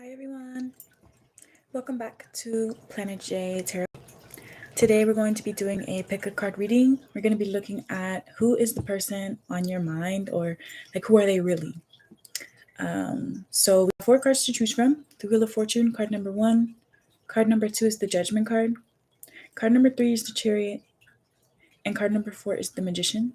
Hi everyone, welcome back to Planet J Tarot. Today we're going to be doing a pick a card reading. We're going to be looking at who is the person on your mind, or like who are they really. So we have 4 cards to choose from. The Wheel of Fortune, card number 1. Card number 2 is the Judgment card. Card number 3 is the Chariot. And card number 4 is the Magician.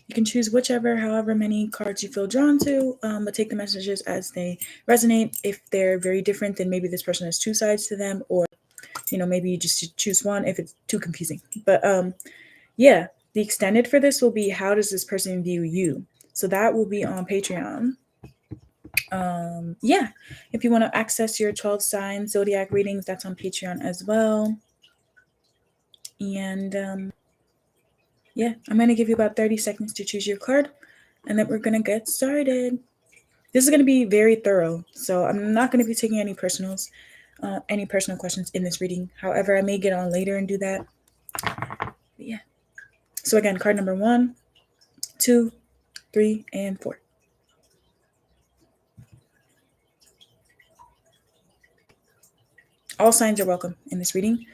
You can choose however many cards you feel drawn to, but take the messages as they resonate. If they're very different, then maybe this person has 2 sides to them, or maybe you just choose one if it's too confusing. But yeah, the extended for this will be, how does this person view you? So that will be on Patreon. Yeah, if you want to access your 12 sign zodiac readings, that's on Patreon as well. And yeah, I'm going to give you about 30 seconds to choose your card, and then we're going to get started. This is going to be very thorough, so I'm not going to be taking any personal questions in this reading. However, I may get on later and do that. But yeah. So again, card number 1, 2, 3, and 4. All signs are welcome in this reading.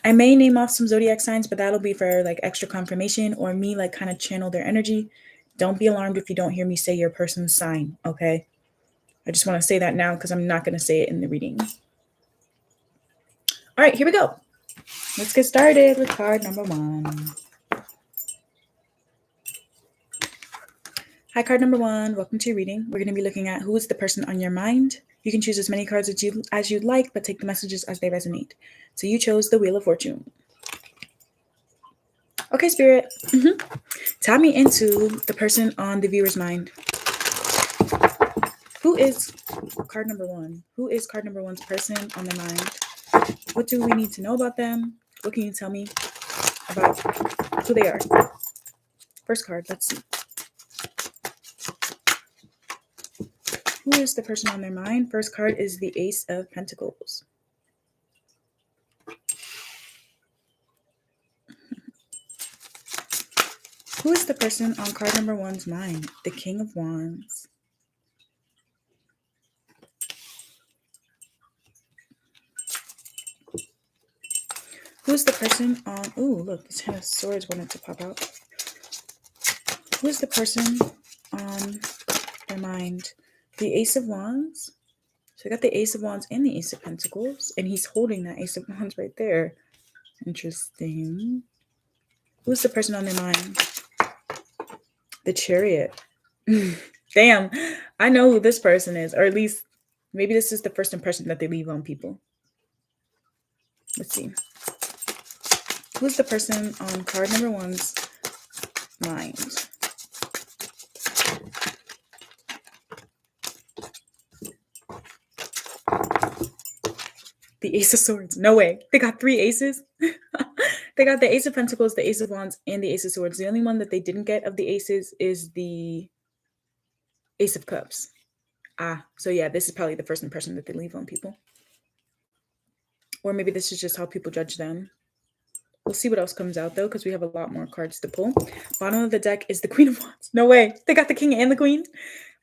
I may name off some zodiac signs, but that'll be for like extra confirmation, or me like kind of channel their energy. Don't be alarmed if you don't hear me say your person's sign, okay? I just want to say that now because I'm not going to say it in the reading. All right, here we go. Let's get started with card number 1. Hi, card number 1. Welcome to your reading. We're going to be looking at who is the person on your mind. You can choose as many cards as you'd like, but take the messages as they resonate. So you chose the Wheel of Fortune. Okay, Spirit. Tap me into the person on the viewer's mind. Who is card number 1? Who is card number 1's person on their mind? What do we need to know about them? What can you tell me about who they are? First card, let's see. Who is the person on their mind? First card is the Ace of Pentacles. Who is the person on card number 1's mind? The King of Wands. Who's the person on... Ooh, look, the 10 of Swords wanted to pop out. Who is the person on their mind? The Ace of Wands. So we got the Ace of Wands and the Ace of Pentacles, and he's holding that Ace of Wands right there. Interesting. Who's the person on their mind? The Chariot. Damn, I know who this person is, or at least maybe this is the first impression that they leave on people. Let's see. Who's the person on card number 1's mind? The Ace of Swords. No way. They got 3 aces. They got the Ace of Pentacles, the Ace of Wands, and the Ace of Swords. The only one that they didn't get of the aces is the Ace of Cups. So yeah, this is probably the first impression that they leave on people. Or maybe this is just how people judge them. We'll see what else comes out, though, because we have a lot more cards to pull. Bottom of the deck is the Queen of Wands. No way. They got the King and the Queen?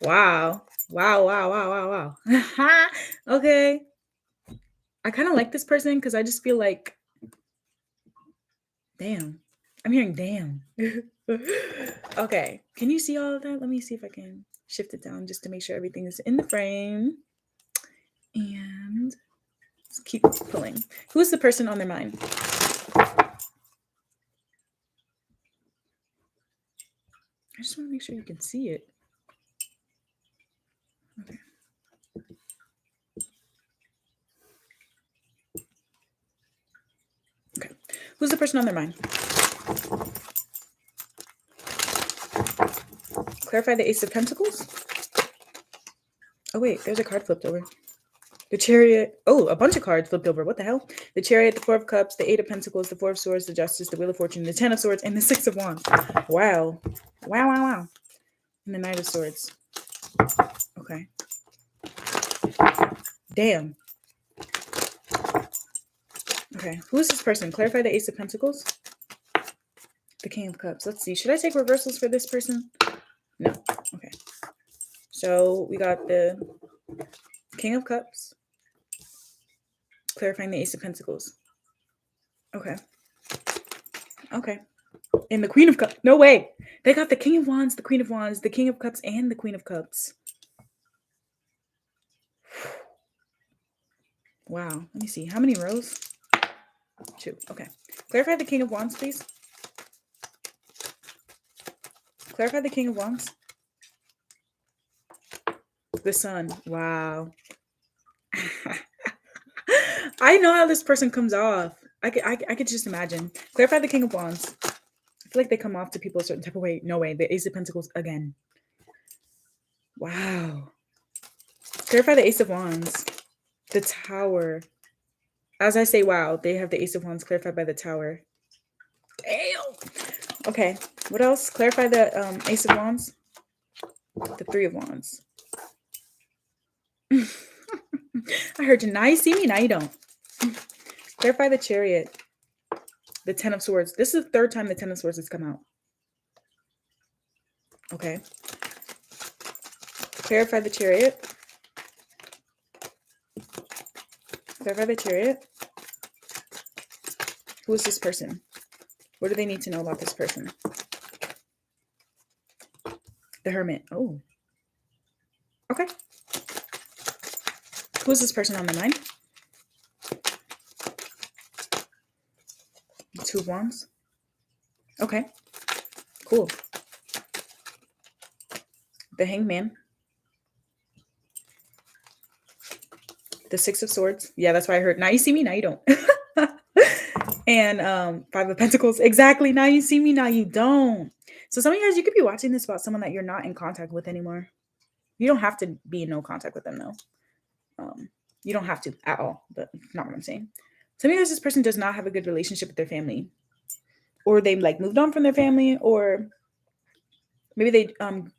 Wow. Wow. Okay. I kind of like this person because I just feel like... Damn. I'm hearing damn. Okay. Can you see all of that? Let me see if I can shift it down just to make sure everything is in the frame. And let's keep pulling. Who's the person on their mind? I just want to make sure you can see it. Okay. Okay. Who's the person on their mind? Clarify the Ace of Pentacles. Oh, wait. There's a card flipped over. The Chariot. Oh, a bunch of cards flipped over. What the hell? The Chariot, the 4 of Cups, the 8 of Pentacles, the 4 of Swords, the Justice, the Wheel of Fortune, the 10 of Swords, and the 6 of Wands. Wow. Wow. And the Knight of Swords. Okay. Damn. Okay. Who is this person? Clarify the Ace of Pentacles. The King of Cups. Let's see. Should I take reversals for this person? No. Okay. So we got the King of Cups, clarifying the Ace of Pentacles. Okay. Okay. And the Queen of Cups. No way. They got the King of Wands, the Queen of Wands, the King of Cups, and the Queen of Cups. Wow. Let me see. How many rows? 2. Okay. Clarify the King of Wands, please. Clarify the King of Wands. The Sun. Wow. I know how this person comes off. I could just imagine. Clarify the King of Wands. I feel like they come off to people a certain type of way. No way. The Ace of Pentacles again. Wow. Clarify the Ace of Wands. The Tower. As I say, wow, they have the Ace of Wands clarified by the Tower. Damn. Okay. What else? Clarify the Ace of Wands. The Three of Wands. I heard you. Now you see me, now you don't. Clarify the Chariot. The Ten of Swords. This is the 3rd time the Ten of Swords has come out. Okay. Clarify the Chariot. Clarify the Chariot. Who is this person? What do they need to know about this person? The Hermit. Oh. Okay. Who is this person on the mind? The Two of Wands. Okay. Cool. The Hangman. The Six of Swords. Yeah, that's why I heard. Now you see me, now you don't. And 5 of Pentacles. Exactly. Now you see me, now you don't. So some of you guys, you could be watching this about someone that you're not in contact with anymore. You don't have to be in no contact with them, though. You don't have to at all, but not what I'm saying. Some of you guys, this person does not have a good relationship with their family, or they like moved on from their family, or maybe they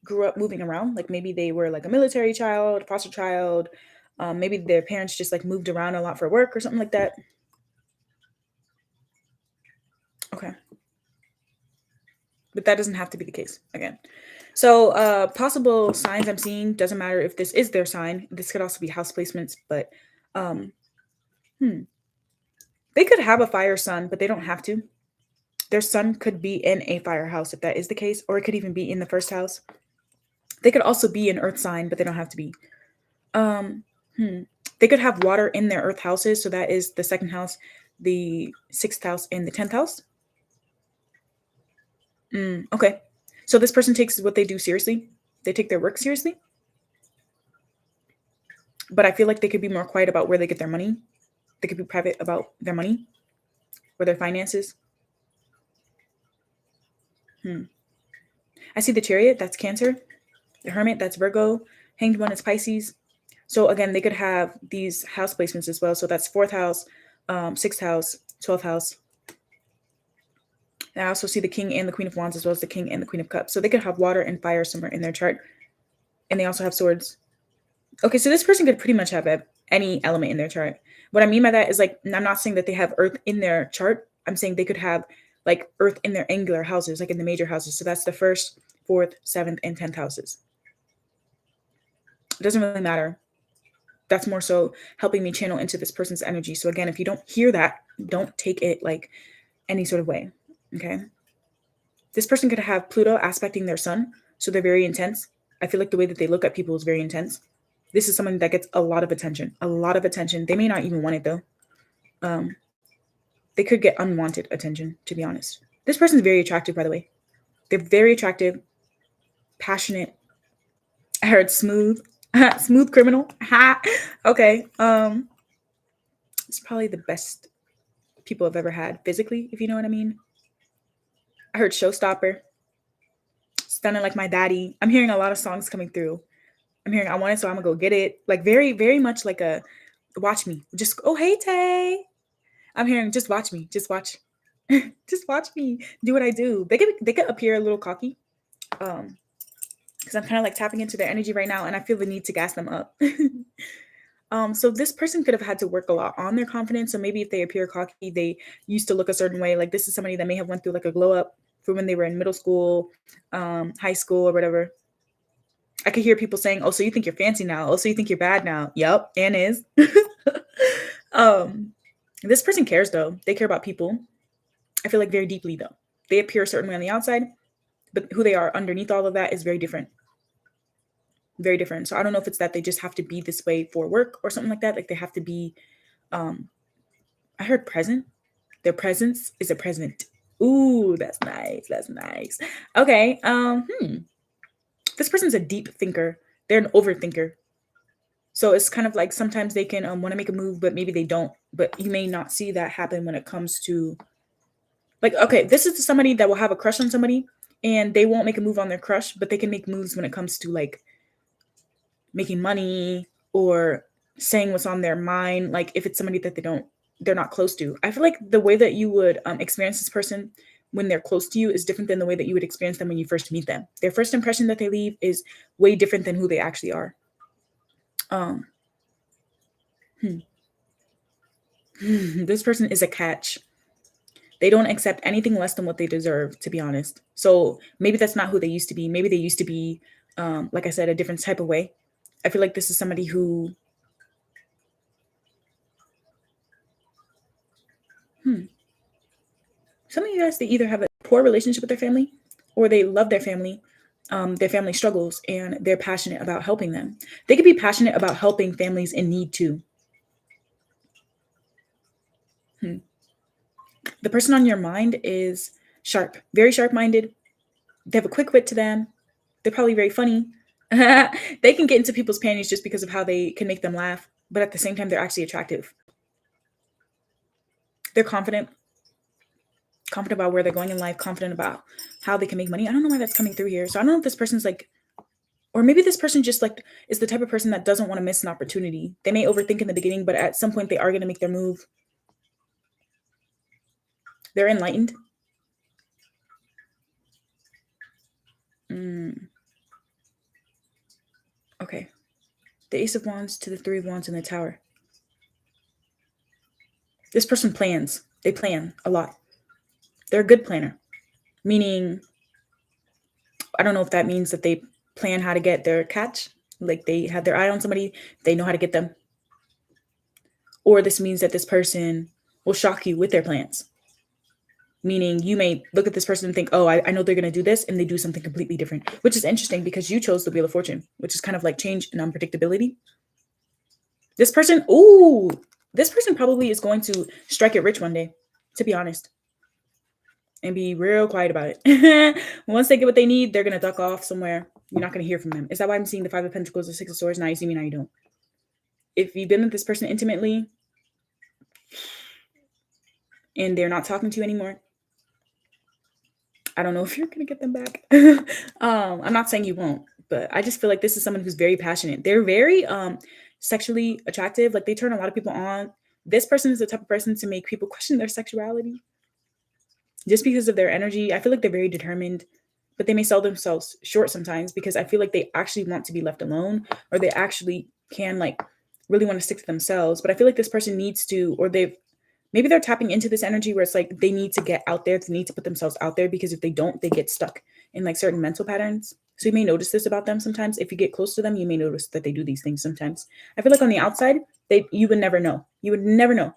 grew up moving around. Like maybe they were like a military child, foster child. Maybe their parents just like moved around a lot for work or something like that. Okay. But that doesn't have to be the case again. So possible signs I'm seeing, doesn't matter if this is their sign. This could also be house placements, but they could have a fire sun, but they don't have to. Their sun could be in a fire house if that is the case, or it could even be in the 1st house. They could also be an earth sign, but they don't have to be. They could have water in their earth houses, so that is the 2nd house, the 6th house, and the 10th house. Okay. So this person takes what they do seriously. They take their work seriously. But I feel like they could be more quiet about where they get their money. They could be private about their money or their finances. I see the Chariot. That's Cancer. The Hermit. That's Virgo. Hanged One is Pisces. So again, they could have these house placements as well. So that's 4th house, 6th house, 12th house. And I also see the King and the Queen of Wands as well as the King and the Queen of Cups. So they could have water and fire somewhere in their chart. And they also have swords. Okay, so this person could pretty much have any element in their chart. What I mean by that is like, I'm not saying that they have earth in their chart. I'm saying they could have like earth in their angular houses, like in the major houses. So that's the 1st, 4th, 7th, and 10th houses. It doesn't really matter. That's more so helping me channel into this person's energy. So again, if you don't hear that, don't take it like any sort of way. Okay. This person could have Pluto aspecting their sun. So they're very intense. I feel like the way that they look at people is very intense. This is someone that gets a lot of attention. A lot of attention. They may not even want it though. They could get unwanted attention, to be honest. This person's very attractive, by the way. They're very attractive, passionate. I heard smooth. Smooth criminal. Okay. It's probably the best people I've ever had physically, if you know what I mean. I heard showstopper. Stunning like my daddy. I'm hearing a lot of songs coming through. I'm hearing I want it, so I'm gonna go get it. Like very, very much like a watch me. Just oh hey Tay. I'm hearing just watch me. Just watch. Just watch me do what I do. They could appear a little cocky. Because I'm kind of like tapping into their energy right now and I feel the need to gas them up. So this person could have had to work a lot on their confidence. So maybe if they appear cocky, they used to look a certain way. Like this is somebody that may have went through like a glow up from when they were in middle school, high school or whatever. I could hear people saying, oh, so you think you're fancy now? Oh, so you think you're bad now? Yep, and is. um, this person cares though. They care about people. I feel like very deeply though. They appear a certain way on the outside, but who they are underneath all of that is very different. Very different. So I don't know if it's that they just have to be this way for work or something like that. Like they have to be, um, I heard present. Their presence is a present. Ooh, that's nice. That's nice. Okay. This person's a deep thinker. They're an overthinker. So it's kind of like sometimes they can want to make a move, but maybe they don't. But you may not see that happen when it comes to like, okay, this is somebody that will have a crush on somebody and they won't make a move on their crush, but they can make moves when it comes to like making money or saying what's on their mind. Like if it's somebody that they're not close to. I feel like the way that you would experience this person when they're close to you is different than the way that you would experience them when you first meet them. Their first impression that they leave is way different than who they actually are. Um, this person is a catch. They don't accept anything less than what they deserve, to be honest. So maybe that's not who they used to be. Maybe they used to be, like I said, a different type of way. I feel like this is somebody who, some of you guys, they either have a poor relationship with their family or they love their family struggles, and they're passionate about helping them. They could be passionate about helping families in need too. The person on your mind is sharp, very sharp minded. They have a quick wit to them. They're probably very funny. They can get into people's panties just because of how they can make them laugh. But at the same time, they're actually attractive. They're confident about where they're going in life, confident about how they can make money. I don't know why that's coming through here. So I don't know if this person's like, or maybe this person just like is the type of person that doesn't want to miss an opportunity. They may overthink in the beginning, but at some point they are going to make their move. They're enlightened. Okay. The Ace of Wands to the Three of Wands in the Tower. This person plans. They plan a lot. They're a good planner, meaning, I don't know if that means that they plan how to get their catch, like they have their eye on somebody, they know how to get them. Or this means that this person will shock you with their plans, meaning you may look at this person and think, oh, I know they're going to do this, and they do something completely different, which is interesting because you chose the Wheel of Fortune, which is kind of like change and unpredictability. This person probably is going to strike it rich one day, to be honest, and be real quiet about it. Once they get what they need, they're going to duck off somewhere. You're not going to hear from them. Is that why I'm seeing the Five of Pentacles, the Six of Swords? Now you see me, now you don't. If you've been with this person intimately and they're not talking to you anymore, I don't know if you're going to get them back. I'm not saying you won't, but I just feel like this is someone who's very passionate. They're very sexually attractive. Like they turn a lot of people on. This person is the type of person to make people question their sexuality just because of their energy. I feel like they're very determined, but they may sell themselves short sometimes because I feel like they actually want to be left alone, or they actually can like really want to stick to themselves. But I feel like this person needs to, or maybe they're tapping into this energy where it's like they need to get out there, they need to put themselves out there, because if they don't, they get stuck in like certain mental patterns. So you may notice this about them sometimes. If you get close to them, you may notice that they do these things sometimes. I feel like on the outside, you would never know. You would never know.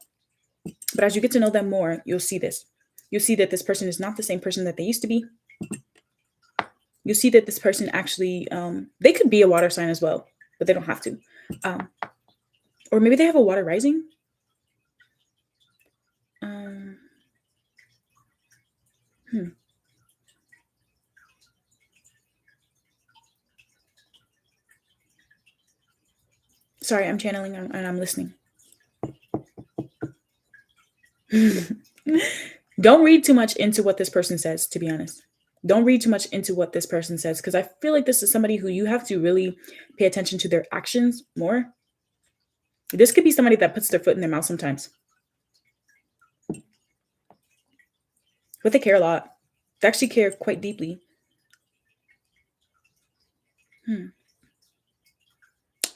But as you get to know them more, you'll see this. You'll see that this person is not the same person that they used to be. You'll see that this person actually, they could be a water sign as well, but they don't have to. Or maybe they have a water rising. Sorry, I'm channeling and I'm listening. Don't read too much into what this person says, to be honest. Don't read too much into what this person says, because I feel like this is somebody who you have to really pay attention to their actions more. This could be somebody that puts their foot in their mouth sometimes. But they care a lot. They actually care quite deeply.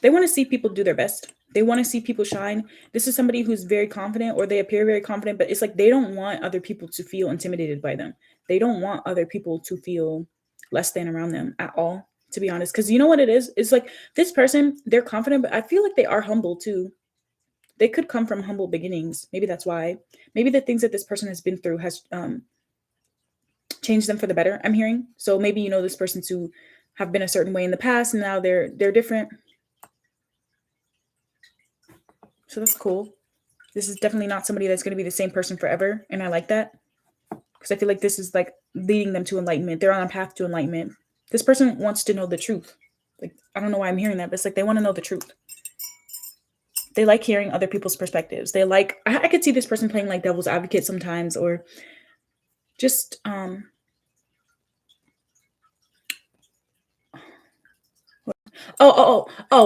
They want to see people do their best. They want to see people shine. This is somebody who's very confident, or they appear very confident, but it's like they don't want other people to feel intimidated by them. They don't want other people to feel less than around them at all, to be honest. Because you know what it is? It's like this person, they're confident, but I feel like they are humble too. they could come from humble beginnings. Maybe that's why. Maybe the things that this person has been through has changed them for the better, I'm hearing. So maybe you know this person to have been a certain way in the past and now they're different. So that's cool. This is definitely not somebody that's going to be the same person forever, and I like that because I feel like this is like leading them to enlightenment. They're on a path to enlightenment. This person wants to know the truth. Like, I don't know why I'm hearing that, but it's like they want to know the truth. They like hearing other people's perspectives. They like, I could see this person playing like devil's advocate sometimes, or just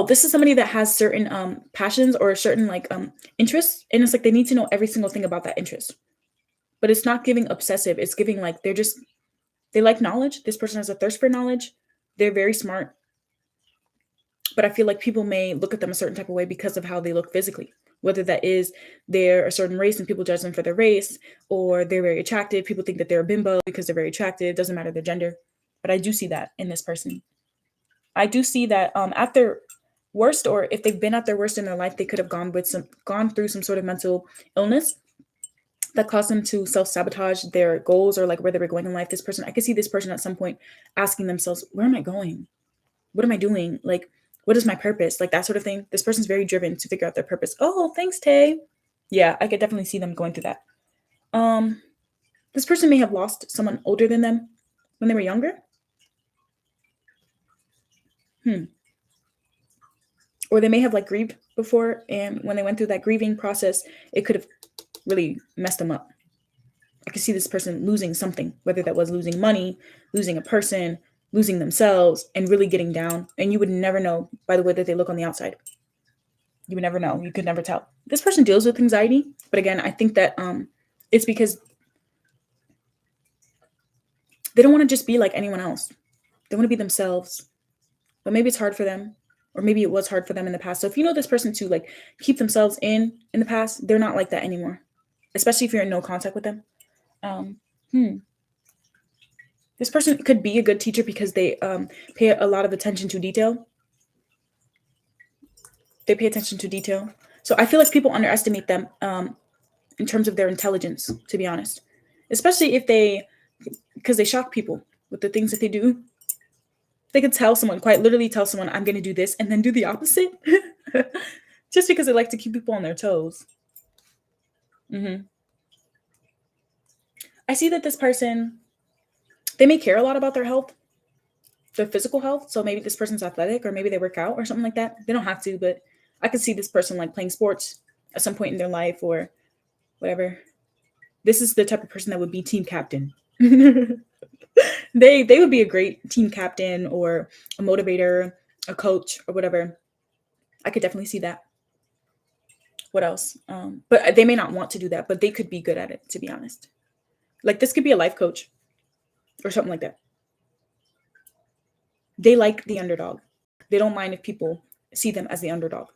this is somebody that has certain passions or certain like interests, and it's like they need to know every single thing about that interest. But it's not giving obsessive. It's giving like they like knowledge. This person has a thirst for knowledge. They're very smart. But I feel like people may look at them a certain type of way because of how they look physically. Whether that is they're a certain race and people judge them for their race, or they're very attractive. People think that they're a bimbo because they're very attractive. Doesn't matter their gender. But I do see that in this person. I do see that at their worst, or if they've been at their worst in their life, they could have gone through some sort of mental illness that caused them to self-sabotage their goals or like where they were going in life. This person, I could see this person at some point asking themselves, where am I going? What am I doing? Like, what is my purpose? Like that sort of thing. This person's very driven to figure out their purpose. Oh, thanks, Tay. Yeah, I could definitely see them going through that. This person may have lost someone older than them when they were younger. Or they may have like grieved before, and when they went through that grieving process, it could have really messed them up. I could see this person losing something, whether that was losing money, losing a person, losing themselves, and really getting down. And you would never know by the way that they look on the outside. You would never know. You could never tell. This person deals with anxiety, but again, I think that it's because they don't want to just be like anyone else. They want to be themselves, but maybe it's hard for them, or maybe it was hard for them in the past. So if you know this person to like keep themselves in the past, they're not like that anymore, especially if you're in no contact with them. This person could be a good teacher because they pay a lot of attention to detail. They pay attention to detail. So I feel like people underestimate them in terms of their intelligence, to be honest, especially because they shock people with the things that they do. They could quite literally tell someone, I'm going to do this, and then do the opposite. Just because they like to keep people on their toes. I see that this person, they may care a lot about their health, their physical health. So maybe this person's athletic, or maybe they work out or something like that. They don't have to, but I could see this person like playing sports at some point in their life or whatever. This is the type of person that would be team captain. They would be a great team captain or a motivator, a coach, or whatever. I could definitely see that. What else? But they may not want to do that, but they could be good at it, to be honest. Like this could be a life coach or something like that. They like the underdog. They don't mind if people see them as the underdog.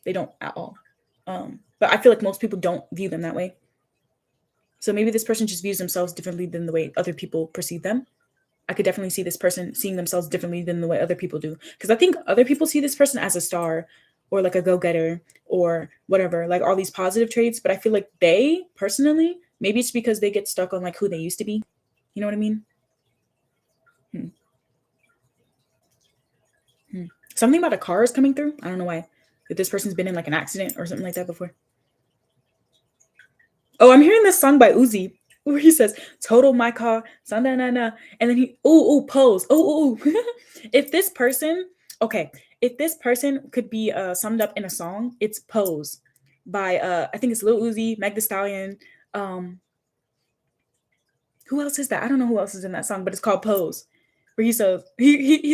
They don't at all. But I feel like most people don't view them that way. So maybe this person just views themselves differently than the way other people perceive them. I could definitely see this person seeing themselves differently than the way other people do. Because I think other people see this person as a star or like a go-getter or whatever, like all these positive traits. But I feel like they personally, maybe it's because they get stuck on like who they used to be. You know what I mean? Something about a car is coming through. I don't know why. If this person's been in like an accident or something like that before. Oh, I'm hearing this song by Uzi where he says, total my car, na na na. And then he, pose. If this person could be summed up in a song, it's Pose by I think it's Lil Uzi, Meg Thee Stallion. Who else is that? I don't know who else is in that song, but it's called Pose. Where he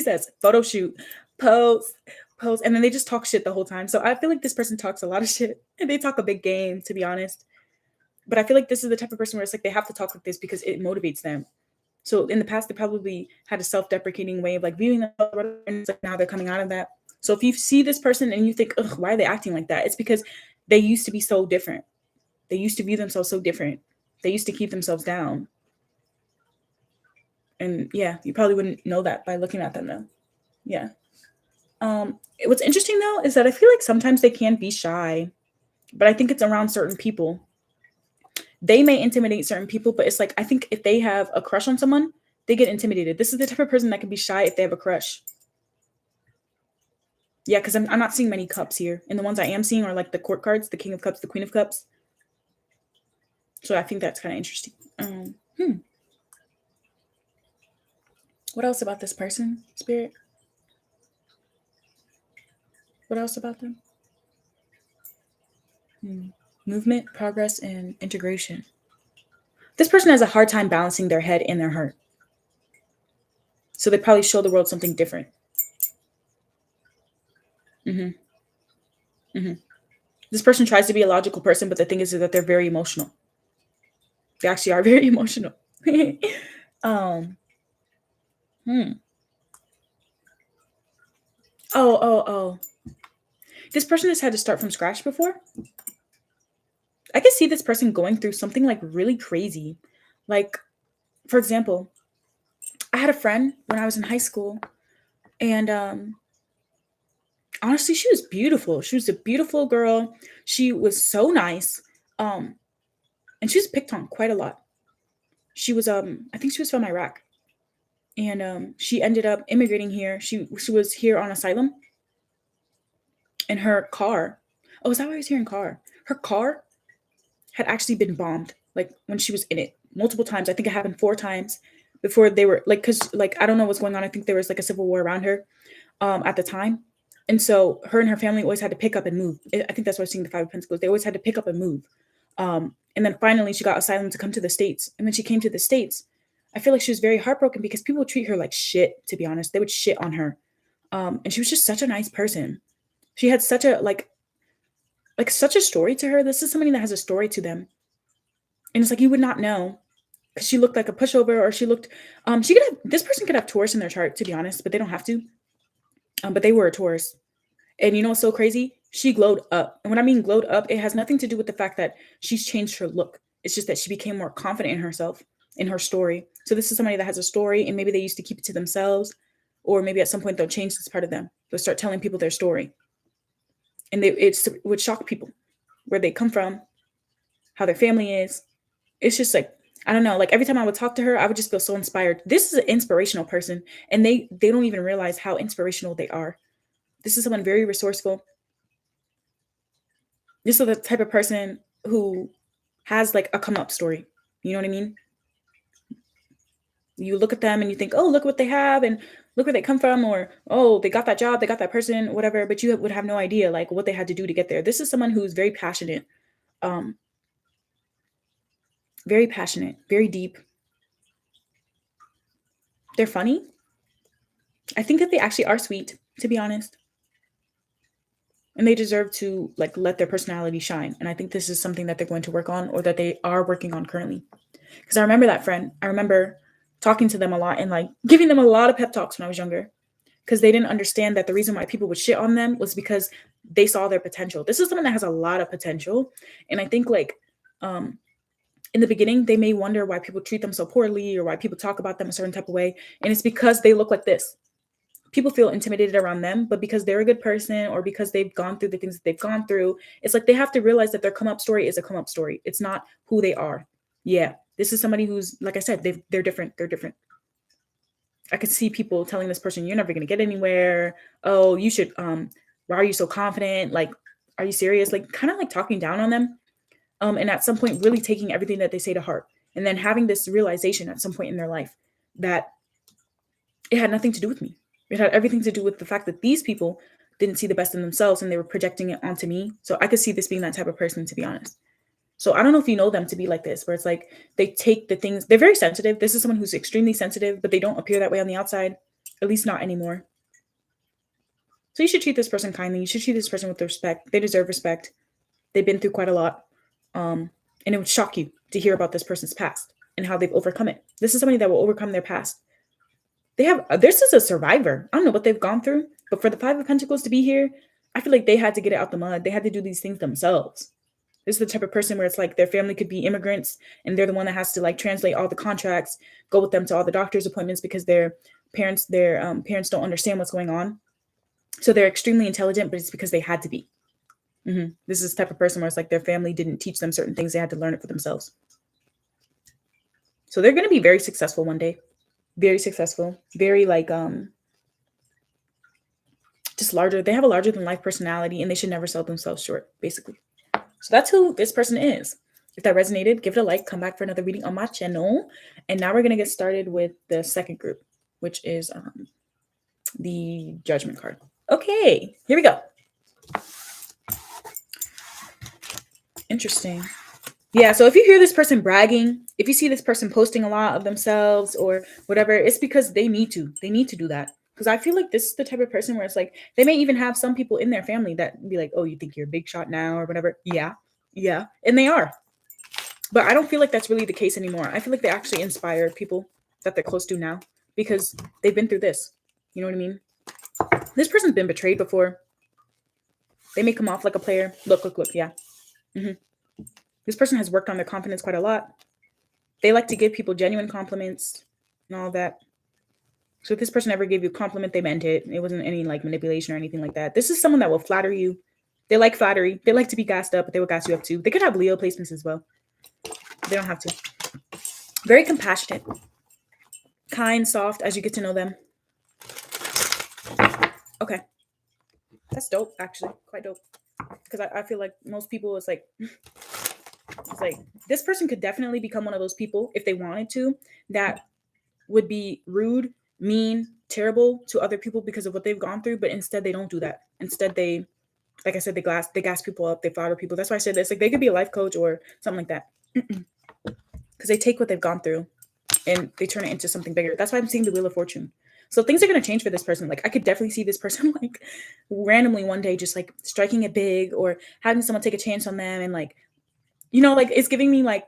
says photo shoot, pose, and then they just talk shit the whole time. So I feel like this person talks a lot of shit and they talk a big game, to be honest. But I feel like this is the type of person where it's like they have to talk like this because it motivates them. So in the past, they probably had a self-deprecating way of like viewing them, and it's like now they're coming out of that. So if you see this person and you think, ugh, why are they acting like that? It's because they used to be so different. They used to view themselves so different. They used to keep themselves down. And yeah, you probably wouldn't know that by looking at them though. Yeah. What's interesting though is that I feel like sometimes they can be shy. but I think it's around certain people. They may intimidate certain people, but it's like, I think if they have a crush on someone, they get intimidated. This is the type of person that can be shy if they have a crush. Yeah, because I'm not seeing many cups here. And the ones I am seeing are like the court cards, the King of Cups, the Queen of Cups. So I think that's kind of interesting. What else about this person, Spirit? What else about them? Movement, progress, and integration. This person has a hard time balancing their head and their heart. So they probably show the world something different. This person tries to be a logical person, but the thing is that they're very emotional. They actually are very emotional. Oh. This person has had to start from scratch before. I can see this person going through something like really crazy. Like, for example, I had a friend when I was in high school, and honestly, she was beautiful. She was a beautiful girl. She was so nice. And she was picked on quite a lot. She was I think she was from Iraq. And she ended up immigrating here. She was here on asylum. And her car, oh, is that why I was hearing car? Her car had actually been bombed, like when she was in it multiple times. I think it happened 4 times before they were like, because like I don't know what's going on. I think there was like a civil war around her at the time. And so her and her family always had to pick up and move. I think that's why I was seeing the 5 of Pentacles. They always had to pick up and move. And then finally she got asylum to come to the States. And when she came to the States, I feel like she was very heartbroken because people would treat her like shit, to be honest. They would shit on her. And she was just such a nice person. She had such a like such a story to her. This is somebody that has a story to them. And it's like you would not know because she looked like a pushover, or she looked she could have, this person could have Taurus in their chart, to be honest, but they don't have to. But they were a Taurus. And you know what's so crazy? She glowed up. And when I mean glowed up, it has nothing to do with the fact that she's changed her look. It's just that she became more confident in herself, in her story. So this is somebody that has a story, and maybe they used to keep it to themselves, or maybe at some point they'll change this part of them. They'll start telling people their story. And it would shock people where they come from, how their family is. It's just like, I don't know, like every time I would talk to her, I would just feel so inspired. This is an inspirational person, and they don't even realize how inspirational they are. This is someone very resourceful. This is the type of person who has like a come up story. You know what I mean? You look at them and you think, oh, look what they have and look where they come from, or, oh, they got that job, they got that person, whatever, but you would have no idea like what they had to do to get there. This is someone who's very passionate, very deep. They're funny. I think that they actually are sweet, to be honest. And they deserve to like let their personality shine. And I think this is something that they're going to work on, or that they are working on currently. Because I remember that friend. I remember talking to them a lot and like giving them a lot of pep talks when I was younger, because they didn't understand that the reason why people would shit on them was because they saw their potential. This is someone that has a lot of potential. And I think like in the beginning, they may wonder why people treat them so poorly, or why people talk about them a certain type of way. And it's because they look like this. People feel intimidated around them, but because they're a good person, or because they've gone through the things that they've gone through, it's like they have to realize that their come up story is a come up story. It's not who they are. Yeah, this is somebody who's, like I said, they're different. They're different. I could see people telling this person, you're never going to get anywhere. Oh, you should, why are you so confident? Like, are you serious? Like kind of like talking down on them. And at some point really taking everything that they say to heart, and then having this realization at some point in their life that it had nothing to do with me. It had everything to do with the fact that these people didn't see the best in themselves, and they were projecting it onto me. So I could see this being that type of person, to be honest. So I don't know if you know them to be like this, where it's like they take the things, they're very sensitive. This is someone who's extremely sensitive, but they don't appear that way on the outside, at least not anymore. So you should treat this person kindly. You should treat this person with respect. They deserve respect. They've been through quite a lot. And it would shock you to hear about this person's past and how they've overcome it. This is somebody that will overcome their past. This is a survivor. I don't know what they've gone through, but for the 5 of Pentacles to be here, I feel like they had to get it out the mud. They had to do these things themselves. This is the type of person where it's like their family could be immigrants, and they're the one that has to like translate all the contracts, go with them to all the doctor's appointments, because their parents don't understand what's going on. So they're extremely intelligent, but it's because they had to be. This is the type of person where it's like their family didn't teach them certain things. They had to learn it for themselves. So they're going to be very successful one day. Very successful. Very like, just larger. They have a larger than life personality and they should never sell themselves short, basically. So that's who this person is. If that resonated, give it a like, come back for another reading on my channel. And now we're going to get started with the second group, which is the Judgment card. Okay, here we go. Interesting. Yeah, so if you hear this person bragging, if you see this person posting a lot of themselves or whatever, it's because they need to. They need to do that. Because I feel like this is the type of person where it's like, they may even have some people in their family that be like, oh, you think you're a big shot now or whatever. Yeah. And they are. But I don't feel like that's really the case anymore. I feel like they actually inspire people that they're close to now because they've been through this. You know what I mean? This person's been betrayed before. They may come off like a player. Look. Yeah. This person has worked on their confidence quite a lot. They like to give people genuine compliments and all that. So if this person ever gave you a compliment, they meant it. It wasn't any like manipulation or anything like that. This is someone that will flatter you. They like flattery. They like to be gassed up, but they will gas you up too. They could have Leo placements as well. They don't have to. Very compassionate. Kind, soft, as you get to know them. Okay. That's dope, actually. Quite dope. Because I feel like most people, it's like this person could definitely become one of those people if they wanted to that would be rude, mean, terrible to other people because of what they've gone through, but instead they don't do that. Instead they, like I said, they gas people up, they flatter people. That's why I said this. Like they could be a life coach or something like that. Because they take what they've gone through and they turn it into something bigger. That's why I'm seeing the Wheel of Fortune. So things are going to change for this person. Like I could definitely see this person like randomly one day just like striking it big or having someone take a chance on them and like, you know, like it's giving me like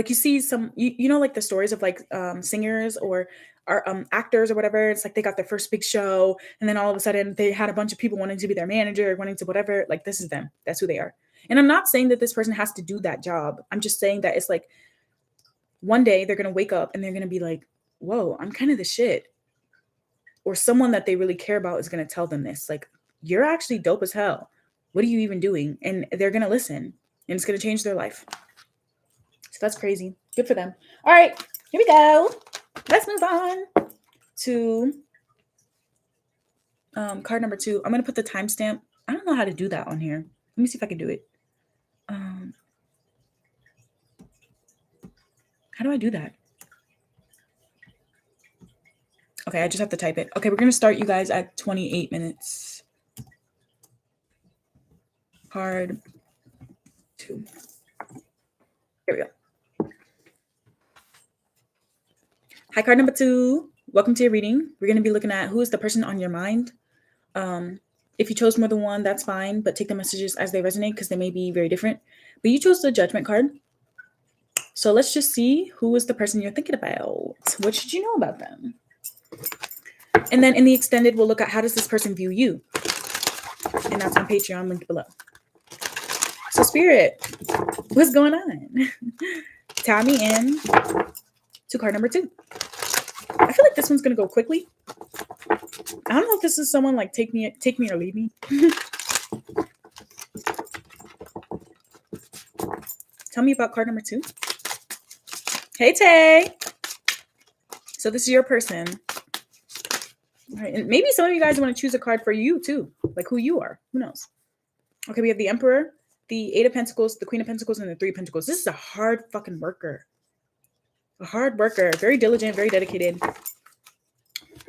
you see some, you know, like the stories of like singers or actors or whatever. It's like they got their first big show and then all of a sudden they had a bunch of people wanting to be their manager or wanting to whatever. Like this is them. That's who they are. And I'm not saying that this person has to do that job. I'm just saying that it's like one day they're going to wake up and they're going to be like, whoa, I'm kind of the shit. Or someone that they really care about is going to tell them this. Like, you're actually dope as hell. What are you even doing? And they're going to listen and it's going to change their life. So that's crazy. Good for them. All right, here we go. Let's move on to card number 2. I'm going to put the timestamp. I don't know how to do that on here. Let me see if I can do it. How do I do that? Okay, I just have to type it. Okay, we're going to start you guys at 28 minutes. Card 2. Here we go. Hi, card number 2. Welcome to your reading. We're going to be looking at who is the person on your mind. If you chose more than one, that's fine, but take the messages as they resonate because they may be very different. But you chose the Judgment card. So let's just see who is the person you're thinking about. What should you know about them? And then in the extended, we'll look at how does this person view you? And that's on Patreon, linked below. So Spirit, what's going on? Tie me in to card number 2. I feel like this one's going to go quickly. I don't know if this is someone like take me or leave me. Tell me about card number 2. Hey, Tay. So this is your person. All right, and maybe some of you guys want to choose a card for you too, like who you are. Who knows? Okay, we have the Emperor, the 8 of Pentacles, the Queen of Pentacles, and the 3 of Pentacles. This is a hard fucking worker. A hard worker, very diligent, very dedicated.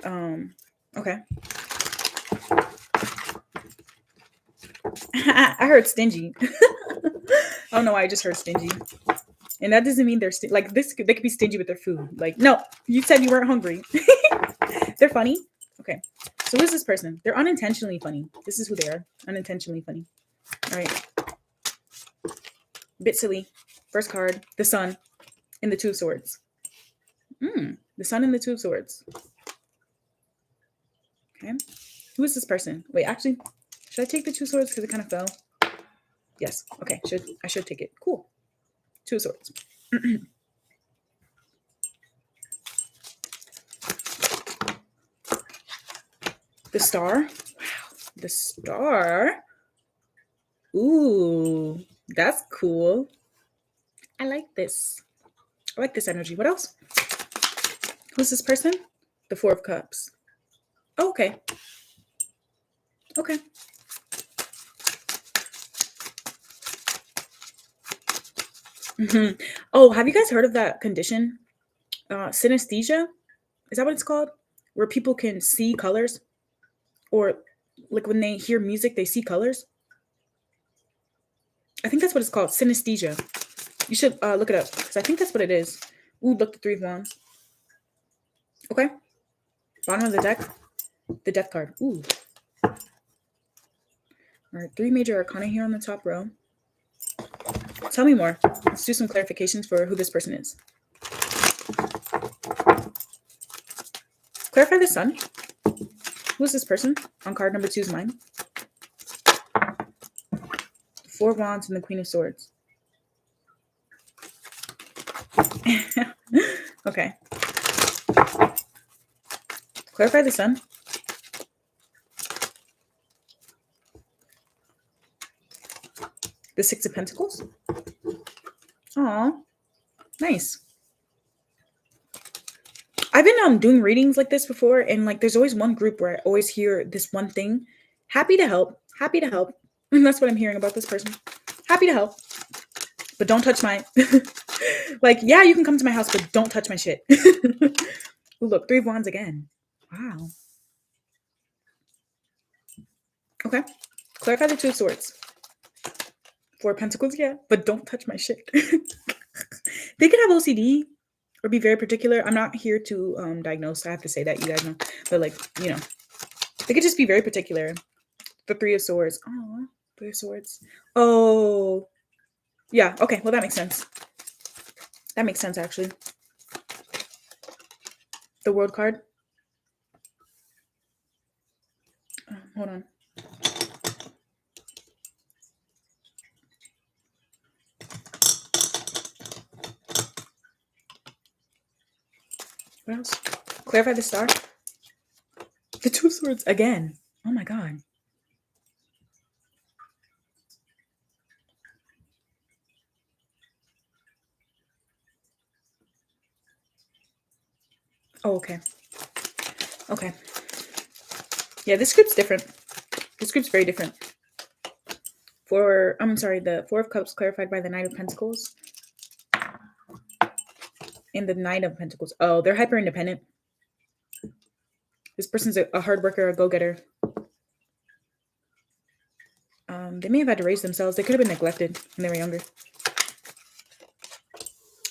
Okay. I heard stingy. I don't know why I just heard stingy. And that doesn't mean they're like this. They could be stingy with their food. Like, no, you said you weren't hungry. They're funny. Okay. So who's this person? They're unintentionally funny. This is who they are. Unintentionally funny. All right. Bit silly. First card, the Sun and the 2 of Swords. The Sun and the 2 of Swords. Okay. Who is this person? Wait, actually, should I take the 2 of Swords because it kind of fell? Yes. Okay. I should take it. Cool. 2 of Swords. The Star. Wow. The Star. Ooh, that's cool. I like this. I like this energy. What else? Who's this person? The Four of Cups. Oh, okay. Okay. Oh, have you guys heard of that condition? Synesthesia? Is that what it's called? Where people can see colors? Or like when they hear music, they see colors? I think that's what it's called. Synesthesia. You should look it up because I think that's what it is. Ooh, look, the Three of Wands. Okay. Bottom of the deck. The Death card. Ooh. All right. 3 major arcana here on the top row. Tell me more. Let's do some clarifications for who this person is. Clarify the Sun. Who is this person? On card number 2 is mine. 4 of Wands and the Queen of Swords. Okay. Clarify the Sun. The 6 of Pentacles. Aw, nice. I've been doing readings like this before, and like there's always one group where I always hear this one thing. Happy to help. Happy to help. And that's what I'm hearing about this person. Happy to help. But don't touch my like, yeah, you can come to my house, but don't touch my shit. Ooh, look, 3 of Wands again. Wow. Okay. Clarify the 2 of Swords. 4 of Pentacles, yeah, but don't touch my shit. They could have OCD or be very particular. I'm not here to diagnose. I have to say that, you guys know. But like, you know, they could just be very particular. The 3 of Swords. Oh, 3 of Swords. Oh, yeah. Okay. Well, that makes sense. That makes sense, actually. The World card. Hold on. What else? Clarify the Star. The 2 of Swords again. Oh my God. Oh, okay. Okay. Yeah, this group's different. This group's very different. The 4 of Cups clarified by the Knight of Pentacles. And the Knight of Pentacles. Oh, they're hyper independent. This person's a hard worker, a go-getter. They may have had to raise themselves. They could have been neglected when they were younger.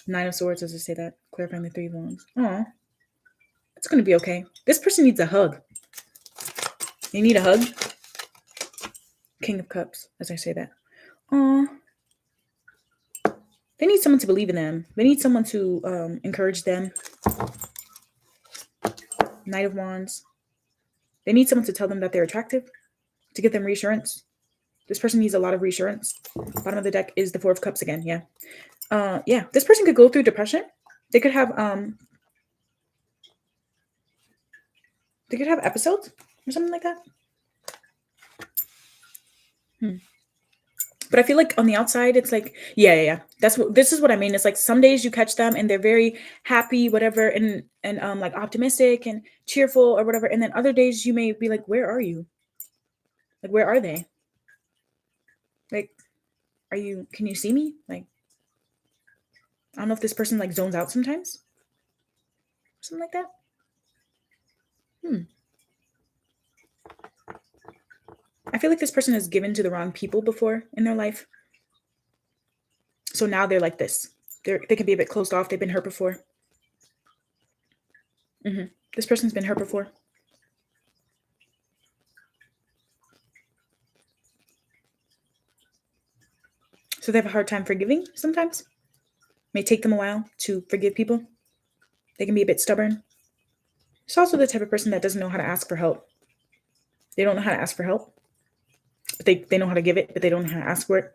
9 of Swords, does it say that? Clarifying the 3 of Wands. Aw. It's going to be okay. This person needs a hug. They need a hug. King of Cups, as I say that. Aw. They need someone to believe in them. They need someone to encourage them. Knight of Wands. They need someone to tell them that they're attractive, to give them reassurance. This person needs a lot of reassurance. Bottom of the deck is the 4 of Cups again. Yeah. Yeah. This person could go through depression. They could have episodes or something like that. But I feel like on the outside, it's like, yeah. This is what I mean. It's like some days you catch them and they're very happy, whatever, and like optimistic and cheerful or whatever. And then other days you may be like, where are you? Like, where are they? Like, can you see me? Like, I don't know if this person like zones out sometimes. Something like that. I feel like this person has given to the wrong people before in their life. So now they're like this. They can be a bit closed off. They've been hurt before. This person's been hurt before. So they have a hard time forgiving sometimes. May take them a while to forgive people. They can be a bit stubborn. It's also the type of person that doesn't know how to ask for help. They don't know how to ask for help. But they know how to give it, but they don't know how to ask for it.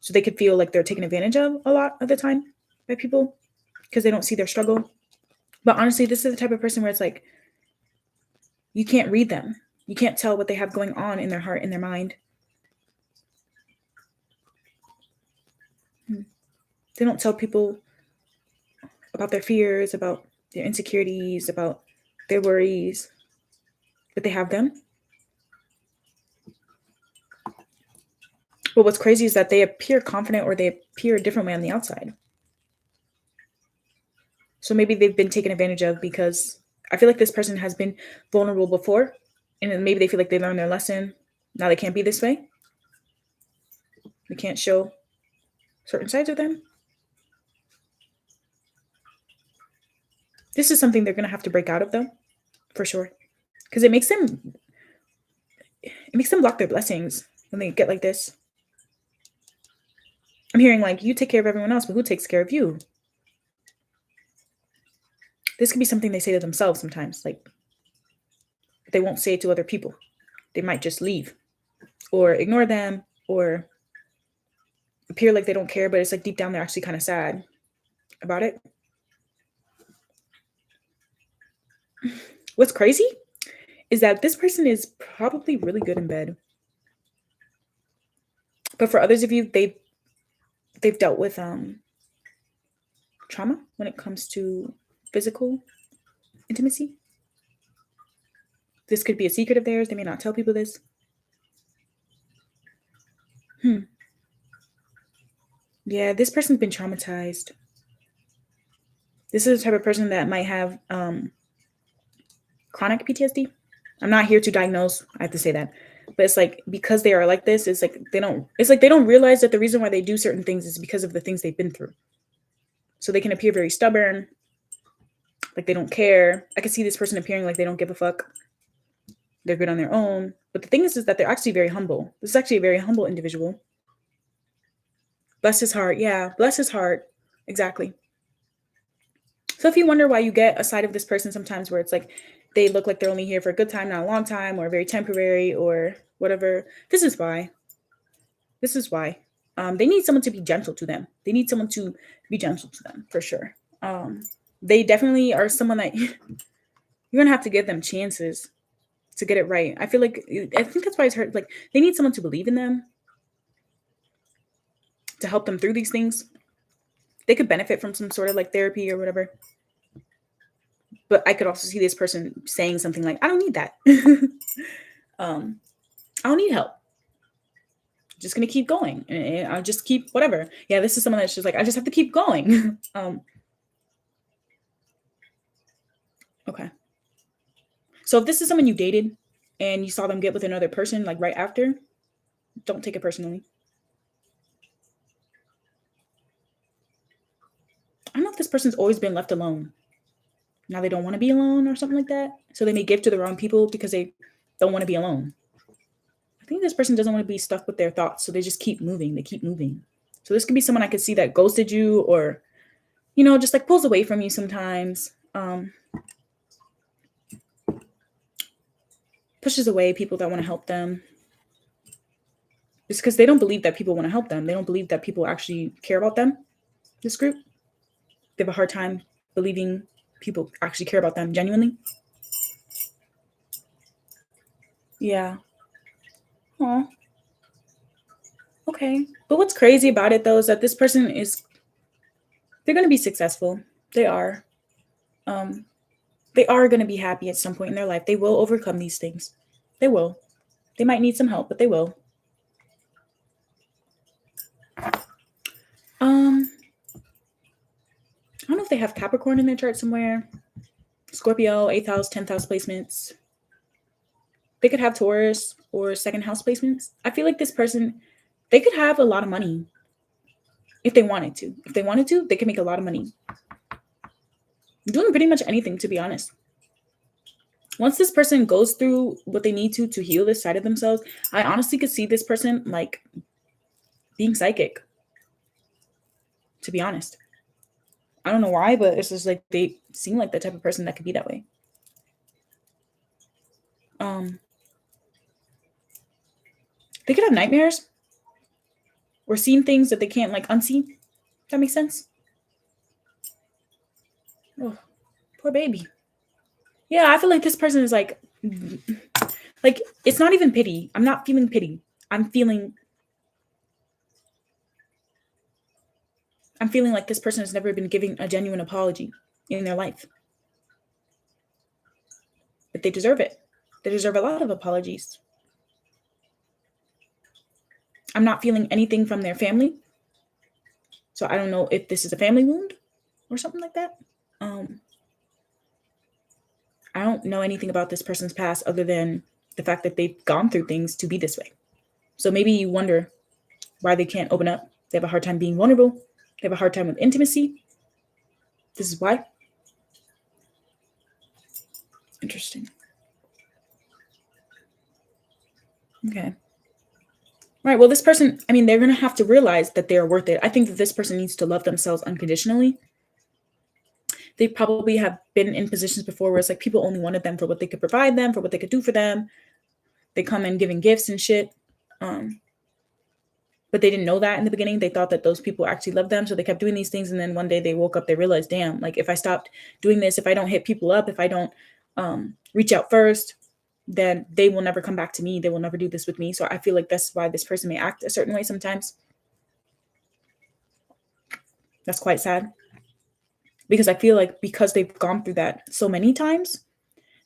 So they could feel like they're taken advantage of a lot of the time by people because they don't see their struggle. But honestly, this is the type of person where it's like, you can't read them. You can't tell what they have going on in their heart, in their mind. They don't tell people about their fears, about their insecurities, about their worries, but they have them. But what's crazy is that they appear confident or they appear a different way on the outside. So maybe they've been taken advantage of because I feel like this person has been vulnerable before, and then maybe they feel like they learned their lesson. Now they can't be this way. They can't show certain sides of them. This is something they're going to have to break out of, though, for sure, because it makes them block their blessings when they get like this. I'm hearing like, you take care of everyone else, but who takes care of you? This could be something they say to themselves sometimes. Like, they won't say it to other people. They might just leave or ignore them or appear like they don't care, but it's like deep down they're actually kind of sad about it. What's crazy is that this person is probably really good in bed. But for others of you, they've dealt with trauma when it comes to physical intimacy. This could be a secret of theirs. They may not tell people this. Yeah, this person's been traumatized. This is the type of person that might have chronic PTSD. I'm not here to diagnose. I have to say that. But it's like, because they are like this, it's like they don't realize that the reason why they do certain things is because of the things they've been through. So they can appear very stubborn, like they don't care. I can see this person appearing like they don't give a fuck. They're good on their own. But the thing is that they're actually very humble. This is actually a very humble individual. Bless his heart. Yeah, bless his heart. Exactly. So if you wonder why you get a side of this person sometimes where it's like they look like they're only here for a good time, not a long time, or very temporary or whatever, this is why. This is why. They need someone to be gentle to them. They need someone to be gentle to them, for sure. They definitely are someone that you're going to have to give them chances to get it right. I think that's why it's hurt. Like, they need someone to believe in them, to help them through these things. They could benefit from some sort of like therapy or whatever. But I could also see this person saying something like, I don't need that. I don't need help. I'm just going to keep going. And I'll just keep whatever. Yeah, this is someone that's just like, I just have to keep going. Okay. So if this is someone you dated and you saw them get with another person like right after, don't take it personally. I don't know if this person's always been left alone. Now they don't want to be alone or something like that. So they may give to the wrong people because they don't want to be alone. I think this person doesn't want to be stuck with their thoughts. So they just keep moving. They keep moving. So this could be someone I could see that ghosted you or, just like pulls away from you sometimes. Pushes away people that want to help them. It's because they don't believe that people want to help them. They don't believe that people actually care about them. This group, they have a hard time believing people actually care about them genuinely. Yeah. Oh. Okay. But what's crazy about it though is that this person they're going to be successful. They are. They are going to be happy at some point in their life. They will overcome these things. They will. They might need some help, but they will. I don't know if they have Capricorn in their chart somewhere. Scorpio, 8th house, 10th house placements. They could have Taurus or second house placements. I feel like this person, they could have a lot of money if they wanted to. If they wanted to, they could make a lot of money. Doing pretty much anything, to be honest. Once this person goes through what they need to heal this side of themselves, I honestly could see this person like being psychic, to be honest. I don't know why, but it's just like they seem like the type of person that could be that way. They could have nightmares or seeing things that they can't like unsee. That makes sense. Oh, poor baby. Yeah, I feel like this person is like it's not even pity. I'm not feeling pity. I'm feeling I'm feeling like this person has never been giving a genuine apology in their life. But they deserve it. They deserve a lot of apologies. I'm not feeling anything from their family. So I don't know if this is a family wound or something like that. I don't know anything about this person's past other than the fact that they've gone through things to be this way. So maybe you wonder why they can't open up. They have a hard time being vulnerable. They have a hard time with intimacy. This is why. Interesting. Okay. All right. Well, this person, I mean, they're going to have to realize that they're worth it. I think that this person needs to love themselves unconditionally. They probably have been in positions before where it's like people only wanted them for what they could provide them, for what they could do for them. They come in giving gifts and shit. But they didn't know that in the beginning. They thought that those people actually loved them. So they kept doing these things. And then one day they woke up, they realized, damn, like if I stopped doing this, if I don't hit people up, if I don't reach out first, then they will never come back to me. They will never do this with me. So I feel like that's why this person may act a certain way sometimes. That's quite sad. Because I feel like because they've gone through that so many times,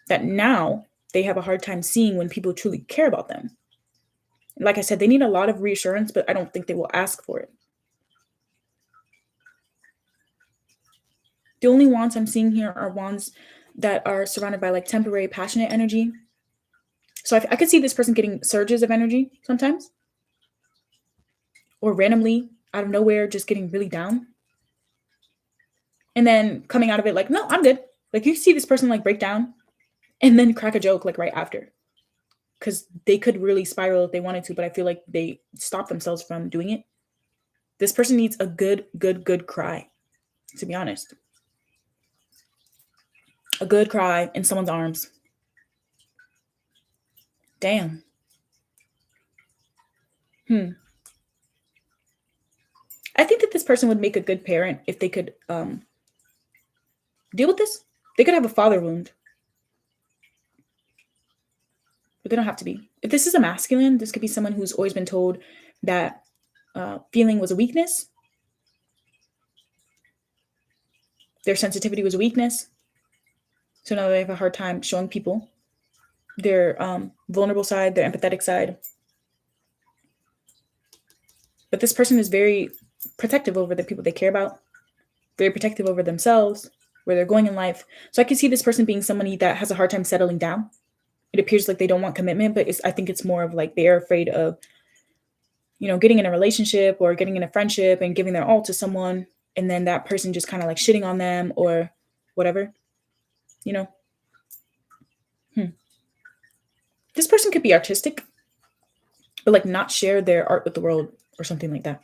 that now they have a hard time seeing when people truly care about them. Like I said, they need a lot of reassurance, but I don't think they will ask for it. The only wands I'm seeing here are wands that are surrounded by like temporary passionate energy. So I could see this person getting surges of energy sometimes, or randomly out of nowhere just getting really down, and then coming out of it like, no, I'm good. Like you see this person like break down and then crack a joke like right after, because they could really spiral if they wanted to, but I feel like they stop themselves from doing it. This person needs a good cry, to be honest. A good cry in someone's arms. Damn. I think that this person would make a good parent if they could deal with this. They could have a father wound, but they don't have to be. If this is a masculine, this could be someone who's always been told that feeling was a weakness. Their sensitivity was a weakness. So now they have a hard time showing people their vulnerable side, their empathetic side. But this person is very protective over the people they care about, very protective over themselves, where they're going in life. So I can see this person being somebody that has a hard time settling down. It appears like they don't want commitment, but I think it's more of like they're afraid of, getting in a relationship or getting in a friendship and giving their all to someone, and then that person just kind of like shitting on them or whatever, This person could be artistic, but like not share their art with the world or something like that.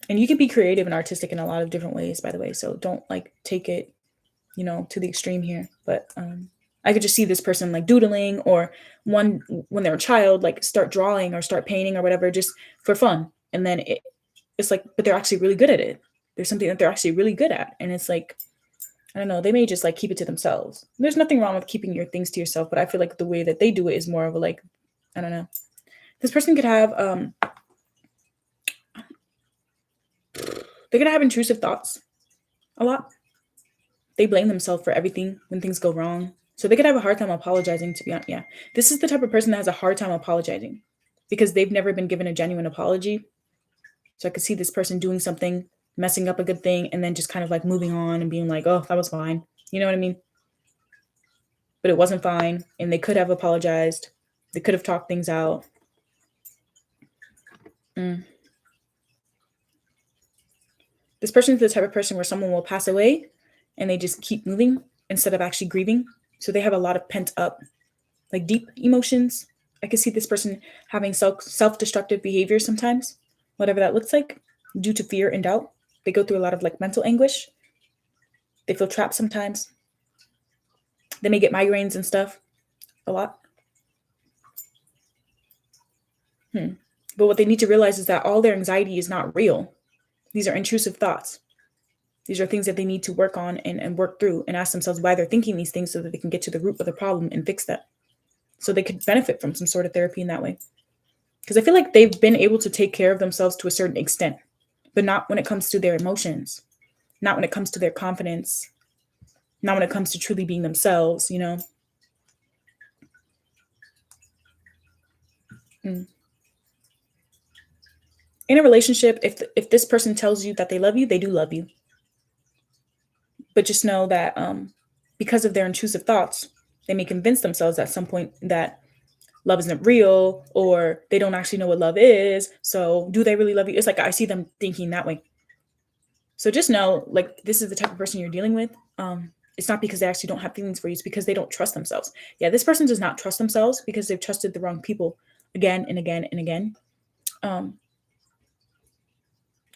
And you can be creative and artistic in a lot of different ways, by the way. So don't like take it, to the extreme here. But I could just see this person like doodling, or when they're a child, like start drawing or start painting or whatever, just for fun. And then it's like, but they're actually really good at it. There's something that they're actually really good at. And it's like, I don't know, they may just like keep it to themselves. There's nothing wrong with keeping your things to yourself, but I feel like the way that they do it is more of a like, I don't know. This person could have, they're going to have intrusive thoughts a lot. They blame themselves for everything when things go wrong. So they could have a hard time apologizing, to be honest. Yeah. This is the type of person that has a hard time apologizing because they've never been given a genuine apology. So I could see this person doing something, messing up a good thing, and then just kind of like moving on and being like, oh, that was fine. You know what I mean? But it wasn't fine. And they could have apologized. They could have talked things out. This person is the type of person where someone will pass away and they just keep moving instead of actually grieving. So they have a lot of pent up, like deep emotions. I could see this person having self-destructive behavior sometimes, whatever that looks like, due to fear and doubt. They go through a lot of like mental anguish. They feel trapped sometimes. They may get migraines and stuff a lot. But what they need to realize is that all their anxiety is not real. These are intrusive thoughts. These are things that they need to work on and work through and ask themselves why they're thinking these things so that they can get to the root of the problem and fix that. So they could benefit from some sort of therapy in that way. Because I feel like they've been able to take care of themselves to a certain extent. but not when it comes to their emotions, not when it comes to their confidence, not when it comes to truly being themselves, you know? Mm. In a relationship, if this person tells you that they love you, they do love you. But just know that because of their intrusive thoughts, they may convince themselves at some point that love isn't real, or they don't actually know what love is. So do they really love you? It's like I see them thinking that way. So just know, like, this is the type of person you're dealing with. It's not because they actually don't have feelings for you. It's because they don't trust themselves. Yeah, this person does not trust themselves because they've trusted the wrong people again and again and again. Um,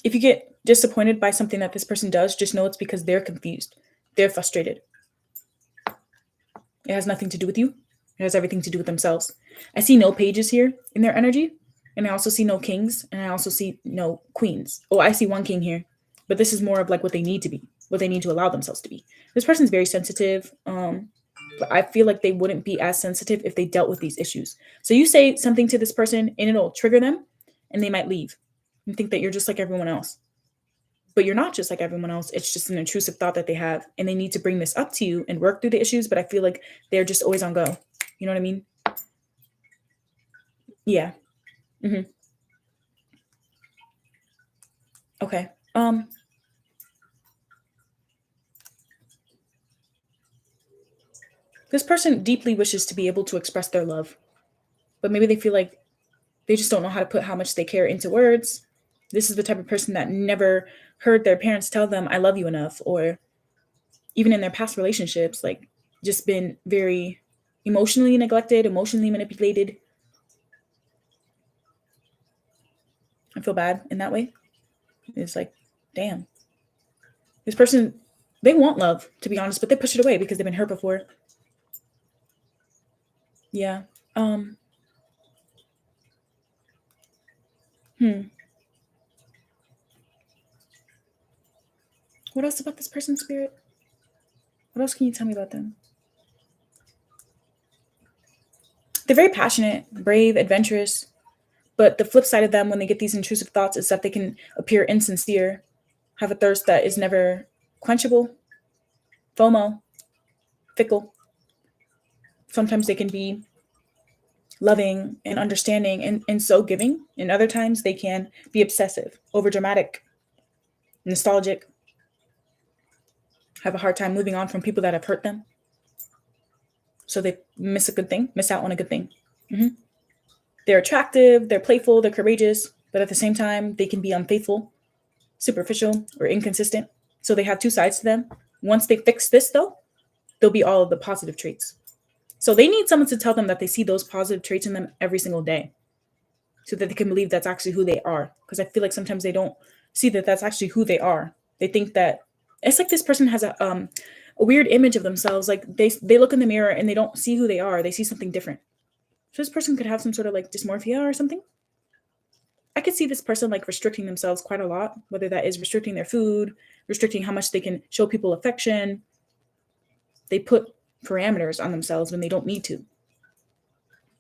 if you get disappointed by something that this person does, just know it's because they're confused. They're frustrated. It has nothing to do with you. It has everything to do with themselves. I see no pages here in their energy. And I also see no kings. And I also see no queens. Oh, I see one king here. But this is more of like what they need to be, what they need to allow themselves to be. This person's very sensitive. But I feel like they wouldn't be as sensitive if they dealt with these issues. So you say something to this person and it'll trigger them and they might leave and think that you're just like everyone else. But you're not just like everyone else. It's just an intrusive thought that they have. And they need to bring this up to you and work through the issues. But I feel like they're just always on go. You know what I mean? Yeah. Hmm. Okay. This person deeply wishes to be able to express their love, but maybe they feel like they just don't know how to put how much they care into words. This is the type of person that never heard their parents tell them, I love you enough, or even in their past relationships, like just been very emotionally neglected, emotionally manipulated. I feel bad in that way. It's like, damn, this person, they want love, to be honest, but they push it away because they've been hurt before. Yeah. Um, hmm. What else about this person's spirit? What else can you tell me about them? They're very passionate, brave, adventurous, but the flip side of them when they get these intrusive thoughts is that they can appear insincere, have a thirst that is never quenchable, FOMO, fickle. Sometimes they can be loving and understanding and so giving. And other times they can be obsessive, over dramatic, nostalgic, have a hard time moving on from people that have hurt them. So they miss a good thing, miss out on a good thing. Hmm. They're attractive, they're playful, they're courageous, but at the same time, they can be unfaithful, superficial, or inconsistent. So they have two sides to them. Once they fix this, though, they'll be all of the positive traits. So they need someone to tell them that they see those positive traits in them every single day so that they can believe that's actually who they are. Because I feel like sometimes they don't see that that's actually who they are. They think that it's like this person has a weird image of themselves. Like they look in the mirror and they don't see who they are. They see something different. So this person could have some sort of like dysmorphia or something. I could see this person like restricting themselves quite a lot, whether that is restricting their food, restricting how much they can show people affection. They put parameters on themselves when they don't need to.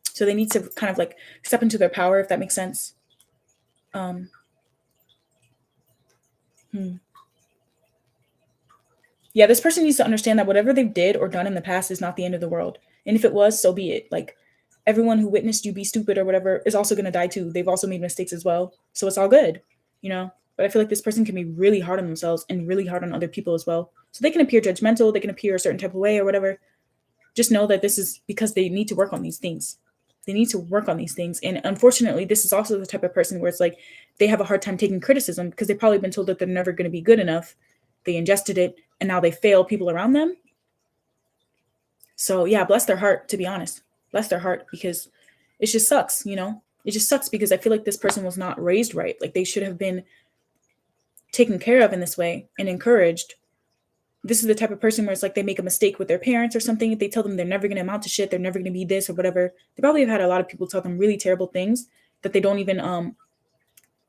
So they need to kind of like step into their power, if that makes sense. Um, hmm. Yeah, this person needs to understand that whatever they've did or done in the past is not the end of the world. And if it was, so be it. Like everyone who witnessed you be stupid or whatever is also going to die too. They've also made mistakes as well. So it's all good, you know? But I feel like this person can be really hard on themselves and really hard on other people as well. So they can appear judgmental, they can appear a certain type of way or whatever. Just know that this is because they need to work on these things. They need to work on these things. And unfortunately, this is also the type of person where it's like they have a hard time taking criticism because they've probably been told that they're never going to be good enough. They ingested it and now they fail people around them. So yeah, bless their heart, to be honest. Bless their heart because it just sucks, you know? It just sucks because I feel like this person was not raised right. Like they should have been taken care of in this way and encouraged. This is the type of person where it's like they make a mistake with their parents or something. They tell them they're never going to amount to shit. They're never going to be this or whatever. They probably have had a lot of people tell them really terrible things that they don't even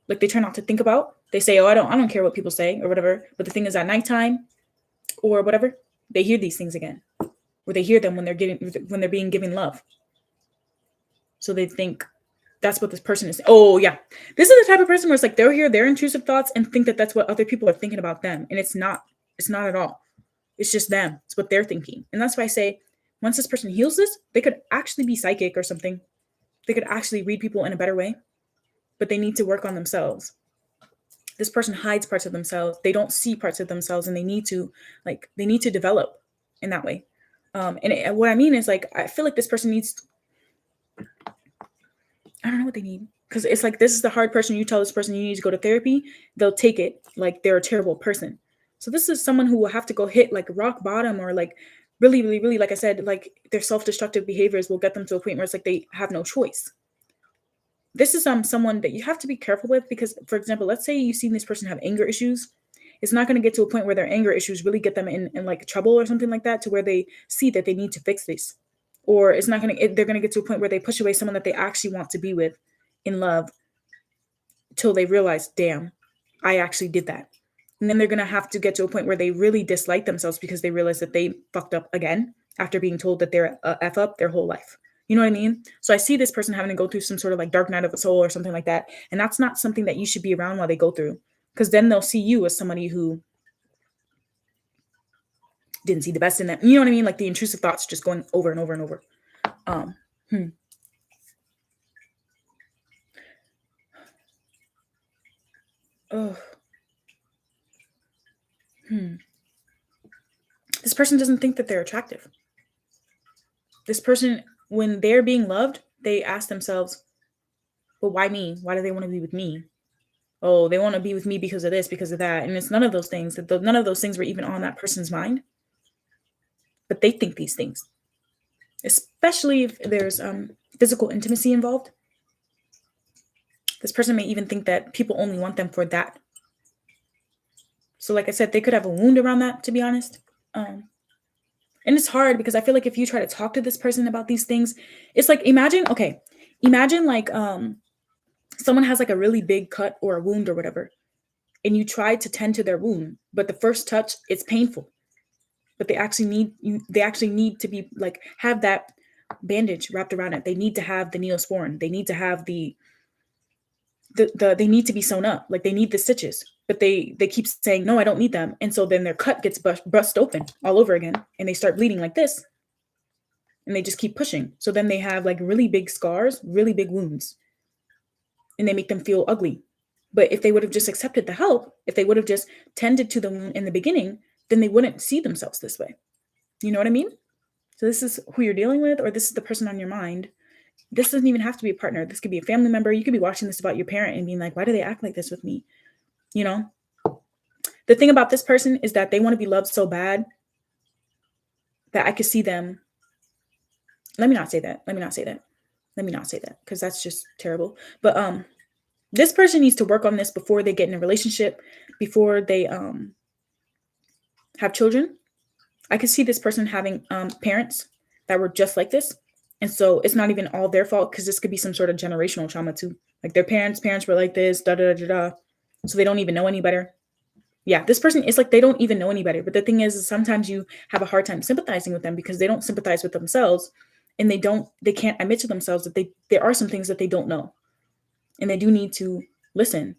like they try not to think about. They say, "Oh, I don't care what people say or whatever." But the thing is, at nighttime or whatever, they hear these things again, or they hear them when they're being given love. So they think That's what this person is. Oh, yeah. This is the type of person where it's like they'll hear their intrusive thoughts and think that that's what other people are thinking about them. And it's not. It's not at all. It's just them. It's what they're thinking. And that's why I say once this person heals this, they could actually be psychic or something. They could actually read people in a better way, but they need to work on themselves. This person hides parts of themselves. They don't see parts of themselves, and they need to develop in that way. What I mean is, like, I feel like this person needs, I don't know what they need. Because it's like, this is the hard person. You tell this person you need to go to therapy, they'll take it like they're a terrible person. So this is someone who will have to go hit like rock bottom, or like really, really, really, like I said, like their self-destructive behaviors will get them to a point where it's like they have no choice. This is someone that you have to be careful with, because, for example, let's say you've seen this person have anger issues. It's not going to get to a point where their anger issues really get them in like trouble or something like that, to where they see that they need to fix this. Or it's not going to, they're going to get to a point where they push away someone that they actually want to be with in love, till they realize, damn, I actually did that. And then they're going to have to get to a point where they really dislike themselves because they realize that they fucked up again after being told that they're a F up their whole life. You know what I mean? So I see this person having to go through some sort of like dark night of the soul or something like that. And that's not something that you should be around while they go through, because then they'll see you as somebody who didn't see the best in them. You know what I mean? Like the intrusive thoughts just going over and over and over. This person doesn't think that they're attractive. This person, when they're being loved, they ask themselves, well, why me? Why do they want to be with me? Oh, they want to be with me because of this, because of that. And it's none of those things. None of those things were even on that person's mind. But they think these things, especially if there's physical intimacy involved. This person may even think that people only want them for that. So like I said, they could have a wound around that, to be honest. And it's hard because I feel like if you try to talk to this person about these things, it's like, imagine like someone has like a really big cut or a wound or whatever, and you try to tend to their wound, but the first touch, it's painful. But they actually need to be like, have that bandage wrapped around it. They need to have the Neosporin. They need to have they need to be sewn up. Like they need the stitches, but they keep saying, no, I don't need them. And so then their cut gets burst open all over again, and they start bleeding like this, and they just keep pushing. So then they have like really big scars, really big wounds, and they make them feel ugly. But if they would have just accepted the help, if they would have just tended to the wound in the beginning, then they wouldn't see themselves this way. You know what I mean? So this is who you're dealing with, or this is the person on your mind. This doesn't even have to be a partner. This could be a family member. You could be watching this about your parent and being like, why do they act like this with me? You know? The thing about this person is that they want to be loved so bad that I could see them. Let me not say that, because that's just terrible. But this person needs to work on this before they get in a relationship, before they have children. I could see this person having parents that were just like this. And so it's not even all their fault, because this could be some sort of generational trauma too. Like their parents were like this, da da da da. So they don't even know any better. Yeah, this person is like, they don't even know any better. But the thing is sometimes you have a hard time sympathizing with them because they don't sympathize with themselves, and they can't admit to themselves that there are some things that they don't know, and they do need to listen.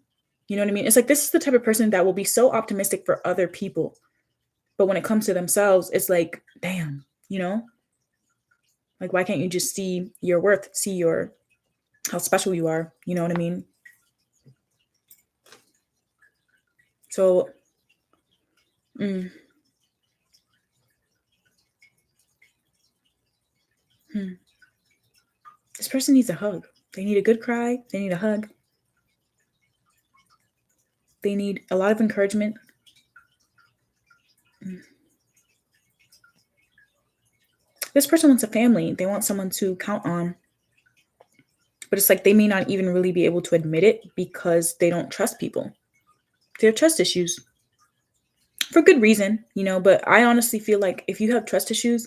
You know what I mean? It's like, this is the type of person that will be so optimistic for other people, but when it comes to themselves, it's like, damn, you know, like, why can't you just see your worth, see how special you are? You know what I mean? So, this person needs a hug. They need a good cry. They need a hug. They need a lot of encouragement. This person wants a family. They want someone to count on. But it's like, they may not even really be able to admit it because they don't trust people. They have trust issues. For good reason, you know, but I honestly feel like if you have trust issues,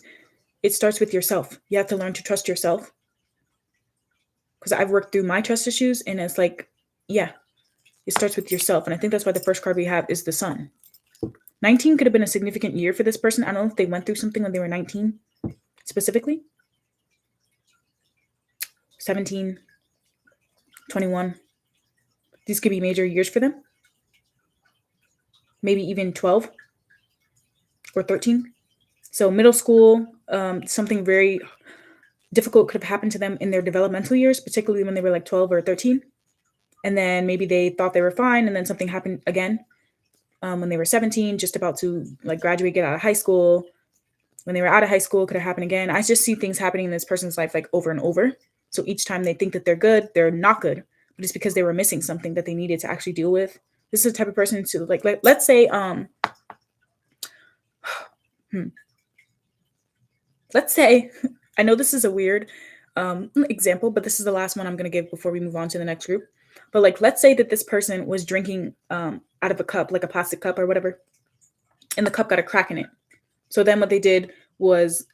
it starts with yourself. You have to learn to trust yourself. Because I've worked through my trust issues, and it's like, yeah, it starts with yourself. And I think that's why the first card we have is the Sun. 19 could have been a significant year for this person. I don't know if they went through something when they were 19 specifically. 17. 21. These could be major years for them. Maybe even 12 or 13. So middle school, something very difficult could have happened to them in their developmental years, particularly when they were like 12 or 13. And then maybe they thought they were fine, and then something happened again when they were 17, just about to like graduate, get out of high school. When they were out of high school, could have happened again. I just see things happening in this person's life like over and over. So each time they think that they're good, they're not good. But it's because they were missing something that they needed to actually deal with. This is the type of person to like, let's say, let's say, I know this is a weird example, but this is the last one I'm going to give before we move on to the next group. But like, let's say that this person was drinking out of a cup, like a plastic cup or whatever, and the cup got a crack in it. So then what they did was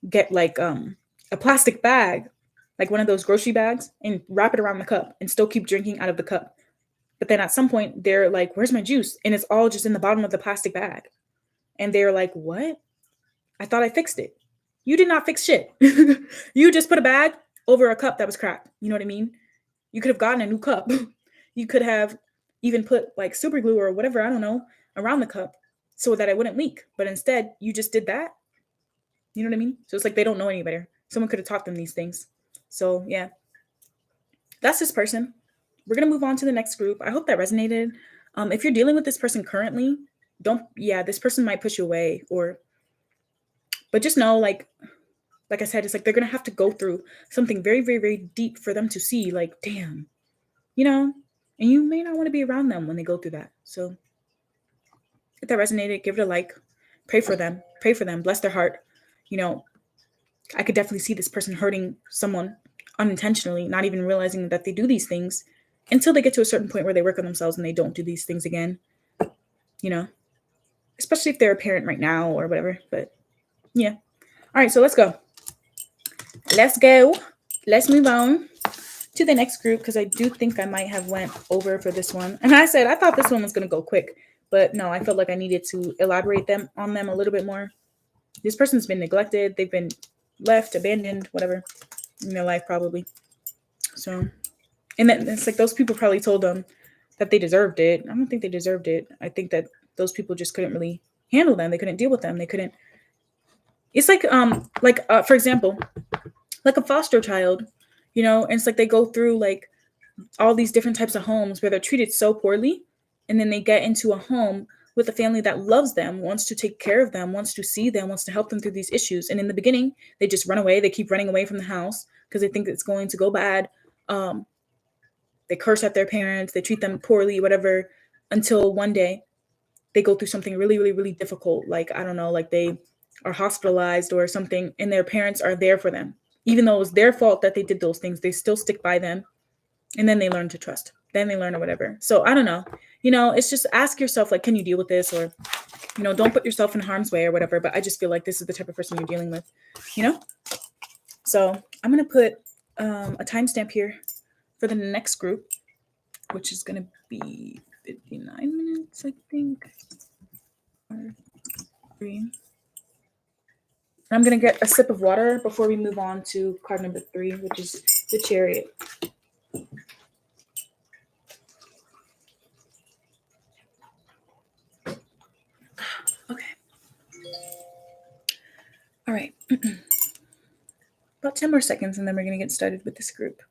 get like a plastic bag, like one of those grocery bags, and wrap it around the cup and still keep drinking out of the cup. But then at some point they're like, where's my juice? And it's all just in the bottom of the plastic bag. And they're like, what? I thought I fixed it. You did not fix shit. You just put a bag over a cup that was cracked. You know what I mean? You could have gotten a new cup. You could have even put like super glue or whatever, I don't know, around the cup so that it wouldn't leak. But instead, you just did that. You know what I mean? So it's like they don't know any better. Someone could have taught them these things. So yeah, that's this person. We're going to move on to the next group. I hope that resonated. If you're dealing with this person currently, this person might push you away, but just know, like I said, it's like they're going to have to go through something very, very, very deep for them to see, like, damn, and you may not want to be around them when they go through that. So if that resonated, give it a like, pray for them, bless their heart. I could definitely see this person hurting someone unintentionally, not even realizing that they do these things until they get to a certain point where they work on themselves and they don't do these things again, especially if they're a parent right now or whatever. But yeah. All right, so let's go. Let's move on to the next group, because I do think I might have went over for this one. And I thought this one was going to go quick, but no, I felt like I needed to elaborate on them a little bit more. This person's been neglected. They've been left, abandoned, whatever, in their life probably. So, and then it's like those people probably told them that they deserved it. I don't think they deserved it. I think that those people just couldn't really handle them. They couldn't deal with them. They couldn't. It's like for example, like a foster child, and it's like they go through like all these different types of homes where they're treated so poorly, and then they get into a home with a family that loves them, wants to take care of them, wants to see them, wants to help them through these issues. And in the beginning, they just run away. They keep running away from the house because they think it's going to go bad. They curse at their parents. They treat them poorly, whatever, until one day they go through something really, really, really difficult. Like, I don't know, like they are hospitalized or something, and their parents are there for them. Even though it was their fault that they did those things, they still stick by them. And then they learn to trust. Then they learn or whatever. So I don't know. It's just ask yourself, like, can you deal with this? Or, don't put yourself in harm's way or whatever. But I just feel like this is the type of person you're dealing with, So I'm going to put a timestamp here for the next group, which is going to be 59 minutes, I think. Or 3. I'm going to get a sip of water before we move on to card number 3, which is the Chariot. Okay. All right. About 10 more seconds, and then we're going to get started with this group.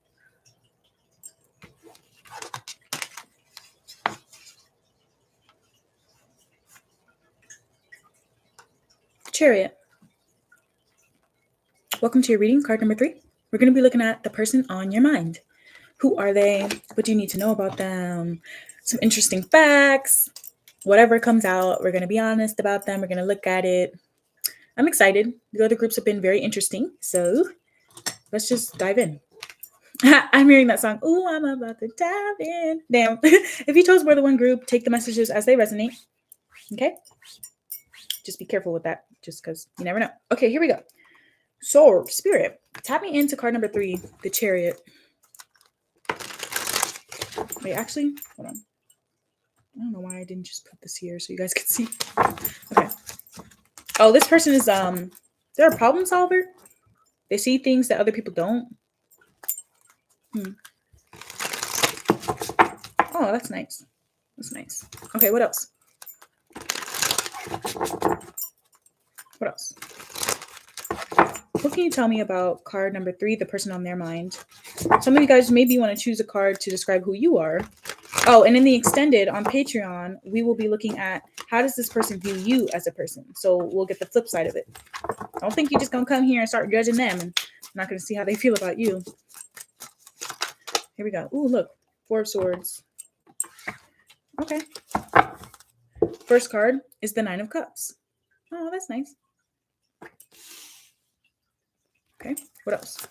Chariot. Welcome to your reading, card number 3. We're going to be looking at the person on your mind. Who are they? What do you need to know about them? Some interesting facts. Whatever comes out, we're going to be honest about them. We're going to look at it. I'm excited. The other groups have been very interesting. So let's just dive in. I'm hearing that song. Ooh, I'm about to dive in. Damn. If you chose more than one group, take the messages as they resonate. Okay? Just be careful with that, just because you never know. Okay, here we go. So, Spirit, tap me into card number 3, the Chariot. Wait, actually, hold on. I don't know why I didn't just put this here so you guys can see. Okay. Oh, this person is they're a problem solver. They see things that other people don't. Oh, that's nice. That's nice. Okay, what else? What else? What can you tell me about card number 3, the person on their mind? Some of you guys maybe want to choose a card to describe who you are. Oh, and in the extended on Patreon, we will be looking at how does this person view you as a person? So we'll get the flip side of it. I don't think you're just going to come here and start judging them and I'm not going to see how they feel about you. Here we go. Ooh, look. 4 of Swords. Okay. First card is the 9 of Cups. Oh, that's nice. Okay, what else?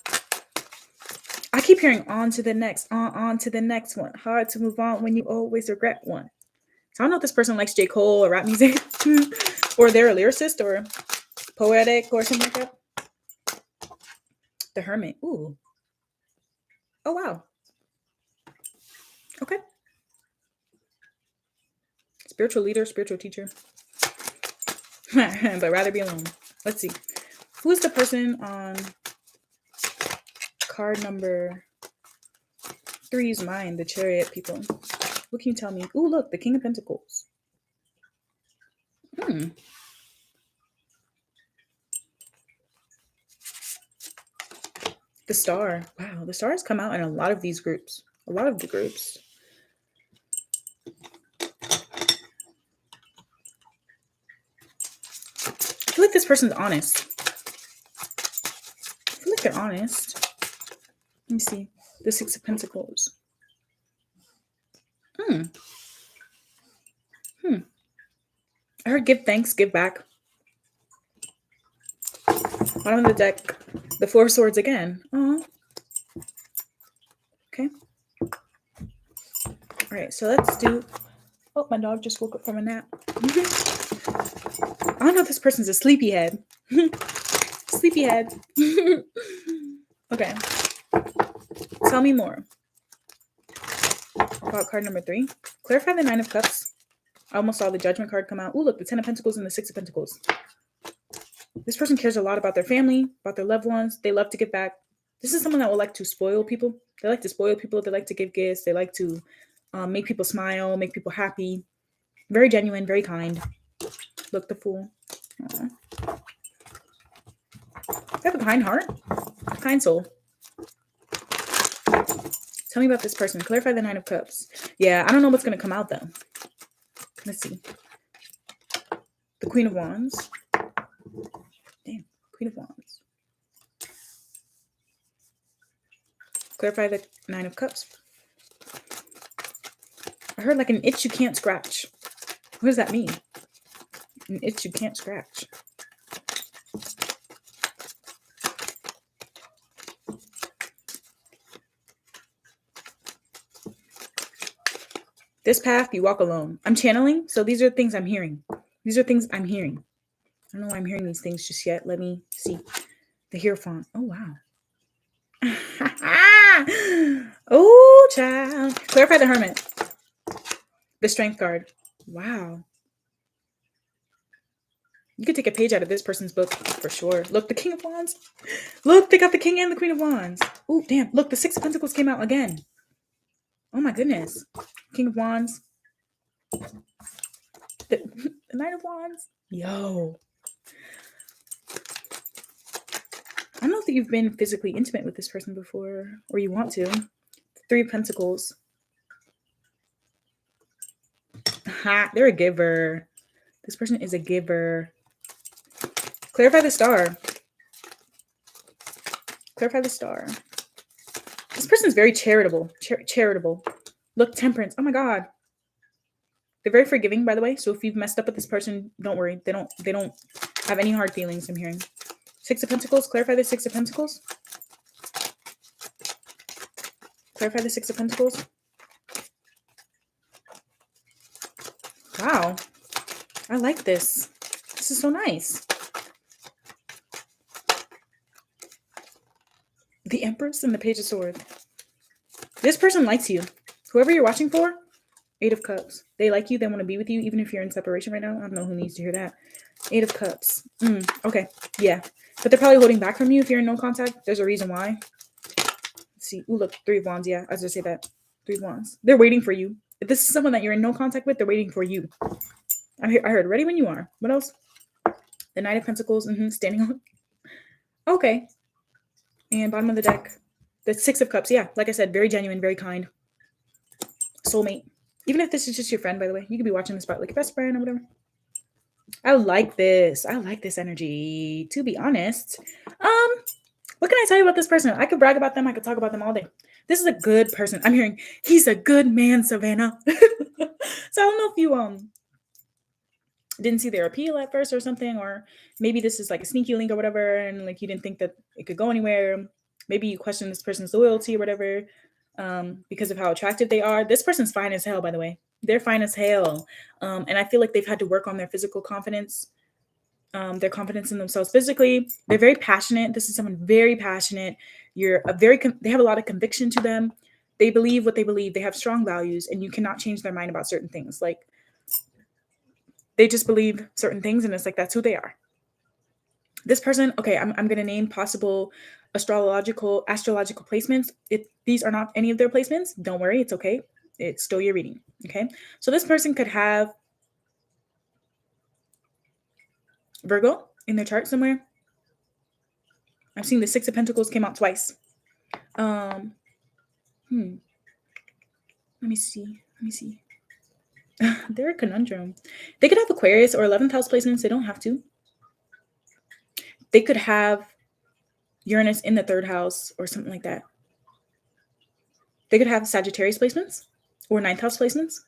I keep hearing on to the next, on to the next one. Hard to move on when you always regret one. So I don't know if this person likes J. Cole or rap music, or they're a lyricist or poetic or something like that. The Hermit. Ooh. Oh, wow. Okay. Spiritual leader, spiritual teacher. But rather be alone. Let's see. Who is the person on card number 3's mind, the Chariot people? What can you tell me? Ooh, look, the King of Pentacles. The Star. Wow, the Star has come out in a lot of these groups. A lot of the groups. I feel like this person's honest. I feel like they're honest. Let me see. The 6 of Pentacles. I heard give thanks, give back. Bottom of the deck, the 4 of Swords again. Oh. Okay. All right, so let's do... Oh, my dog just woke up from a nap. I don't know if this person's a sleepyhead. Sleepyhead. Okay. Tell me more about card number 3. Clarify the 9 of Cups. I almost saw the Judgment card come out. Ooh, look, the 10 of Pentacles and the 6 of Pentacles. This person cares a lot about their family, about their loved ones. They love to give back. This is someone that will like to spoil people. They like to spoil people. They like to give gifts. They like to make people smile, make people happy. Very genuine, very kind. Look, the Fool. Aww. They have a kind heart, a kind soul. Tell me about this person. Clarify the 9 of Cups. Yeah, I don't know what's going to come out, though. Let's see. The Queen of Wands. Damn, Queen of Wands. Clarify the 9 of Cups. I heard like an itch you can't scratch. What does that mean? An itch you can't scratch. This path you walk alone. I'm channeling, so these are things I'm hearing. These are things I'm hearing. I don't know why I'm hearing these things just yet. Let me see. The Hierophant. Oh, wow. Oh, child. Clarify the Hermit. The Strength card. Wow. You could take a page out of this person's book for sure. Look, the King of Wands. Look, they got the King and the Queen of Wands. Oh, damn. Look, the 6 of Pentacles came out again. Oh, my goodness. King of Wands. The 9 of Wands. Yo. I don't know if you've been physically intimate with this person before, or you want to. 3 of Pentacles. Ha, they're a giver. This person is a giver. Clarify the Star. Clarify the Star. This person's very charitable. Charitable. Look, Temperance. Oh my God. They're very forgiving, by the way. So if you've messed up with this person, don't worry. They don't have any hard feelings, I'm hearing. 6 of Pentacles. Clarify the 6 of Pentacles. Clarify the 6 of Pentacles. Wow. I like this. This is so nice. The Empress and the Page of Swords. This person likes you. Whoever you're watching for, 8 of Cups. They like you. They want to be with you, even if you're in separation right now. I don't know who needs to hear that. 8 of Cups. Okay. Yeah. But they're probably holding back from you if you're in no contact. There's a reason why. Let's see. Ooh, look. 3 of Wands. Yeah. I was going to say that. 3 of Wands. They're waiting for you. If this is someone that you're in no contact with, they're waiting for you. I heard ready when you are. What else? The Knight of Pentacles, standing on. Okay. And bottom of the deck, the Six of Cups. Yeah, like I said, very genuine, very kind. Soulmate. Even if this is just your friend, by the way, you could be watching this about like your best friend or whatever. I like this. I like this energy, to be honest. What can I tell you about this person? I could brag about them. I could talk about them all day. This is a good person. I'm hearing he's a good man, Savannah. So I don't know if you didn't see their appeal at first or something, or maybe this is like a sneaky link or whatever, and like you didn't think that it could go anywhere. Maybe you question this person's loyalty or whatever because of how attractive they are. This person's fine as hell, by the way. They're fine as hell. And I feel like they've had to work on their physical confidence, their confidence in themselves physically. They're very passionate. This is someone very passionate. They have a lot of conviction to them. They believe what they believe. They have strong values, and you cannot change their mind about certain things. Like, they just believe certain things, and it's like, that's who they are. This person, okay, I'm going to name possible astrological placements. If these are not any of their placements, don't worry, it's okay. It's still your reading, okay? So this person could have Virgo in their chart somewhere. I've seen the Six of Pentacles came out twice. Let me see. They're a conundrum. They could have Aquarius or 11th house placements. They don't have to. They could have Uranus in the 3rd house or something like that. They could have Sagittarius placements or 9th house placements.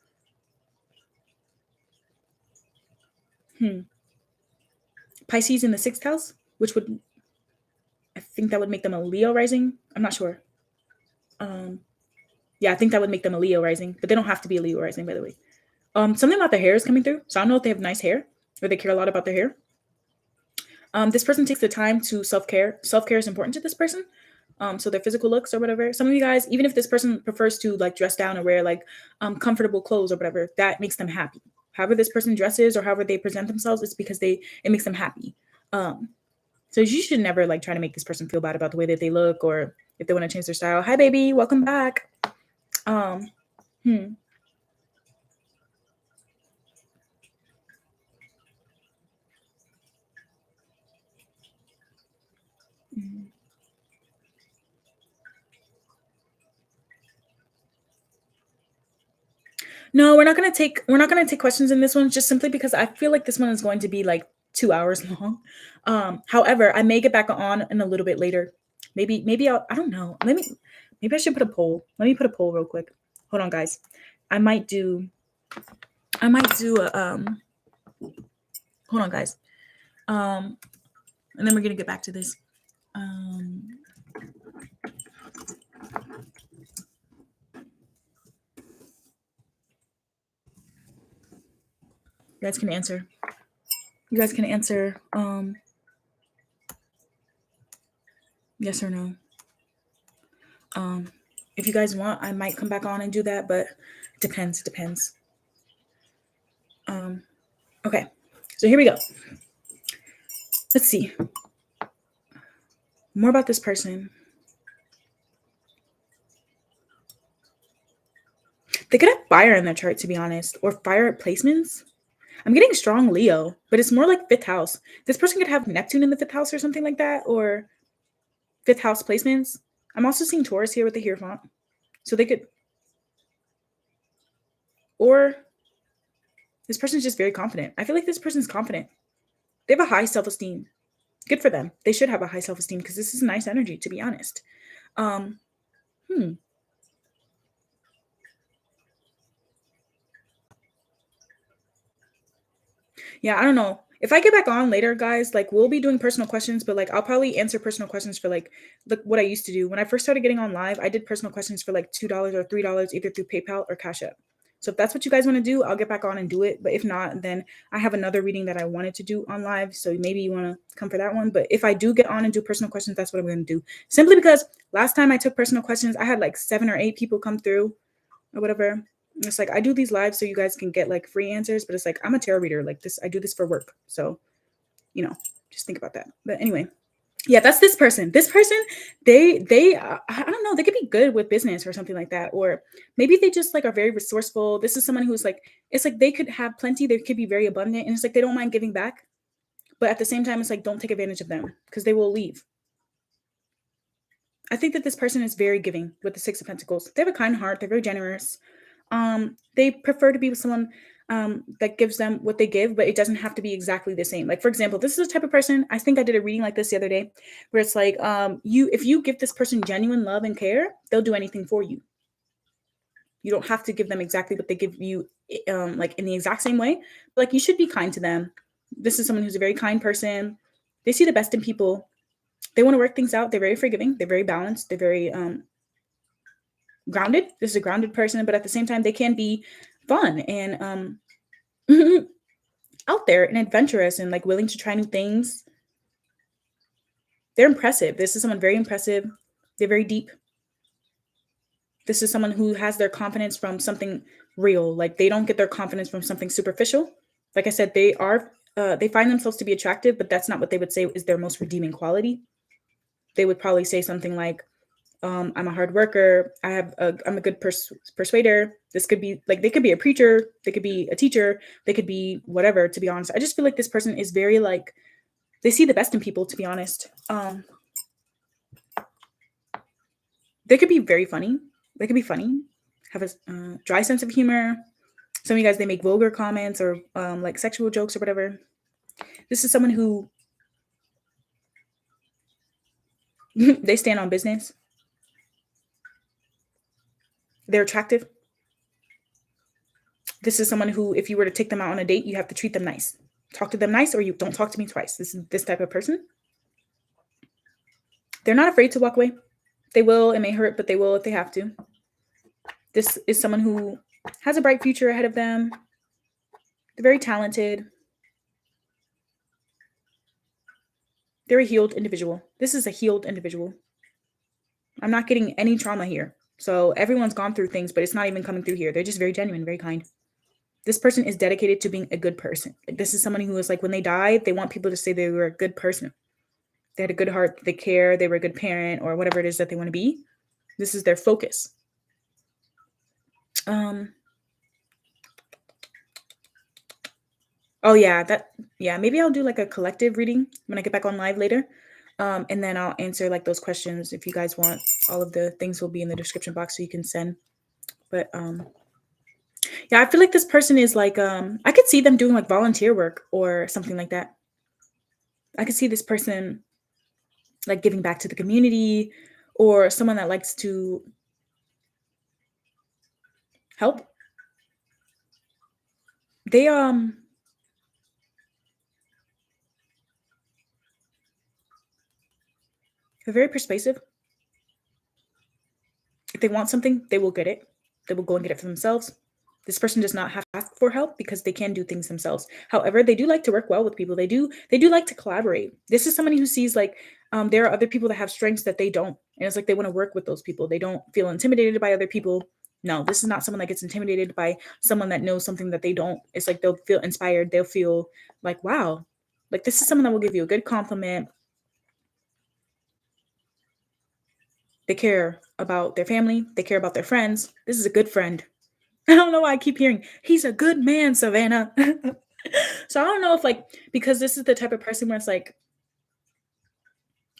Pisces in the 6th house, which would, I think that would make them a Leo rising. I'm not sure. Yeah, I think that would make them a Leo rising, but they don't have to be a Leo rising, by the way. Something about their hair is coming through. So I don't know if they have nice hair or they care a lot about their hair. This person takes the time to self-care. Self-care is important to this person. So their physical looks or whatever. Some of you guys, even if this person prefers to like dress down or wear like comfortable clothes or whatever, that makes them happy. However this person dresses or however they present themselves, it's because it makes them happy. So you should never like try to make this person feel bad about the way that they look or if they want to change their style. Hi, baby. Welcome back. No, we're not gonna take questions in this one just simply because I feel like this one is going to be like 2 hours long. However, I may get back on in a little bit later. Maybe I don't know. Maybe I should put a poll. Let me put a poll real quick. Hold on, guys. I might do a hold on, guys. And then we're gonna get back to this. You guys can answer. Yes or no. If you guys want, I might come back on and do that, but it depends. Okay, so here we go. Let's see. More about this person. They could have fire in their chart, to be honest, or fire placements. I'm getting strong Leo, but it's more like 5th house. This person could have Neptune in the 5th house or something like that, or 5th house placements. I'm also seeing Taurus here with the Hierophant. So they could, or this person's just very confident. I feel like this person's confident. They have a high self-esteem. Good for them. They should have a high self-esteem because this is nice energy, to be honest. Yeah, I don't know. If I get back on later, guys, like we'll be doing personal questions, but like I'll probably answer personal questions for like what I used to do. When I first started getting on live, I did personal questions for like $2 or $3 either through PayPal or Cashapp. So if that's what you guys want to do, I'll get back on and do it. But if not, then I have another reading that I wanted to do on live. So maybe you want to come for that one. But if I do get on and do personal questions, that's what I'm going to do. Simply because last time I took personal questions, I had like 7 or 8 people come through or whatever. It's like I do these lives so you guys can get like free answers, but it's like I'm a tarot reader. Like this, I do this for work. So, just think about that. But anyway, Yeah, that's this person, I don't know, they could be good with business or something like that, or maybe they just like are very resourceful. This is someone who's like, it's like they could have plenty, they could be very abundant, and it's like they don't mind giving back, but at the same time it's like don't take advantage of them because they will leave. I think that this person is very giving with the Six of Pentacles. They have a kind heart, they're very generous. They prefer to be with someone that gives them what they give, but it doesn't have to be exactly the same. Like, for example, this is the type of person, I think I did a reading like this the other day, where it's like, if you give this person genuine love and care, they'll do anything for you. You don't have to give them exactly what they give you, like in the exact same way. Like, you should be kind to them. This is someone who's a very kind person. They see the best in people. They want to work things out. They're very forgiving. They're very balanced. They're very grounded. This is a grounded person, but at the same time, they can be fun and out there and adventurous and like willing to try new things. They're impressive. This is someone very impressive. They're very deep. This is someone who has their confidence from something real. Like they don't get their confidence from something superficial. Like I said, they find themselves to be attractive, but that's not what they would say is their most redeeming quality. They would probably say something like, I'm a hard worker. I'm a good persuader. This could be like, they could be a preacher. They could be a teacher. They could be whatever, to be honest. I just feel like this person is very like, they see the best in people, to be honest. They could be very funny. They could be funny, have a dry sense of humor. Some of you guys, they make vulgar comments or like sexual jokes or whatever. This is someone who they stand on business. They're attractive. This is someone who, if you were to take them out on a date, you have to treat them nice. Talk to them nice, or you don't talk to me twice. This is this type of person. They're not afraid to walk away. They will. It may hurt, but they will if they have to. This is someone who has a bright future ahead of them. They're very talented. They're a healed individual. This is a healed individual. I'm not getting any trauma here. So everyone's gone through things, but it's not even coming through here. They're just very genuine, very kind. This person is dedicated to being a good person. Like, this is somebody who is like, when they die, they want people to say they were a good person. They had a good heart, they care, they were a good parent, or whatever it is that they want to be. This is their focus. Oh yeah, maybe I'll do like a collective reading when I get back on live later. And then I'll answer like those questions if you guys want. All of the things will be in the description box so you can send. But yeah, I feel like this person is like, I could see them doing like volunteer work or something like that. I could see this person like giving back to the community, or someone that likes to help. They're very persuasive. If they want something, they will get it. They will go and get it for themselves. This person does not have to ask for help because they can do things themselves. However, they do like to work well with people. They do like to collaborate. This is somebody who sees like there are other people that have strengths that they don't. And it's like they want to work with those people. They don't feel intimidated by other people. No, this is not someone that gets intimidated by someone that knows something that they don't. It's like they'll feel inspired. They'll feel like, wow, like this is someone that will give you a good compliment. They care about their family. They care about their friends. This is a good friend. I don't know why I keep hearing, he's a good man, Savannah. So I don't know if like, because this is the type of person where it's like,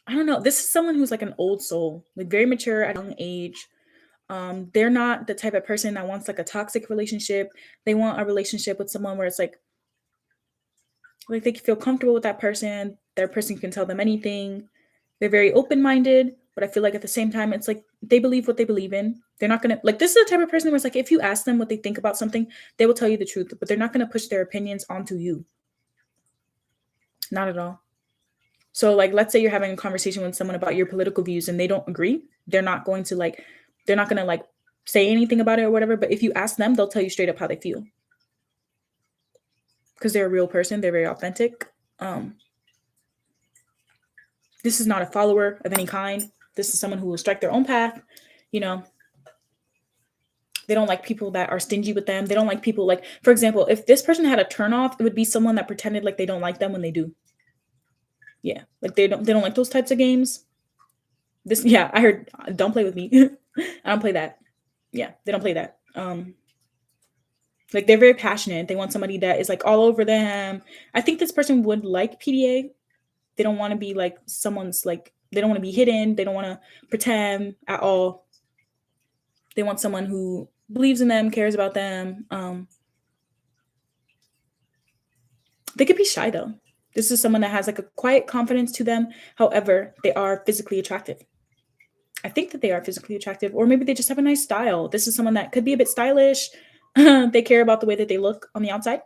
I don't know. This is someone who's like an old soul, like very mature at a young age. They're not the type of person that wants like a toxic relationship. They want a relationship with someone where it's like they can feel comfortable with that person. Their person can tell them anything. They're very open-minded, but I feel like at the same time, it's like they believe what they believe in. They're not gonna like, this is the type of person where it's like if you ask them what they think about something, they will tell you the truth, but they're not gonna push their opinions onto you. Not at all. So like, let's say you're having a conversation with someone about your political views and they don't agree. They're not going to like say anything about it or whatever. But if you ask them, they'll tell you straight up how they feel. Because they're a real person. They're very authentic. This is not a follower of any kind. This is someone who will strike their own path. You know, they don't like people that are stingy with them. They don't like people like, for example, if this person had a turnoff, it would be someone that pretended like they don't like them when they do. Yeah, like they don't like those types of games. This, yeah, I heard, don't play with me. I don't play that. Yeah, they don't play that. Like they're very passionate. They want somebody that is like all over them. I think this person would like PDA. They don't want to be like someone's like, they don't want to be hidden. They don't want to pretend at all. They want someone who believes in them, cares about them. They could be shy though. This is someone that has like a quiet confidence to them. However, they are physically attractive. I think that they are physically attractive, or maybe they just have a nice style. This is someone that could be a bit stylish. They care about the way that they look on the outside,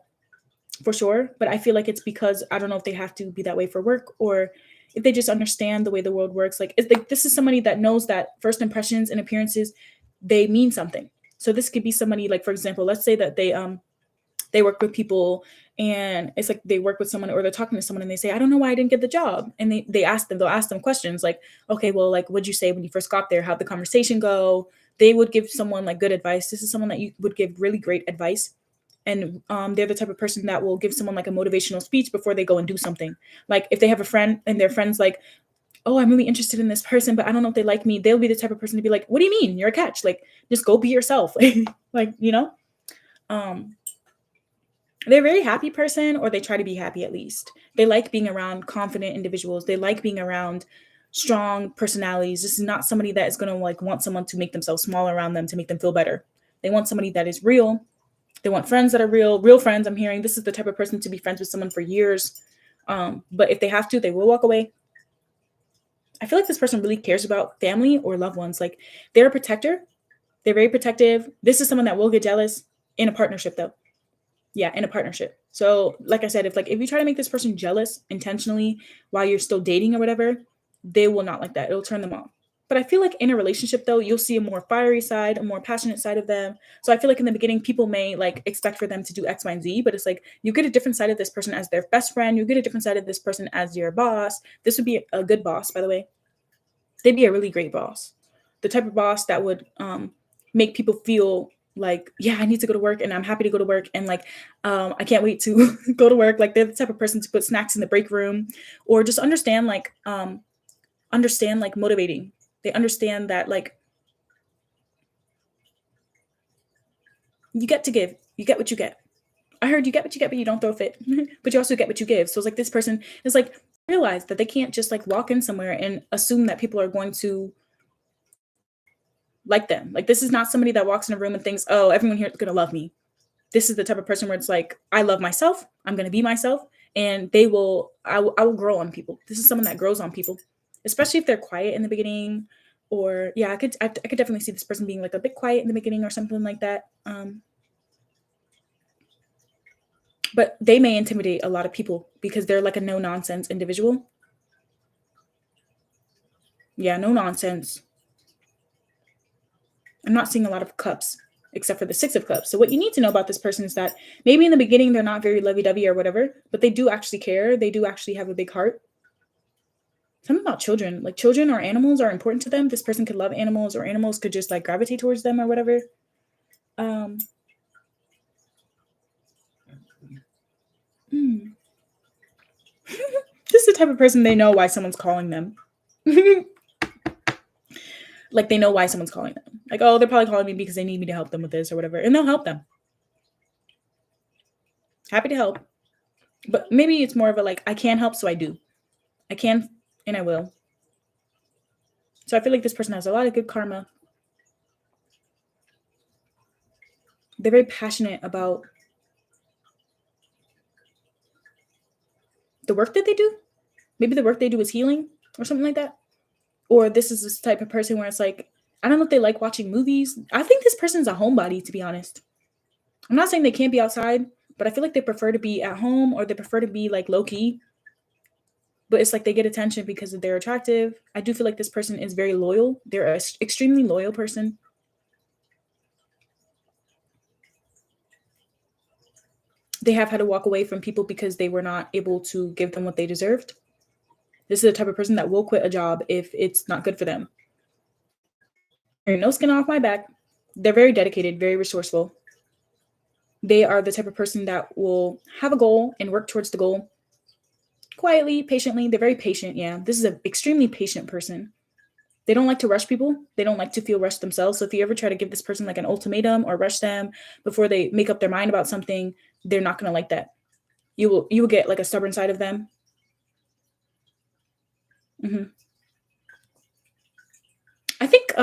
for sure. But I feel like it's because I don't know if they have to be that way for work or if they just understand the way the world works. Like, it's like this is somebody that knows that first impressions and appearances, they mean something. So this could be somebody like, for example, let's say that they work with people and it's like they work with someone or they're talking to someone and they say, I don't know why I didn't get the job. And they'll ask them questions like, okay, well, like, what'd you say when you first got there? How'd the conversation go? They would give someone like good advice. This is someone that you would give really great advice. And they're the type of person that will give someone like a motivational speech before they go and do something. Like if they have a friend and their friend's like, oh, I'm really interested in this person, but I don't know if they like me. They'll be the type of person to be like, what do you mean? You're a catch. Like, just go be yourself. Like, um, they're a very happy person, or they try to be happy at least. They like being around confident individuals. They like being around strong personalities. This is not somebody that is going to like want someone to make themselves small around them to make them feel better. They want somebody that is real. They want friends that are real friends. I'm hearing this is the type of person to be friends with someone for years. But if they have to, they will walk away. I feel like this person really cares about family or loved ones. Like they're a protector. They're very protective. This is someone that will get jealous in a partnership though. Yeah, in a partnership. So, like I said, if you try to make this person jealous intentionally while you're still dating or whatever, they will not like that. It'll turn them off. But I feel like in a relationship though, you'll see a more fiery side, a more passionate side of them. So I feel like in the beginning, people may like expect for them to do X, Y, and Z, but it's like you get a different side of this person as their best friend. You get a different side of this person as your boss. This would be a good boss, by the way. They'd be a really great boss. The type of boss that would make people feel like, yeah, I need to go to work and I'm happy to go to work. And like, I can't wait to go to work. Like they're the type of person to put snacks in the break room or just understand like motivating. They understand that like you get to give, you get what you get. I heard you get what you get, but you don't throw a fit, but you also get what you give. So it's like this person is like, realize that they can't just like walk in somewhere and assume that people are going to like them. Like this is not somebody that walks in a room and thinks, oh, everyone here is going to love me. This is the type of person where it's like, I love myself. I'm going to be myself. And I will grow on people. This is someone that grows on people, especially if they're quiet in the beginning. Or yeah, I could definitely see this person being like a bit quiet in the beginning or something like that. But they may intimidate a lot of people because they're like a no nonsense individual. Yeah, no nonsense. I'm not seeing a lot of cups except for the Six of Cups. So what you need to know about this person is that maybe in the beginning they're not very lovey-dovey or whatever, but they do actually care. They do actually have a big heart. Something about children, like children or animals are important to them. This person could love animals or animals could just like gravitate towards them or whatever. Um, hmm. This is the type of person they know why someone's calling them. Like they know why someone's calling them. Like, oh, they're probably calling me because they need me to help them with this or whatever. And they'll help them. Happy to help. But maybe it's more of a like, I can help, so I do. I can and I will. So I feel like this person has a lot of good karma. They're very passionate about the work that they do. Maybe the work they do is healing or something like that. Or this is this type of person where it's like, I don't know if they like watching movies. I think this person's a homebody, to be honest. I'm not saying they can't be outside, but I feel like they prefer to be at home or they prefer to be like low key. But it's like they get attention because they're attractive. I do feel like this person is very loyal. They're an extremely loyal person. They have had to walk away from people because they were not able to give them what they deserved. This is the type of person that will quit a job if it's not good for them. No skin off my back. They're very dedicated, very resourceful. They are the type of person that will have a goal and work towards the goal. quietly, patiently. They're very patient. Yeah, this is an extremely patient person. They don't like to rush people. They don't like to feel rushed themselves. So if you ever try to give this person like an ultimatum or rush them before they make up their mind about something, they're not going to like that. You will get like a stubborn side of them. Hmm. I think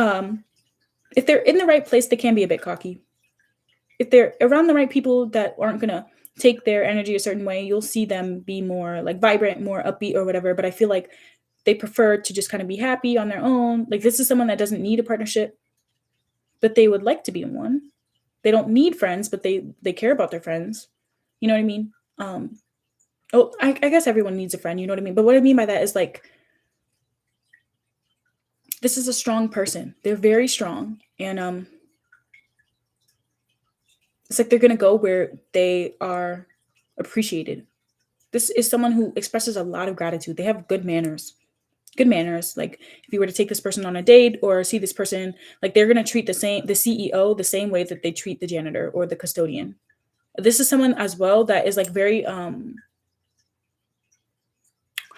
if they're in the right place, they can be a bit cocky. If they're around the right people that aren't going to take their energy a certain way, you'll see them be more like vibrant, more upbeat or whatever. But I feel like they prefer to just kind of be happy on their own. Like this is someone that doesn't need a partnership, but they would like to be in one. They don't need friends, but they care about their friends. You know what I mean? Oh, I guess everyone needs a friend. You know what I mean? But what I mean by that is like this is a strong person. They're very strong, and it's like they're gonna go where they are appreciated. This is someone who expresses a lot of gratitude. They have good manners. Good manners. Like if you were to take this person on a date or see this person, like they're gonna treat the CEO the same way that they treat the janitor or the custodian. This is someone as well that is like very how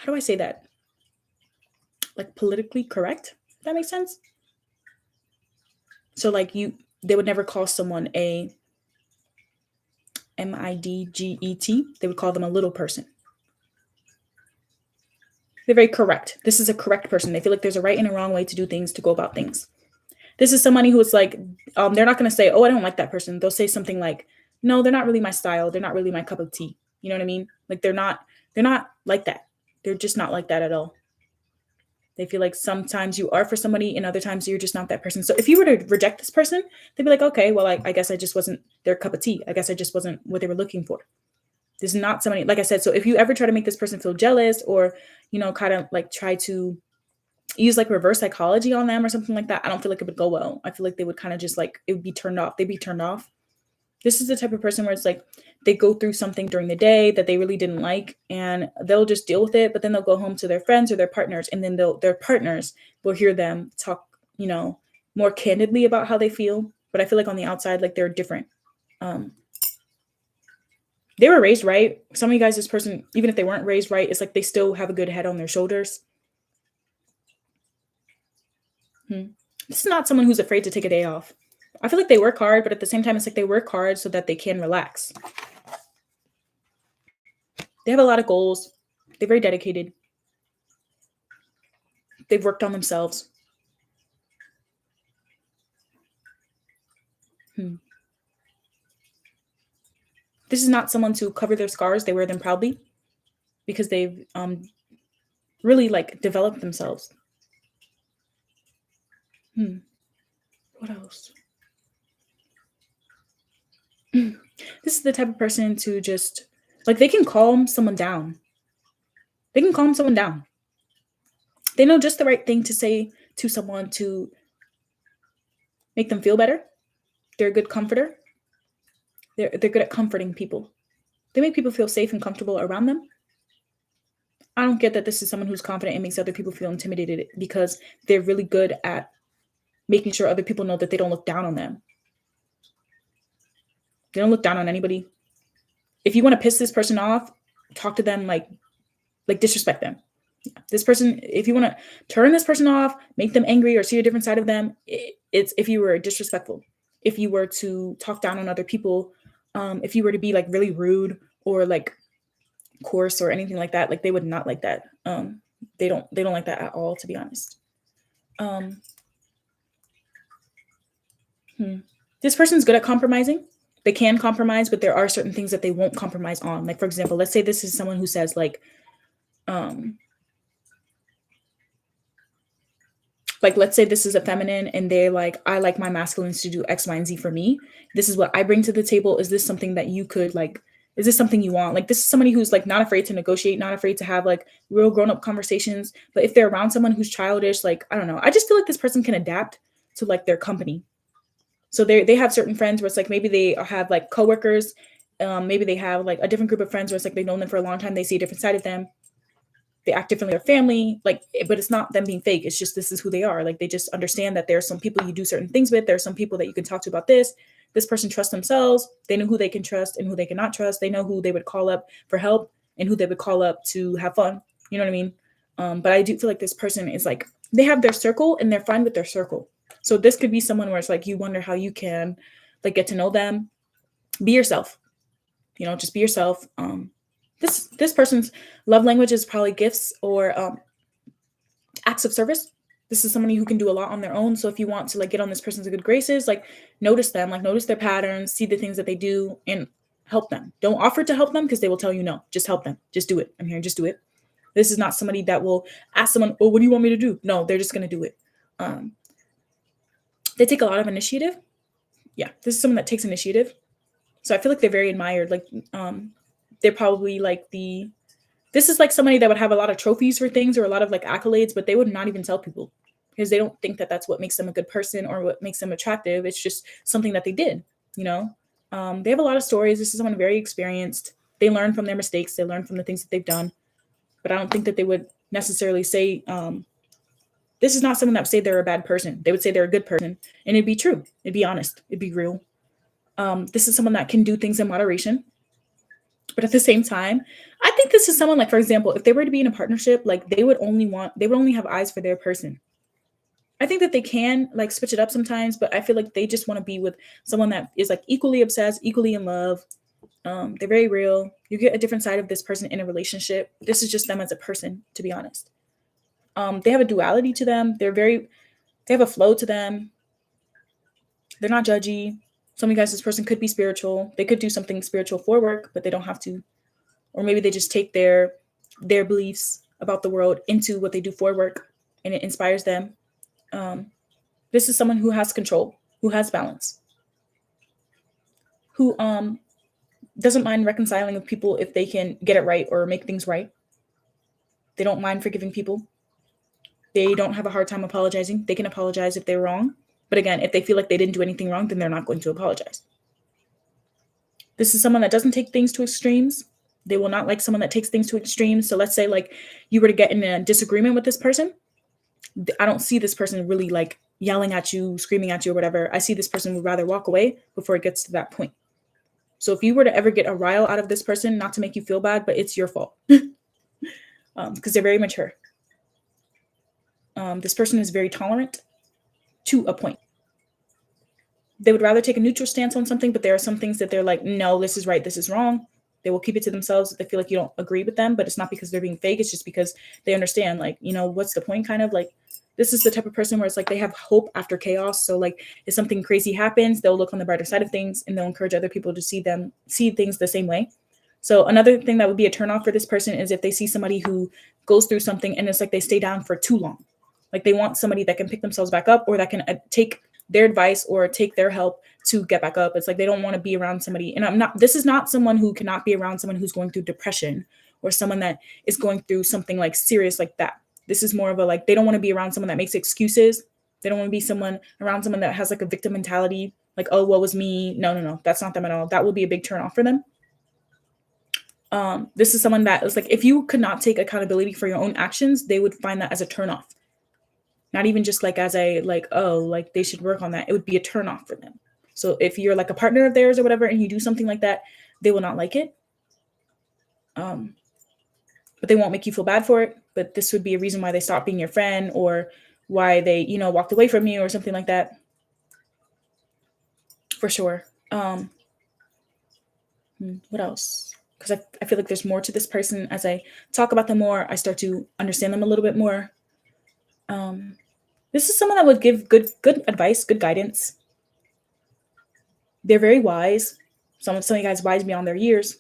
do I say that? Like politically correct. If that makes sense. So like they would never call someone a midget. They would call them a little person. They're very correct. This is a correct person. They feel like there's a right and a wrong way to do things, to go about things. This is somebody who is like, they're not going to say, oh, I don't like that person. They'll say something like, no, they're not really my style. They're not really my cup of tea. You know what I mean? Like they're not like that. They're just not like that at all. They feel like sometimes you are for somebody and other times you're just not that person. So if you were to reject this person, they'd be like, okay, well, I guess I just wasn't their cup of tea. I guess I just wasn't what they were looking for. This is not somebody, like I said, so if you ever try to make this person feel jealous or, kind of like try to use like reverse psychology on them or something like that, I don't feel like it would go well. I feel like they would kind of just like, it would be turned off. They'd be turned off. This is the type of person where it's like they go through something during the day that they really didn't like and they'll just deal with it, but then they'll go home to their friends or their partners and then their partners will hear them talk, more candidly about how they feel. But I feel like on the outside, like they're different. They were raised right. Some of you guys, this person, even if they weren't raised right, it's like they still have a good head on their shoulders. This is not someone who's afraid to take a day off. I feel like they work hard, but at the same time, it's like they work hard so that they can relax. They have a lot of goals. They're very dedicated. They've worked on themselves. This is not someone to cover their scars. They wear them proudly because they've really like developed themselves. What else? This is the type of person to just like they can calm someone down. They can calm someone down. They know just the right thing to say to someone to make them feel better. They're a good comforter. They're good at comforting people. They make people feel safe and comfortable around them. I don't get that this is someone who's confident and makes other people feel intimidated because they're really good at making sure other people know that they don't look down on them. They don't look down on anybody. If you want to piss this person off, talk to them like disrespect them. This person, if you want to turn this person off, make them angry or see a different side of them, it's if you were disrespectful. If you were to talk down on other people, if you were to be like really rude or like coarse or anything like that, like they would not like that. They don't like that at all, to be honest. This person's good at compromising. They can compromise, but there are certain things that they won't compromise on. Like, for example, let's say this is someone who says like let's say this is a feminine and they're like, I like my masculines to do X, Y, and Z for me. This is what I bring to the table. Is this something that you could like, is this something you want? Like, this is somebody who's like not afraid to negotiate, not afraid to have like real grown-up conversations. But if they're around someone who's childish, like, I don't know, I just feel like this person can adapt to like their company. So they have certain friends where it's like maybe they have like coworkers, maybe they have like a different group of friends where it's like they've known them for a long time, they see a different side of them, they act differently with their family, like, but it's not them being fake. It's just this is who they are. Like they just understand that there are some people you do certain things with. There are some people that you can talk to about this. This person trusts themselves. They know who they can trust and who they cannot trust. They know who they would call up for help. and who they would call up to have fun. You know what I mean? But I do feel like this person is like, they have their circle and they're fine with their circle. So this could be someone where it's like you wonder how you can like get to know them. Be yourself. You know, just be yourself. This person's love language is probably gifts or acts of service. This is somebody who can do a lot on their own. So if you want to like get on this person's good graces, like notice them, like notice their patterns, see the things that they do, and help them. Don't offer to help them because they will tell you no. Just help them. Just do it. I'm here. Just do it. This is not somebody that will ask someone, "Oh, what do you want me to do?" No, they're just gonna do it. They take a lot of initiative. Yeah, this is someone that takes initiative. So I feel like they're very admired. Like they're probably like this is like somebody that would have a lot of trophies for things or a lot of like accolades, but they would not even tell people because they don't think that that's what makes them a good person or what makes them attractive. It's just something that they did, you know. They have a lot of stories. This is someone very experienced. They learn from their mistakes. They learn from the things that they've done. But I don't think that they would necessarily say, this is not someone that would say they're a bad person. They would say they're a good person. And it'd be true. It'd be honest. It'd be real. This is someone that can do things in moderation. But at the same time, I think this is someone like, for example, if they were to be in a partnership, like they would only have eyes for their person. I think that they can like switch it up sometimes, but I feel like they just want to be with someone that is like equally obsessed, equally in love. They're very real. You get a different side of this person in a relationship. This is just them as a person, to be honest. They have a duality to them. They have a flow to them. They're not judgy. Some of you guys, this person could be spiritual. They could do something spiritual for work, but they don't have to. Or maybe they just take their beliefs about the world into what they do for work, and it inspires them. This is someone who has control, who has balance, who doesn't mind reconciling with people if they can get it right or make things right. They don't mind forgiving people. They don't have a hard time apologizing. They can apologize if they're wrong. But again, if they feel like they didn't do anything wrong, then they're not going to apologize. This is someone that doesn't take things to extremes. They will not like someone that takes things to extremes. So let's say like you were to get in a disagreement with this person. I don't see this person really like yelling at you, screaming at you or whatever. I see this person would rather walk away before it gets to that point. So if you were to ever get a rile out of this person, not to make you feel bad, but it's your fault. Because they're very mature. This person is very tolerant to a point. They would rather take a neutral stance on something, but there are some things that they're like, no, this is right, this is wrong. They will keep it to themselves if they feel like you don't agree with them, but it's not because they're being fake. It's just because they understand, like, you know, what's the point kind of like, this is the type of person where it's like they have hope after chaos. So like if something crazy happens, they'll look on the brighter side of things and they'll encourage other people to see things the same way. So another thing that would be a turnoff for this person is if they see somebody who goes through something and it's like they stay down for too long. Like they want somebody that can pick themselves back up or that can take their advice or take their help to get back up. It's like they don't want to be around somebody. And this is not someone who cannot be around someone who's going through depression or someone that is going through something like serious like that. This is more of a like, they don't want to be around someone that makes excuses. They don't want to be around someone that has like a victim mentality. Like, oh, what was me? No. That's not them at all. That will be a big turn off for them. This is someone that is like, if you could not take accountability for your own actions, they would find that as a turn off. Not even just like as a like, oh, like they should work on that. It would be a turn off for them. So if you're like a partner of theirs or whatever, and you do something like that, they will not like it. But they won't make you feel bad for it. But this would be a reason why they stopped being your friend or why they, you know, walked away from you or something like that. For sure. What else? Because I feel like there's more to this person. As I talk about them more, I start to understand them a little bit more. This is someone that would give good advice, good guidance. They're very wise. Some of you guys wise beyond their years.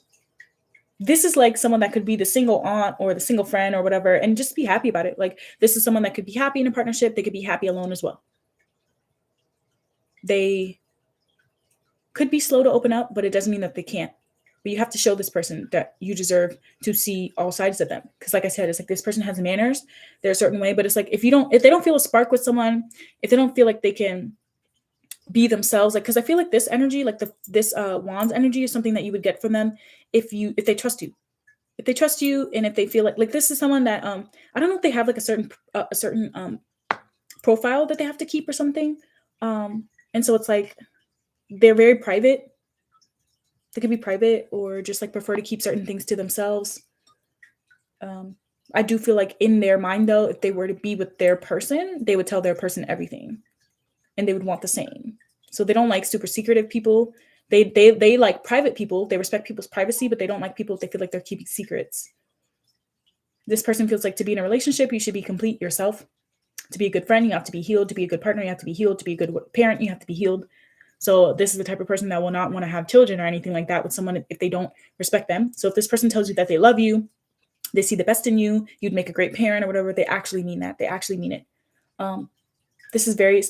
This is like someone that could be the single aunt or the single friend or whatever, and just be happy about it. Like this is someone that could be happy in a partnership. They could be happy alone as well. They could be slow to open up, but it doesn't mean that they can't. But you have to show this person that you deserve to see all sides of them. Because like I said, it's like this person has manners. They're a certain way, but it's like if they don't feel a spark with someone, if they don't feel like they can be themselves, like because I feel like this energy, like this wands energy is something that you would get from them if they trust you. If they trust you and if they feel like this is someone that I don't know if they have like a certain profile that they have to keep or something. And so it's like they're very private. They could be private or just like prefer to keep certain things to themselves. I do feel like in their mind, though, if they were to be with their person, they would tell their person everything, and they would want the same. So they don't like super secretive people. They like private people. They respect people's privacy, but they don't like people if they feel like they're keeping secrets. This person feels like to be in a relationship, you should be complete yourself. To be a good friend, you have to be healed. To be a good partner, you have to be healed. To be a good parent, you have to be healed. So this is the type of person that will not want to have children or anything like that with someone if they don't respect them. So if this person tells you that they love you, they see the best in you, you'd make a great parent or whatever, they actually mean that. They actually mean it.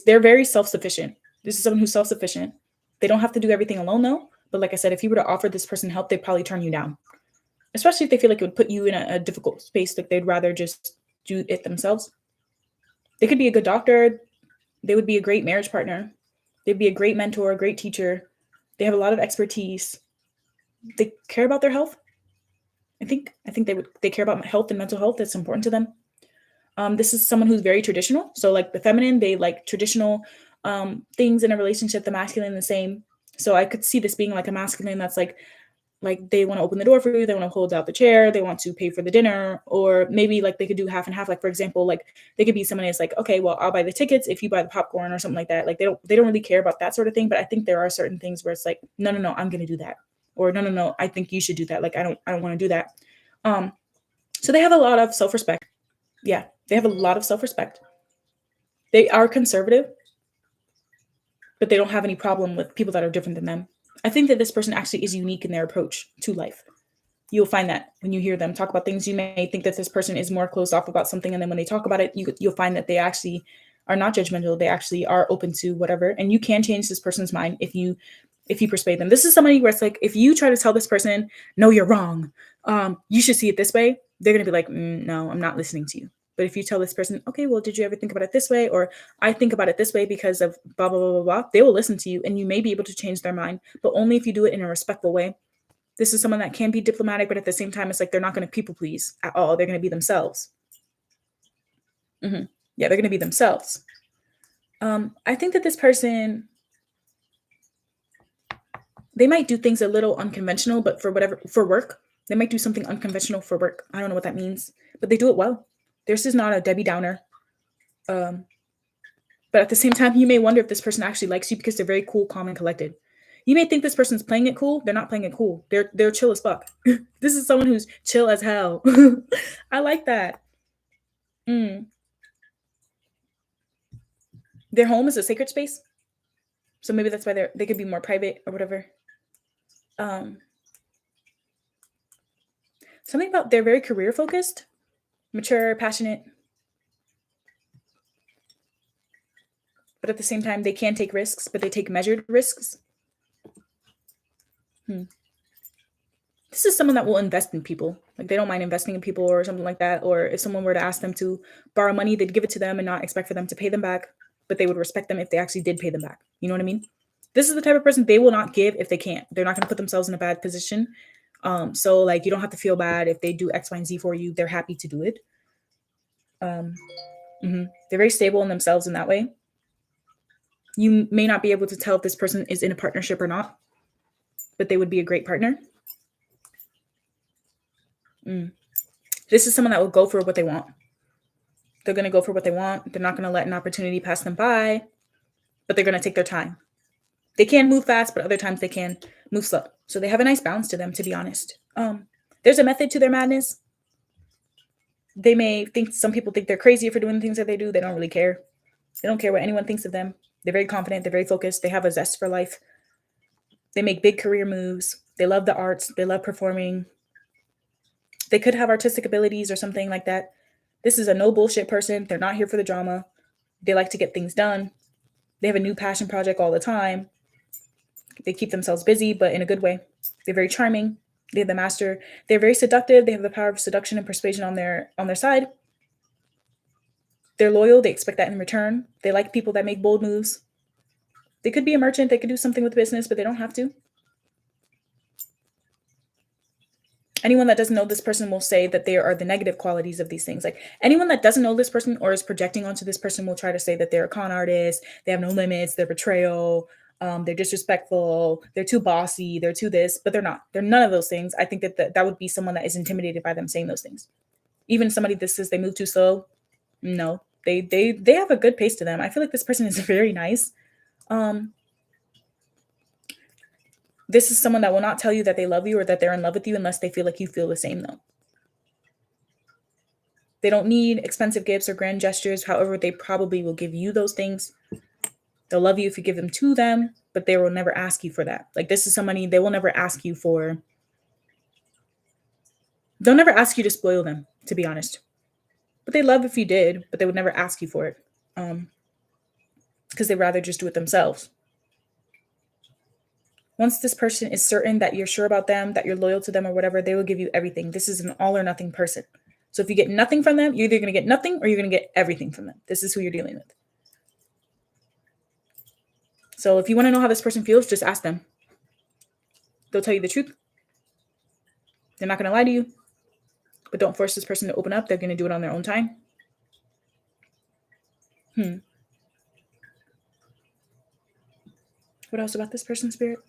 They're very self-sufficient. This is someone who's self-sufficient. They don't have to do everything alone though. But like I said, if you were to offer this person help, they'd probably turn you down, especially if they feel like it would put you in a difficult space. Like they'd rather just do it themselves. They could be a good doctor. They would be a great marriage partner. They'd be a great mentor, a great teacher. They have a lot of expertise. They care about their health. I think they care about health and mental health. That's important to them. This is someone who's very traditional. So like the feminine, they like traditional things in a relationship, the masculine the same. So I could see this being like a masculine that's like they want to open the door for you, they want to hold out the chair, they want to pay for the dinner, or maybe like they could do half and half. Like for example, like they could be someone that's like, okay, well, I'll buy the tickets if you buy the popcorn or something like that. Like they don't really care about that sort of thing. But I think there are certain things where it's like, no, I'm gonna do that. Or no, I think you should do that. Like I don't want to do that. So they have a lot of self-respect. Yeah, they have a lot of self-respect. They are conservative, but they don't have any problem with people that are different than them. I think that this person actually is unique in their approach to life. You'll find that when you hear them talk about things, you may think that this person is more closed off about something, and then when they talk about it, you'll find that they actually are not judgmental. They actually are open to whatever, and you can change this person's mind if you persuade them. This is somebody where it's like if you try to tell this person, no, you're wrong. You should see it this way. They're gonna be like, no, I'm not listening to you. But if you tell this person, okay, well, did you ever think about it this way? Or I think about it this way because of blah, blah, blah, blah, blah. They will listen to you and you may be able to change their mind, but only if you do it in a respectful way. This is someone that can be diplomatic, but at the same time, it's like they're not going to people please at all. They're going to be themselves. Yeah, they're going to be themselves. I think that this person, they might do things a little unconventional, but for work, they might do something unconventional for work. I don't know what that means, but they do it well. This is not a Debbie Downer. But at the same time, you may wonder if this person actually likes you because they're very cool, calm, and collected. You may think this person's playing it cool. They're not playing it cool. They're chill as fuck. This is someone who's chill as hell. I like that. Their home is a sacred space. So maybe that's why they could be more private or whatever. Something about they're very career focused, mature, passionate. But at the same time, they can take risks, but they take measured risks. This is someone that will invest in people. Like they don't mind investing in people or something like that. Or if someone were to ask them to borrow money, they'd give it to them and not expect for them to pay them back. But they would respect them if they actually did pay them back. You know what I mean? This is the type of person they will not give if they can't. They're not going to put themselves in a bad position. So like you don't have to feel bad if they do X, Y, and Z for you. They're happy to do it. They're very stable in themselves in that way. You may not be able to tell if this person is in a partnership or not, but they would be a great partner. This is someone that will go for what they want. They're going to go for what they want. They're not going to let an opportunity pass them by, but they're going to take their time. They can move fast, but other times they can move slow. So they have a nice balance to them, to be honest. There's a method to their madness. They may think, some people think they're crazy for doing the things that they do. They don't really care. They don't care what anyone thinks of them. They're very confident. They're very focused. They have a zest for life. They make big career moves. They love the arts. They love performing. They could have artistic abilities or something like that. This is a no bullshit person. They're not here for the drama. They like to get things done. They have a new passion project all the time. They keep themselves busy, but in a good way. They're very charming. They have the master. They're very seductive. They have the power of seduction and persuasion on their side. They're loyal. They expect that in return. They like people that make bold moves. They could be a merchant. They could do something with business, but they don't have to. Anyone that doesn't know this person will say that there are the negative qualities of these things. Like anyone that doesn't know this person or is projecting onto this person will try to say that they're a con artist, they have no limits, they're betrayal, they're disrespectful, they're too bossy, they're too this, but they're not. They're none of those things. I think that that would be someone that is intimidated by them saying those things. Even somebody that says they move too slow, no, they have a good pace to them. I feel like this person is very nice. This is someone that will not tell you that they love you or that they're in love with you unless they feel like you feel the same though. They don't need expensive gifts or grand gestures. However, they probably will give you those things. They'll love you if you give them to them, but they will never ask you for that. Like, this is somebody, they will never ask you for, they'll never ask you to spoil them, to be honest. But they love if you did, but they would never ask you for it. Because they'd rather just do it themselves. Once this person is certain that you're sure about them, that you're loyal to them or whatever, they will give you everything. This is an all or nothing person. So if you get nothing from them, you're either going to get nothing or you're going to get everything from them. This is who you're dealing with. So if you want to know how this person feels, just ask them. They'll tell you the truth. They're not going to lie to you. But don't force this person to open up. They're going to do it on their own time. What else about this person, Spirit?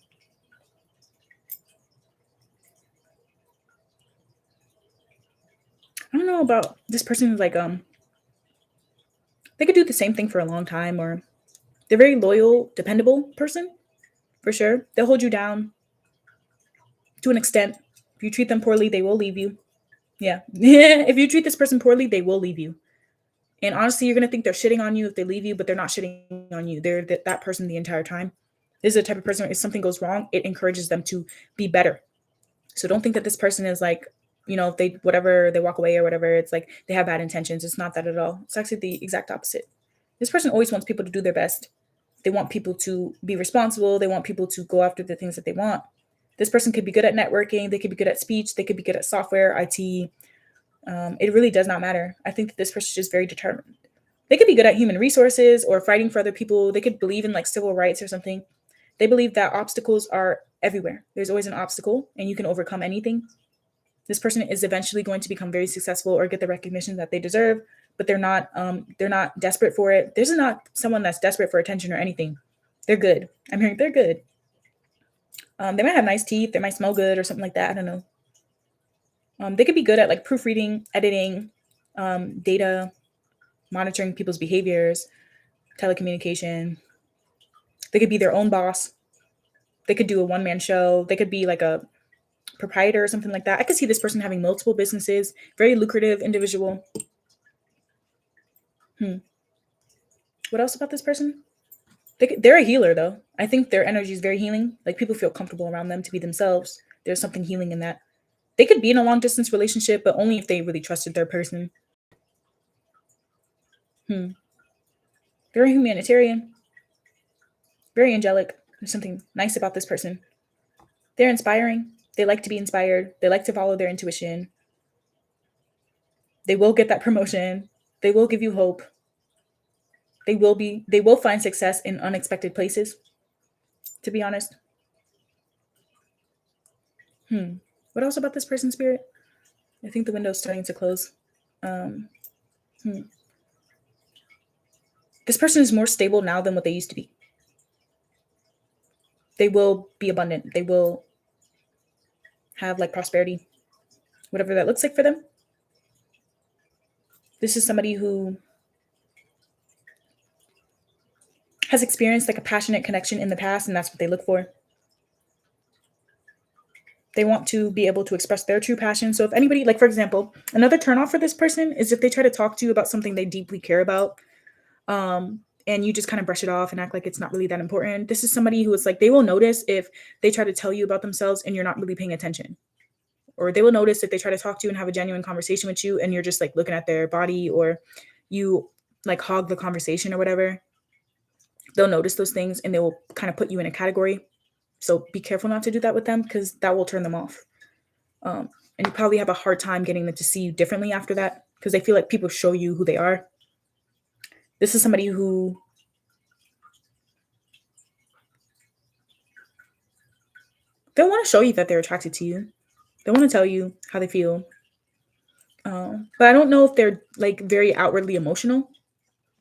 I don't know about this person who's like, they could do the same thing for a long time, or they're very loyal, dependable person, for sure. They'll hold you down to an extent. If you treat them poorly, they will leave you. Yeah. If you treat this person poorly, they will leave you. And honestly, you're going to think they're shitting on you if they leave you, but they're not shitting on you. They're that person the entire time. This is the type of person, if something goes wrong, it encourages them to be better. So don't think that this person is like, you know, if they, whatever, they walk away or whatever, it's like they have bad intentions. It's not that at all. It's actually the exact opposite. This person always wants people to do their best. They want people to be responsible. They want people to go after the things that they want. This person could be good at networking. They could be good at speech. They could be good at software, IT. It really does not matter. I think that this person is just very determined. They could be good at human resources or fighting for other people. They could believe in like civil rights or something. They believe that obstacles are everywhere. There's always an obstacle and you can overcome anything. This person is eventually going to become very successful or get the recognition that they deserve, but they're not desperate for it. There's not someone that's desperate for attention or anything. They're good. I'm hearing they're good. They might have nice teeth. They might smell good or something like that. I don't know. They could be good at like proofreading, editing, data, monitoring people's behaviors, telecommunication. They could be their own boss. They could do a one-man show. They could be like a proprietor or something like that. I could see this person having multiple businesses, very lucrative individual. What else about this person? They're a healer though. I think their energy is very healing. Like people feel comfortable around them to be themselves. There's something healing in that. They could be in a long distance relationship, but only if they really trusted their person. Very humanitarian, very angelic. There's something nice about this person. They're inspiring. They like to be inspired. They like to follow their intuition. They will get that promotion. They will give you hope. They will find success in unexpected places, to be honest. What else about this person, Spirit? I think the window's starting to close. This person is more stable now than what they used to be. They will be abundant. They will have like prosperity, whatever that looks like for them. This is somebody who has experienced like a passionate connection in the past, and that's what they look for. They want to be able to express their true passion. So if anybody, like for example, another turnoff for this person is if they try to talk to you about something they deeply care about, and you just kind of brush it off and act like it's not really that important. This is somebody who is like, they will notice if they try to tell you about themselves and you're not really paying attention. Or they will notice if they try to talk to you and have a genuine conversation with you and you're just like looking at their body, or you like hog the conversation or whatever. They'll notice those things and they will kind of put you in a category. So be careful not to do that with them, because that will turn them off. And you probably have a hard time getting them to see you differently after that, because they feel like people show you who they are. This is somebody who they'll want to show you that they're attracted to you. They want to tell you how they feel. But I don't know if they're like very outwardly emotional.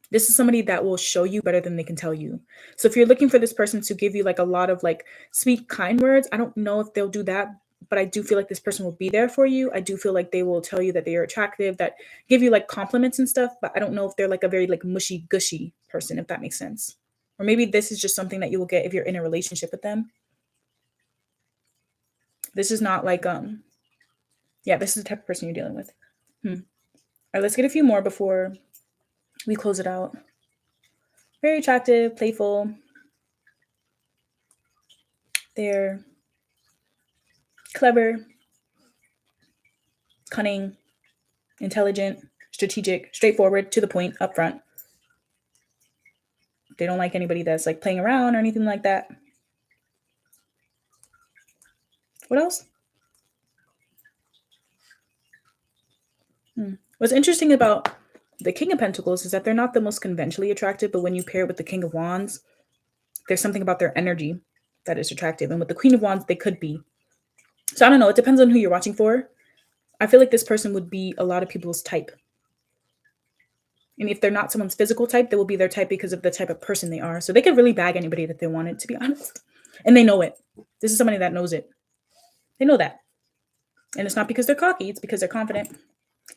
This is somebody that will show you better than they can tell you. So if you're looking for this person to give you like a lot of like sweet, kind words, I don't know if they'll do that, but I do feel like this person will be there for you. I do feel like they will tell you that they are attractive, that give you like compliments and stuff, but I don't know if they're like a very like mushy gushy person, if that makes sense. Or maybe this is just something that you will get if you're in a relationship with them. This is not like yeah, this is the type of person you're dealing with. All right, let's get a few more before we close it out. Very attractive, playful. They're clever, cunning, intelligent, strategic, straightforward, to the point, upfront. They don't like anybody that's like playing around or anything like that. What else? What's interesting about the King of Pentacles is that they're not the most conventionally attractive, but when you pair it with the King of Wands, there's something about their energy that is attractive. And with the Queen of Wands, they could be. So I don't know. It depends on who you're watching for. I feel like this person would be a lot of people's type. And if they're not someone's physical type, they will be their type because of the type of person they are. So they could really bag anybody that they wanted, to be honest. And they know it. This is somebody that knows it. They know that. And it's not because they're cocky. It's because they're confident.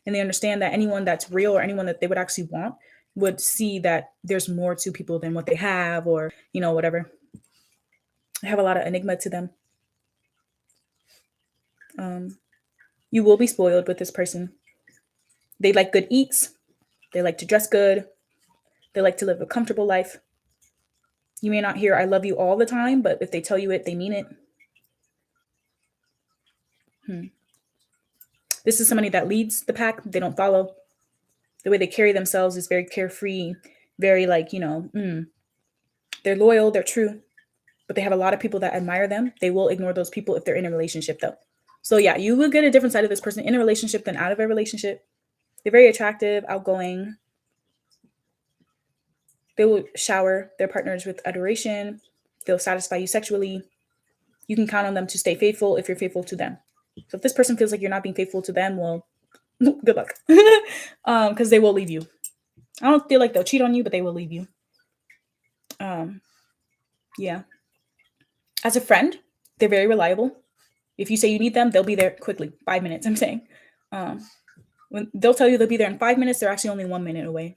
And they understand that anyone that's real or anyone that they would actually want would see that there's more to people than what they have or, you know, whatever. I have a lot of enigma to them. You will be spoiled with this person. They like good eats. They like to dress good. They like to live a comfortable life. You may not hear I love you all the time, but if they tell you it, they mean it. This is somebody that leads the pack. They don't follow. The way they carry themselves is very carefree, very like, you know, they're loyal, they're true, but they have a lot of people that admire them. They will ignore those people if they're in a relationship though. So yeah, you will get a different side of this person in a relationship than out of a relationship. They're very attractive, outgoing. They will shower their partners with adoration. They'll satisfy you sexually. You can count on them to stay faithful if you're faithful to them. So if this person feels like you're not being faithful to them, well, good luck. Because they will leave you. I don't feel like they'll cheat on you, but they will leave you. Yeah. As a friend, they're very reliable. If you say you need them, they'll be there quickly. 5 minutes, I'm saying. When they'll tell you they'll be there in 5 minutes, they're actually only 1 minute away.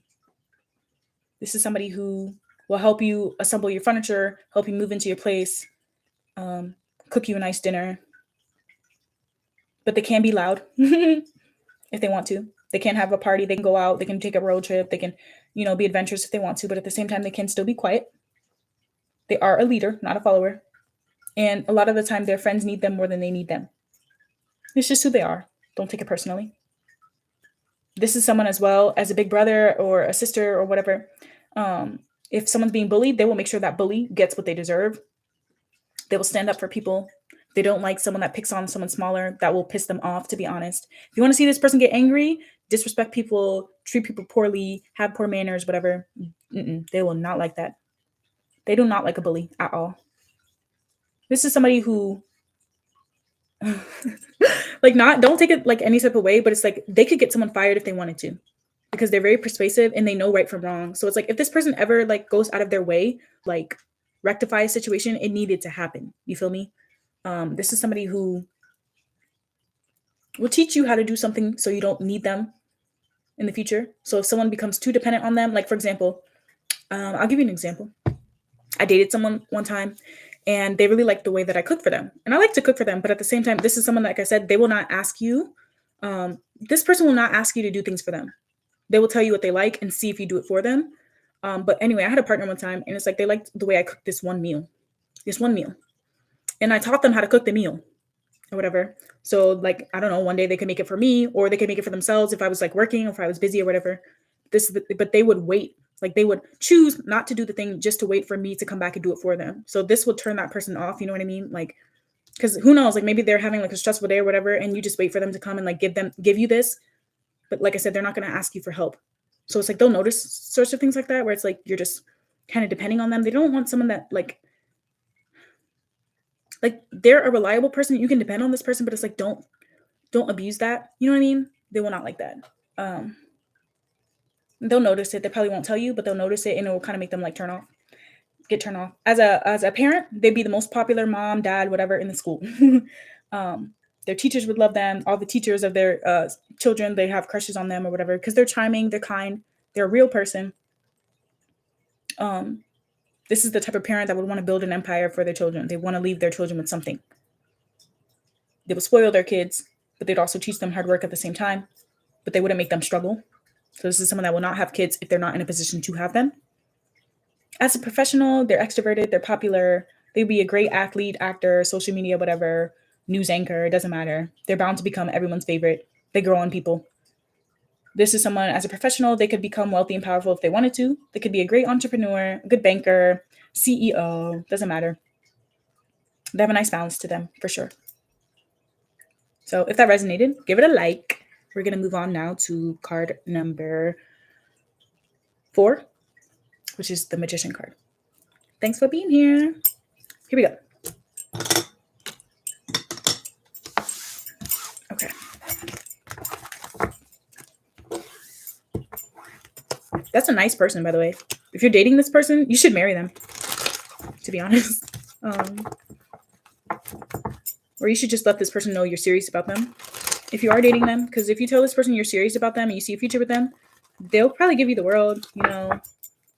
This is somebody who will help you assemble your furniture, help you move into your place, cook you a nice dinner. But they can be loud if they want to. They can have a party. They can go out. They can take a road trip. They can, you know, be adventurous if they want to. But at the same time, they can still be quiet. They are a leader, not a follower. And a lot of the time, their friends need them more than they need them. It's just who they are. Don't take it personally. This is someone as well as a big brother or a sister or whatever. If someone's being bullied, they will make sure that bully gets what they deserve. They will stand up for people. They don't like someone that picks on someone smaller. That will piss them off, to be honest. If you want to see this person get angry, disrespect people, treat people poorly, have poor manners, whatever, they will not like that. They do not like a bully at all. This is somebody who like don't take it like any type of way, but it's like they could get someone fired if they wanted to because they're very persuasive and they know right from wrong. So it's like if this person ever like goes out of their way, like rectify a situation, it needed to happen. You feel me? This is somebody who will teach you how to do something so you don't need them in the future. So if someone becomes too dependent on them, like for example, I'll give you an example. I dated someone one time and they really liked the way that I cook for them. And I like to cook for them, but at the same time, this is someone, like I said, they will not ask you. This person will not ask you to do things for them. They will tell you what they like and see if you do it for them. But anyway, I had a partner one time and it's like they liked the way I cooked this one meal. And I taught them how to cook the meal or whatever. So like, I don't know, one day they could make it for me or they could make it for themselves if I was like working or if I was busy or whatever. But they would wait. Like they would choose not to do the thing just to wait for me to come back and do it for them. So this would turn that person off. You know what I mean? Like, because who knows, like maybe they're having like a stressful day or whatever, and you just wait for them to come and like give you this. But like I said, they're not going to ask you for help. So it's like, they'll notice sorts of things like that, where it's like, you're just kind of depending on them. They don't want someone that like they're a reliable person. You can depend on this person, but it's like, don't abuse that. You know what I mean? They will not like that. They'll notice it. They probably won't tell you, but they'll notice it and it will kind of make them like get turned off. As a parent, they'd be the most popular mom, dad, whatever in the school. Their teachers would love them. All the teachers of their children, they have crushes on them or whatever because they're charming, they're kind, they're a real person. This is the type of parent that would want to build an empire for their children. They want to leave their children with something. They would spoil their kids, but they'd also teach them hard work at the same time, but they wouldn't make them struggle. So this is someone that will not have kids if they're not in a position to have them. As a professional, they're extroverted, they're popular, they'd be a great athlete, actor, social media, whatever, news anchor, it doesn't matter. They're bound to become everyone's favorite. They grow on people. This is someone, as a professional, they could become wealthy and powerful if they wanted to. They could be a great entrepreneur, a good banker, CEO, doesn't matter. They have a nice balance to them, for sure. So if that resonated, give it a like. We're going to move on now to card number 4, which is the Magician card. Thanks for being here. Here we go. Okay. That's a nice person, by the way. If you're dating this person, you should marry them, to be honest. Or you should just let this person know you're serious about them. If you are dating them, because if you tell this person you're serious about them and you see a future with them, they'll probably give you the world,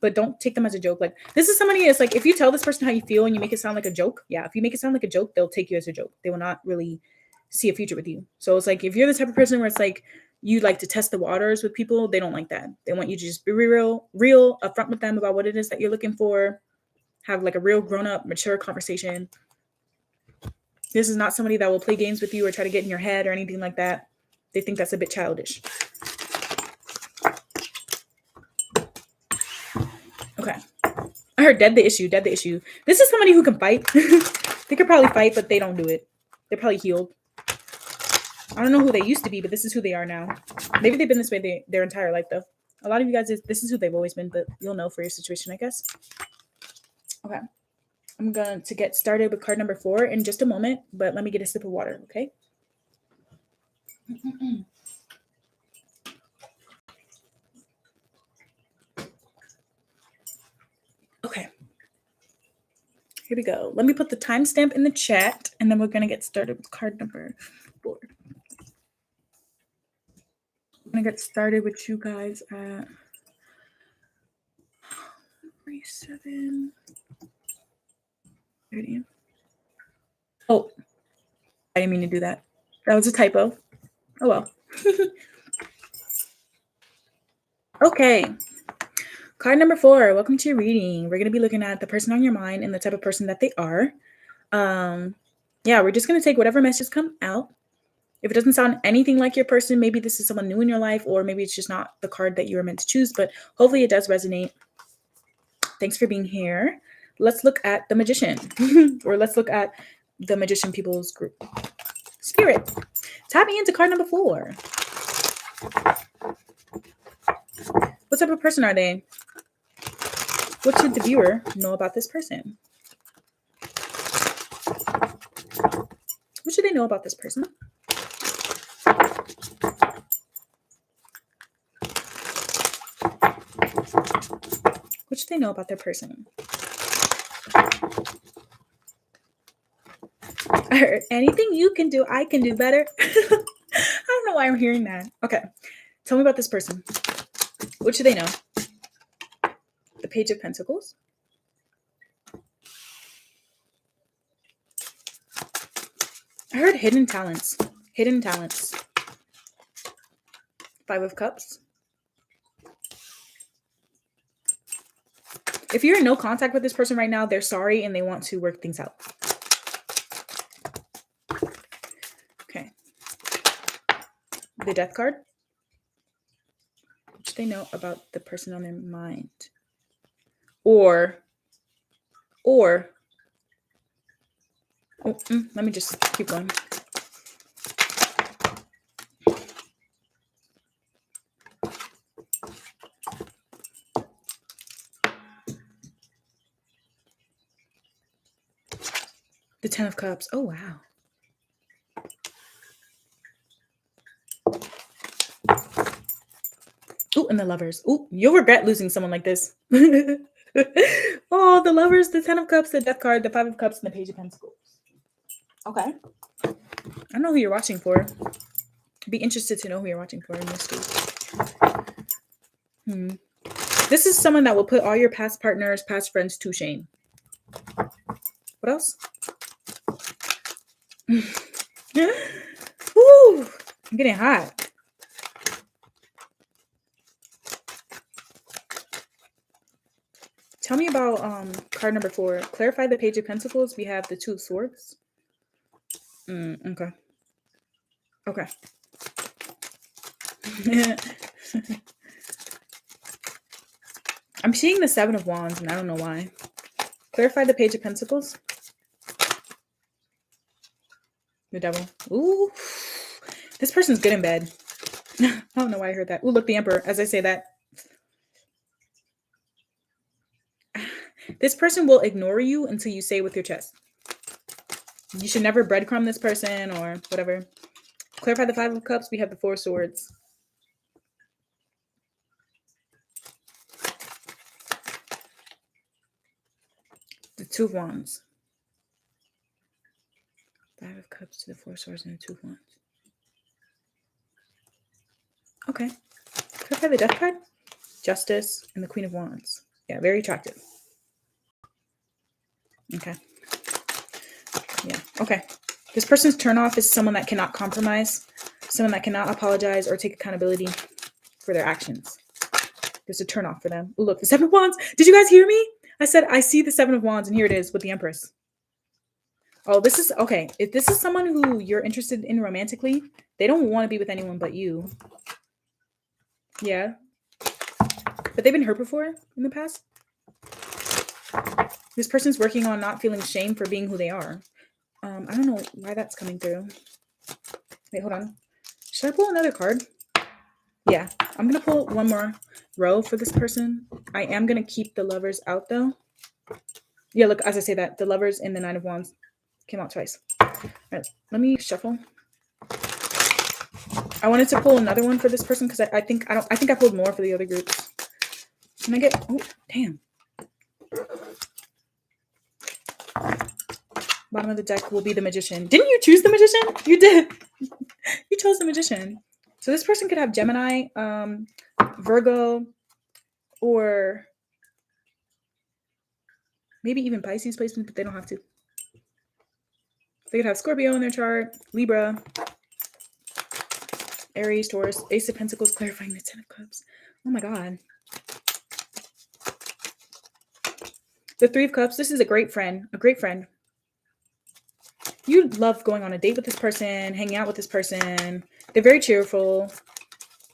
but don't take them as a joke. Like, this is somebody that's like, if you tell this person how you feel and you make it sound like a joke, if you make it sound like a joke, they'll take you as a joke. They will not really see a future with you. So it's like, if you're the type of person where it's like, you like to test the waters with people, they don't like that. They want you to just be real upfront with them about what it is that you're looking for. Have like a real grown-up, mature conversation. This is not somebody that will play games with you or try to get in your head or anything like that. They think that's a bit childish. Okay. I heard dead the issue. This is somebody who can fight. They could probably fight, but they don't do it. They're probably healed. I don't know who they used to be, but this is who they are now. Maybe they've been this way their entire life, though. A lot of you guys, this is who they've always been, but you'll know for your situation, I guess. Okay. I'm going to get started with card number 4 in just a moment, but let me get a sip of water, okay? Okay. Here we go. Let me put the timestamp in the chat, and then we're going to get started with card number 4. I'm going to get started with you guys at 47. 30. Oh, I didn't mean to do that. That was a typo. Oh, well. Okay. Card number 4. Welcome to your reading. We're going to be looking at the person on your mind and the type of person that they are. We're just going to take whatever messages come out. If it doesn't sound anything like your person, maybe this is someone new in your life, or maybe it's just not the card that you were meant to choose, but hopefully it does resonate. Thanks for being here. Let's look at the Magician, or let's look at the Magician people's group. Spirit, tap me into card number 4. What type of person are they? What should the viewer know about this person? What should they know about this person? What should they know about their person? I heard anything you can do, I can do better. I don't know why I'm hearing that. Okay. Tell me about this person. What should they know? The Page of Pentacles. I heard hidden talents. Hidden talents. 5 of Cups. If you're in no contact with this person right now, they're sorry and they want to work things out. Okay. The Death card. What should they know about the person on their mind? Or let me just keep going. The 10 of Cups. Oh, wow. Oh, and the Lovers. Oh, you'll regret losing someone like this. Oh, the Lovers, the 10 of Cups, the Death card, the 5 of Cups, and the Page of Pentacles. Okay. I don't know who you're watching for. Be interested to know who you're watching for in this case. This is someone that will put all your past partners, past friends to shame. What else? Woo! I'm getting hot. Tell me about card number 4. Clarify the Page of Pentacles. We have the Two of Swords. Okay. Okay. I'm seeing the Seven of Wands, and I don't know why. Clarify the Page of Pentacles. The Devil. Ooh. This person's good in bed. I don't know why I heard that. Ooh, look, the Emperor. As I say that. This person will ignore you until you say it with your chest. You should never breadcrumb this person or whatever. Clarify the Five of Cups. We have the Four of Swords. The Two of Wands. Five of Cups to the Four of Swords and the Two of Wands. Okay. Clarify the Death card. Justice and the Queen of Wands. Yeah, very attractive. Okay. Yeah, okay. This person's turnoff is someone that cannot compromise, someone that cannot apologize or take accountability for their actions. There's a turnoff for them. Ooh, look, the Seven of Wands. Did you guys hear me? I said, I see the Seven of Wands, and here it is with the Empress. Oh, this is, okay. If this is someone who you're interested in romantically, they don't want to be with anyone but you. Yeah. But they've been hurt before in the past. This person's working on not feeling shame for being who they are. I don't know why that's coming through. Wait, hold on. Should I pull another card? Yeah, I'm going to pull one more row for this person. I am going to keep the Lovers out, though. Yeah, look, as I say that, the Lovers and the Nine of Wands came out twice. All right, let me shuffle. I wanted to pull another one for this person because I think I pulled more for the other groups. Can I get, oh, damn. Bottom of the deck will be the Magician. Didn't you choose the Magician? You did. You chose the Magician. So this person could have Gemini, Virgo, or maybe even Pisces placement, but they don't have to. They could have Scorpio in their chart, Libra, Aries, Taurus, Ace of Pentacles, clarifying the Ten of Cups. Oh my God. The Three of Cups. This is a great friend. A great friend. You love going on a date with this person, hanging out with this person. They're very cheerful,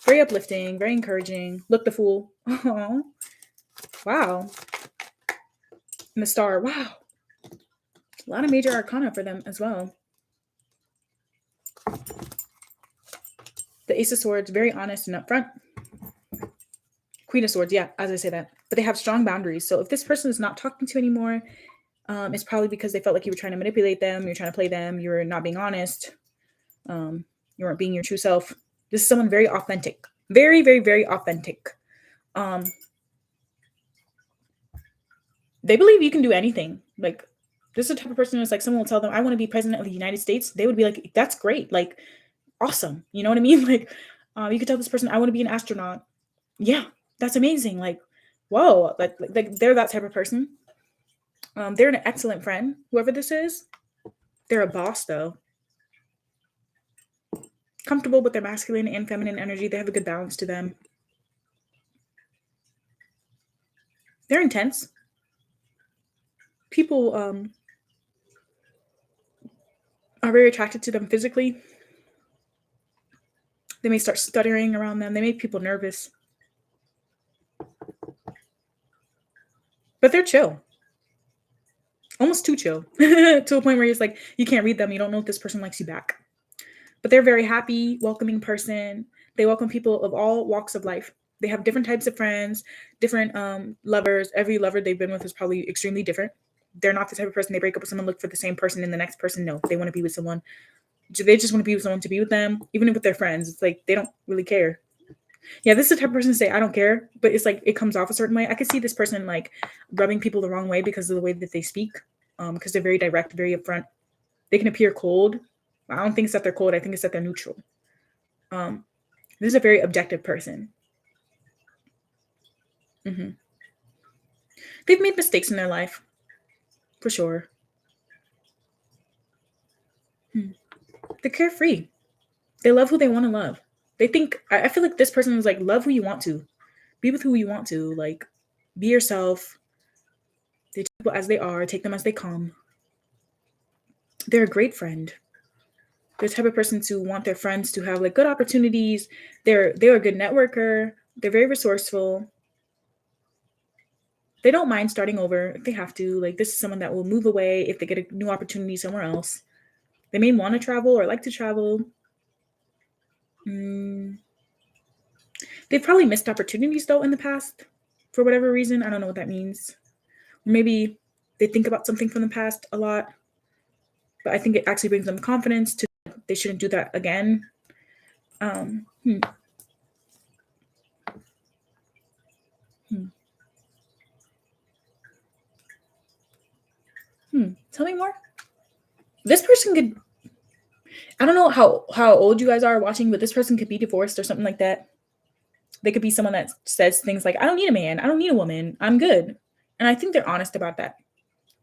very uplifting, very encouraging. Look, the Fool. Oh, wow. And the Star. Wow. A lot of major arcana for them as well. The Ace of Swords, very honest and upfront. Queen of Swords, yeah, as I say that. But they have strong boundaries. So if this person is not talking to you anymore, it's probably because they felt like you were trying to manipulate them, you're trying to play them, you were not being honest, you weren't being your true self. This is someone very authentic. Very, very, very authentic. They believe you can do anything. Like, this is the type of person who's like, someone will tell them, I want to be president of the United States. They would be like, that's great. Like, awesome. You know what I mean? Like, you could tell this person, I want to be an astronaut. Yeah, that's amazing. Like, whoa. Like they're that type of person. They're an excellent friend, whoever this is. They're a boss, though. Comfortable with their masculine and feminine energy. They have a good balance to them. They're intense. People are very attracted to them physically. They may start stuttering around them. They make people nervous. But they're chill. Almost too chill. To a point where it's like, you can't read them. You don't know if this person likes you back. But they're a very happy, welcoming person. They welcome people of all walks of life. They have different types of friends, different lovers. Every lover they've been with is probably extremely different. They're not the type of person they break up with someone, look for the same person in the next person. No, they want to be with someone. They just want to be with someone to be with them, even with their friends. It's like they don't really care. Yeah, this is the type of person to say, I don't care, but it's like it comes off a certain way. I could see this person like rubbing people the wrong way because of the way that they speak, because they're very direct, very upfront. They can appear cold, I don't think it's that they're cold. I think it's that they're neutral. This is a very objective person. They've made mistakes in their life, for sure. They're carefree. They love who they want to love. They think, I feel like this person is like, love who you want to. Be with who you want to. Like, be yourself. They take people as they are. Take them as they come. They're a great friend. They're the type of person to want their friends to have like good opportunities. They're a good networker. They're very resourceful. They don't mind starting over if they have to. Like, this is someone that will move away if they get a new opportunity somewhere else. They may want to travel or like to travel. They've probably missed opportunities though in the past for whatever reason. I don't know what that means. Maybe they think about something from the past a lot, but I think it actually brings them confidence to they shouldn't do that again. Tell me more. This person could, I don't know how old you guys are watching, but this person could be divorced or something like that. They could be someone that says things like, I don't need a man, I don't need a woman, I'm good. And I think they're honest about that.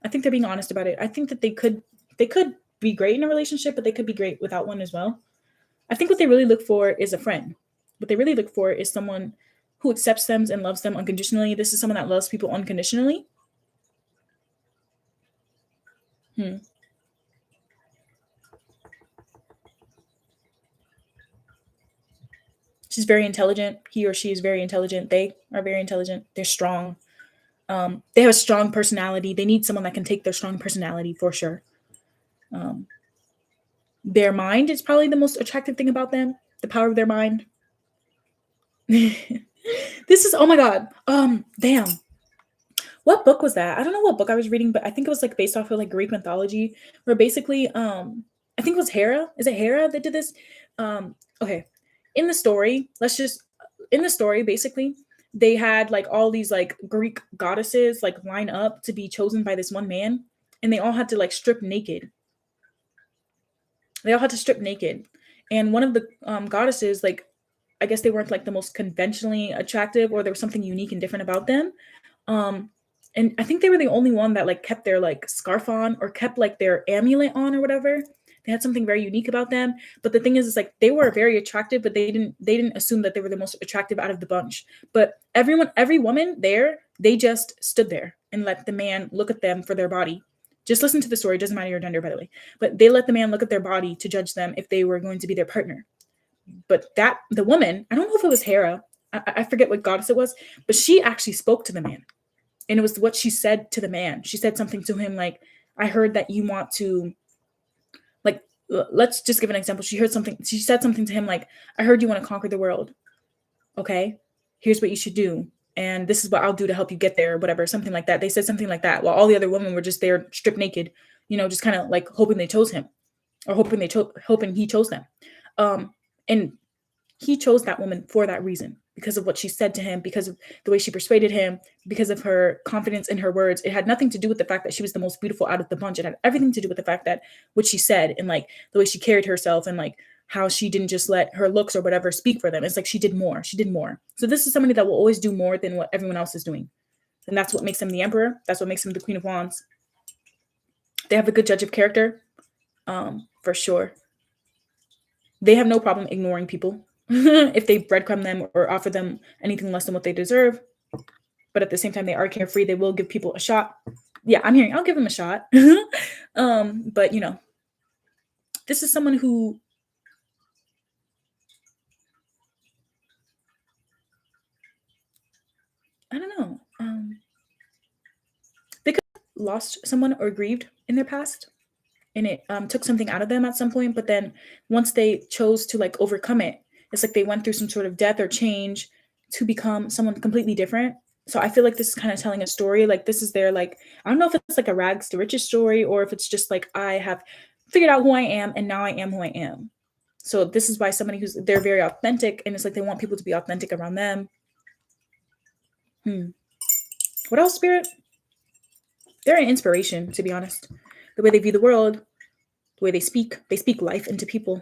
I think they're being honest about it. I think that they could be great in a relationship, but they could be great without one as well. I think what they really look for is a friend. What they really look for is someone who accepts them and loves them unconditionally. This is someone that loves people unconditionally. She's very intelligent. He or she is very intelligent. They are very intelligent. They're strong. They have a strong personality. They need someone that can take their strong personality for sure. Their mind is probably the most attractive thing about them. The power of their mind. This is, oh my God. Damn. What book was that? I don't know what book I was reading, but I think it was like based off of like Greek mythology, where basically, I think it was Hera. Is it Hera that did this? Okay. In the story, basically, they had like all these like Greek goddesses like line up to be chosen by this one man, and they all had to like strip naked. And one of the goddesses, like, I guess they weren't like the most conventionally attractive, or there was something unique and different about them. And I think they were the only one that like kept their like scarf on or kept like their amulet on or whatever. They had something very unique about them. But the thing is like they were very attractive, but they didn't assume that they were the most attractive out of the bunch. But every woman there, they just stood there and let the man look at them for their body. Just listen to the story. It doesn't matter your gender, by the way. But they let the man look at their body to judge them if they were going to be their partner. But the woman, I don't know if it was Hera. I forget what goddess it was, but she actually spoke to the man. And it was what she said to the man. She said something to him like, I heard that you want to, like, let's just give an example. She said something to him like, I heard you want to conquer the world. Okay, here's what you should do. And this is what I'll do to help you get there, or whatever, something like that. They said something like that while all the other women were just there stripped naked, just kind of like hoping they chose him, or hoping he chose them. And he chose that woman for that reason, because of what she said to him, because of the way she persuaded him, because of her confidence in her words. It had nothing to do with the fact that she was the most beautiful out of the bunch. It had everything to do with the fact that what she said and like the way she carried herself and like how she didn't just let her looks or whatever speak for them. It's like she did more. So this is somebody that will always do more than what everyone else is doing. And that's what makes him the emperor. That's what makes him the Queen of Wands. They have a good judge of character, for sure. They have no problem ignoring people if they breadcrumb them or offer them anything less than what they deserve. But at the same time, they are carefree. They will give people a shot. Yeah, I'm hearing, I'll give them a shot. But this is someone who, I don't know. They could have lost someone or grieved in their past, and it took something out of them at some point. But then once they chose to like overcome it, it's like they went through some sort of death or change to become someone completely different. So I feel like this is kind of telling a story. Like this is their like, I don't know if it's like a rags to riches story, or if it's just like I have figured out who I am and now I am who I am. So this is why somebody they're very authentic, and it's like they want people to be authentic around them. What else, Spirit? They're an inspiration, to be honest. The way they view the world, the way they speak life into people.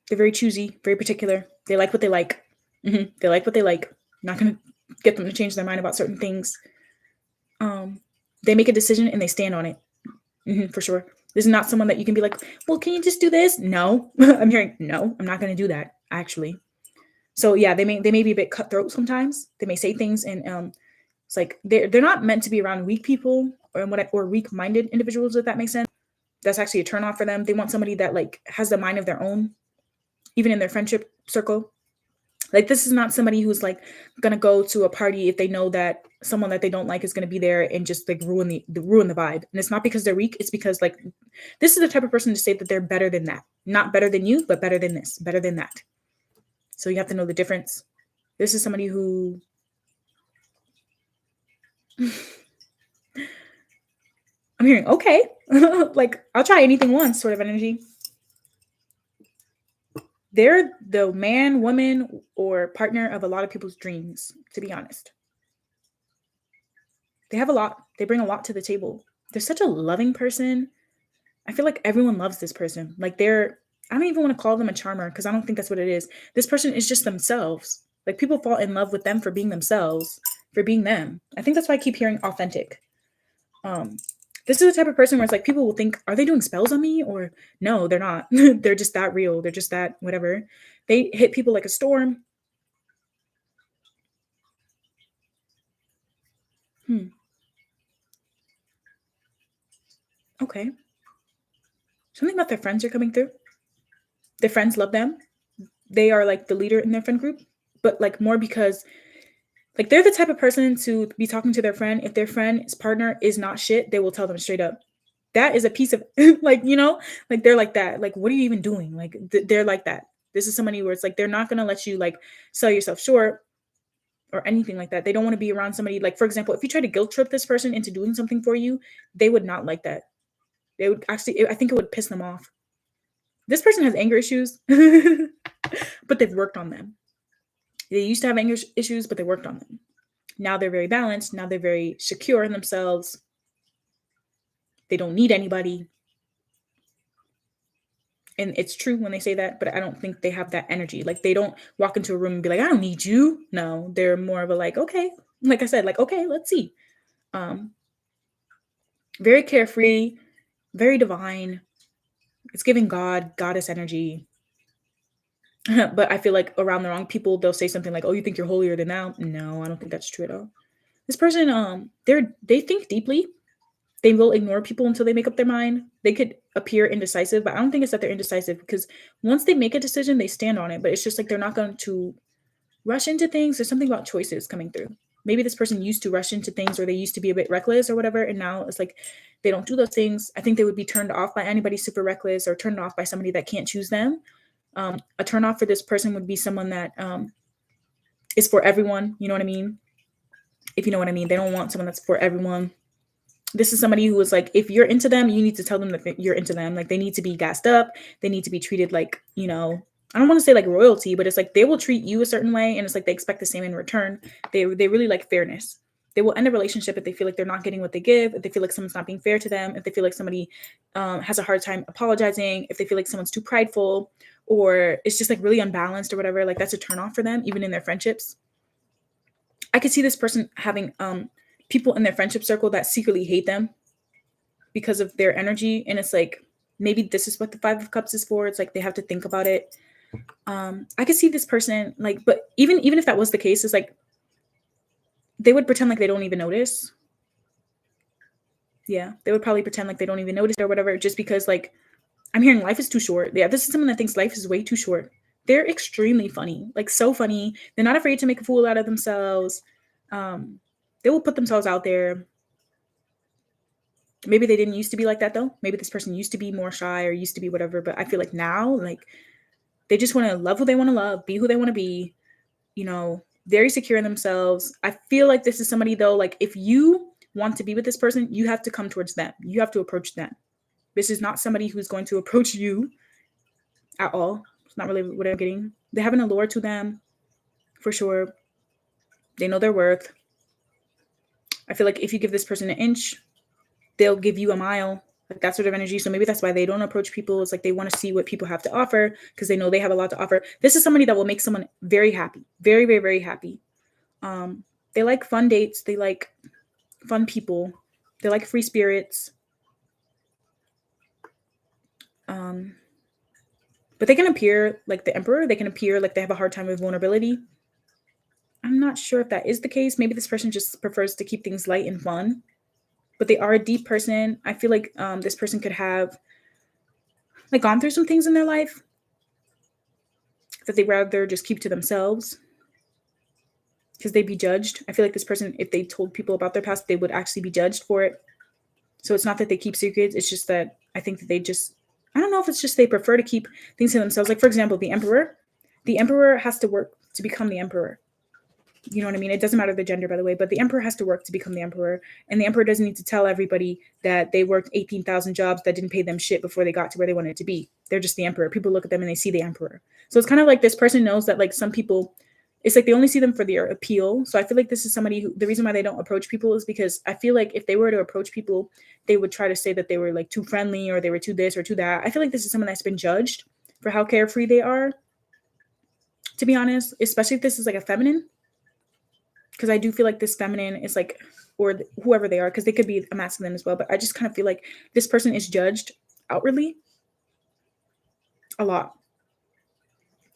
They're very choosy, very particular. They like what they like. They like what they like. Not going to get them to change their mind about certain things. They make a decision and they stand on it. For sure. This is not someone that you can be like, well, can you just do this? No. I'm hearing, no, I'm not going to do that, actually. So yeah, they may be a bit cutthroat sometimes. They may say things and it's like they're not meant to be around weak people or weak-minded individuals, if that makes sense. That's actually a turnoff for them. They want somebody that like has the mind of their own, even in their friendship circle. Like this is not somebody who's like gonna go to a party if they know that someone that they don't like is gonna be there and just like ruin the vibe. And it's not because they're weak. It's because like this is the type of person to say that they're better than that. Not better than you, but better than this, better than that. So you have to know the difference. This is somebody who I'm hearing, okay, like I'll try anything once sort of energy. They're the man, woman, or partner of a lot of people's dreams, to be honest. They have a lot. They bring a lot to the table. They're such a loving person. I feel like everyone loves this person. Like I don't even want to call them a charmer because I don't think that's what it is. This person is just themselves. Like people fall in love with them for being themselves, for being them. I think that's why I keep hearing authentic. This is the type of person where it's like people will think, are they doing spells on me? Or no, they're not. They're just that real. They're just that whatever. They hit people like a storm. Okay. Something about their friends are coming through. Their friends love them. They are like the leader in their friend group, but like more because like they're the type of person to be talking to their friend. If their friend's partner is not shit, they will tell them straight up. That is a piece of like, like they're like that. Like, what are you even doing? Like they're like that. This is somebody where it's like they're not gonna let you like sell yourself short or anything like that. They don't want to be around somebody like, for example, if you try to guilt trip this person into doing something for you, they would not like that. They would actually, I think it would piss them off. This person has anger issues, but they've worked on them. They used to have anger issues, but they worked on them. Now they're very balanced. Now they're very secure in themselves. They don't need anybody. And it's true when they say that, but I don't think they have that energy. Like they don't walk into a room and be like, I don't need you. No, they're more of a like, okay. Like I said, like, okay, let's see. Very carefree, very divine. It's giving goddess energy. But I feel like around the wrong people, they'll say something like, oh, you think you're holier than thou? No, I don't think that's true at all. This person, they think deeply. They will ignore people until they make up their mind. They could appear indecisive, but I don't think it's that they're indecisive because once they make a decision, they stand on it. But it's just like they're not going to rush into things. There's something about choices coming through. Maybe this person used to rush into things or they used to be a bit reckless or whatever. And now it's like they don't do those things. I think they would be turned off by anybody super reckless or turned off by somebody that can't choose them. A turnoff for this person would be someone that is for everyone. You know what I mean? If you know what I mean. They don't want someone that's for everyone. This is somebody who is like, if you're into them, you need to tell them that you're into them. Like they need to be gassed up. They need to be treated like, I don't want to say like royalty, but it's like they will treat you a certain way. And it's like they expect the same in return. They really like fairness. They will end a relationship if they feel like they're not getting what they give, if they feel like someone's not being fair to them, if they feel like somebody has a hard time apologizing, if they feel like someone's too prideful, or it's just like really unbalanced or whatever. Like that's a turn off for them, even in their friendships. I could see this person having people in their friendship circle that secretly hate them because of their energy. And it's like, maybe this is what the 5 of Cups is for. It's like, they have to think about it. I could see this person like, but even if that was the case, it's like, they would pretend like they don't even notice. Yeah. They would probably pretend like they don't even notice or whatever, just because like, I'm hearing life is too short. Yeah. This is someone that thinks life is way too short. They're extremely funny, like so funny. They're not afraid to make a fool out of themselves. They will put themselves out there. Maybe they didn't used to be like that though. Maybe this person used to be more shy or used to be whatever, but I feel like now, like they just want to love who they want to love, be who they want to be, very secure in themselves. I feel like this is somebody though, like if you want to be with this person, you have to come towards them. You have to approach them. This is not somebody who's going to approach you at all. It's not really what I'm getting. They have an allure to them for sure. They know their worth. I feel like if you give this person an inch, they'll give you a mile, like that sort of energy. So maybe that's why they don't approach people. It's like they want to see what people have to offer because they know they have a lot to offer. This is somebody that will make someone very happy, very, very, very happy. They like fun dates. They like fun people. They like free spirits. But they can appear like the Emperor. They can appear like they have a hard time with vulnerability. I'm not sure if that is the case. Maybe this person just prefers to keep things light and fun. But they are a deep person. I feel like this person could have like gone through some things in their life that they'd rather just keep to themselves because they'd be judged. I feel like this person, if they told people about their past, they would actually be judged for it. So it's not that they keep secrets. It's just that I think that they just, I don't know if it's just they prefer to keep things to themselves. Like, for example, the Emperor has to work to become the Emperor. You know what I mean? It doesn't matter the gender, by the way, but the Emperor has to work to become the Emperor. And the Emperor doesn't need to tell everybody that they worked 18,000 jobs that didn't pay them shit before they got to where they wanted to be. They're just the Emperor. People look at them and they see the Emperor. So it's kind of like this person knows that like some people, it's like they only see them for their appeal. So I feel like this is somebody who, the reason why they don't approach people is because I feel like if they were to approach people, they would try to say that they were like too friendly or they were too this or too that. I feel like this is someone that's been judged for how carefree they are, to be honest, especially if this is like a feminine. Because I do feel like this feminine is like, or whoever they are, because they could be a masculine as well. But I just kind of feel like this person is judged outwardly a lot.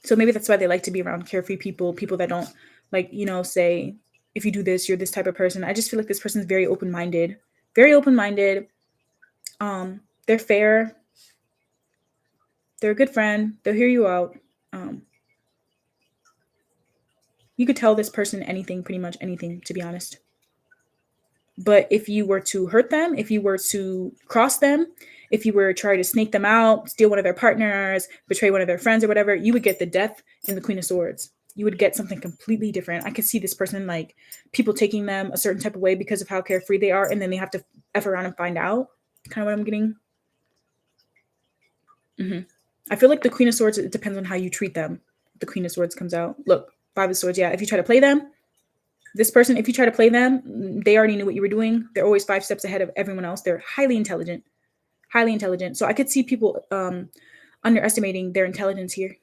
So maybe that's why they like to be around carefree people, people that don't like, you know, say, if you do this, you're this type of person. I just feel like this person is very open-minded, very open-minded. They're fair. They're a good friend. They'll hear you out. You could tell this person anything, pretty much anything, to be honest. But if you were to hurt them, if you were to cross them, if you were to try to snake them out, steal one of their partners, betray one of their friends or whatever, you would get the Death and the Queen of Swords. You would get something completely different. I could see this person, like people taking them a certain type of way because of how carefree they are. And then they have to F around and find out. Kind of what I'm getting. I feel like the Queen of Swords, it depends on how you treat them. The Queen of Swords comes out. Look, Five of Swords. Yeah, if you try to play them, this person, if you try to play them, they already knew what you were doing. They're always 5 steps ahead of everyone else. They're highly intelligent, highly intelligent. So I could see people underestimating their intelligence here,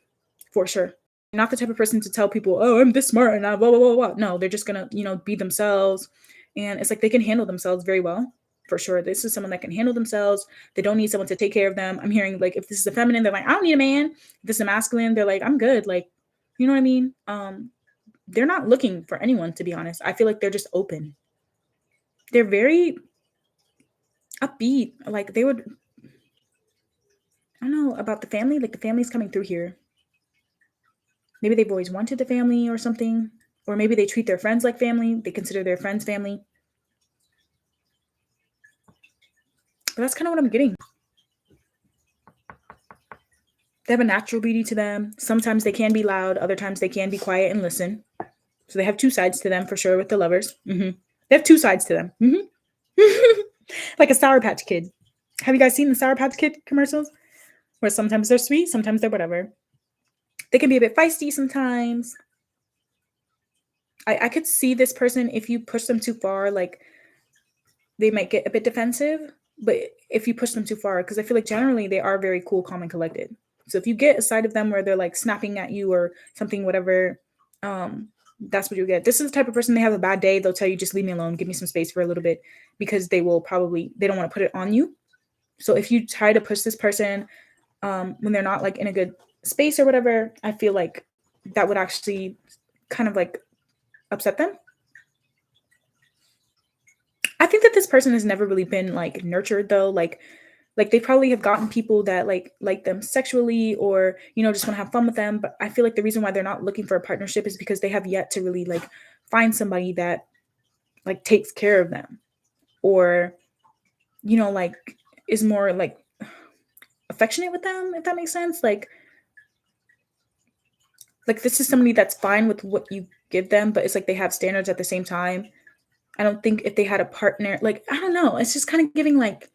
for sure. Not the type of person to tell people, oh, I'm this smart and I blah, blah, blah, blah. No, they're just going to, you know, be themselves. And it's like they can handle themselves very well, for sure. This is someone that can handle themselves. They don't need someone to take care of them. I'm hearing like, if this is a feminine, they're like, I don't need a man. If this is a masculine, they're like, I'm good. Like, you know what I mean? They're not looking for anyone, to be honest. I feel like they're just open. They're very upbeat. Like they would, I don't know about the family. Like the family's coming through here. Maybe they've always wanted a family or something. Or maybe they treat their friends like family. They consider their friends family. But that's kind of what I'm getting. They have a natural beauty to them. Sometimes they can be loud. Other times they can be quiet and listen. So they have 2 sides to them for sure with the lovers. They have 2 sides to them. Like a Sour Patch Kid. Have you guys seen the Sour Patch Kid commercials? Where sometimes they're sweet, sometimes they're whatever. They can be a bit feisty sometimes. I could see this person, if you push them too far, like they might get a bit defensive. But if you push them too far, because I feel like generally they are very cool, calm, and collected. So if you get a side of them where they're like snapping at you or something, whatever, that's what you get. This is the type of person, they have a bad day, they'll tell you, just leave me alone, give me some space for a little bit, because they don't want to put it on you. So if you try to push this person when they're not like in a good space or whatever, I feel like that would actually kind of like upset them. I think that this person has never really been like nurtured though. Like they probably have gotten people that like them sexually or, you know, just want to have fun with them. But I feel like the reason why they're not looking for a partnership is because they have yet to really like find somebody that like takes care of them or, you know, like is more like affectionate with them, if that makes sense. Like this is somebody that's fine with what you give them, but it's like they have standards at the same time. I don't think if they had a partner, like, I don't know. It's just kind of giving like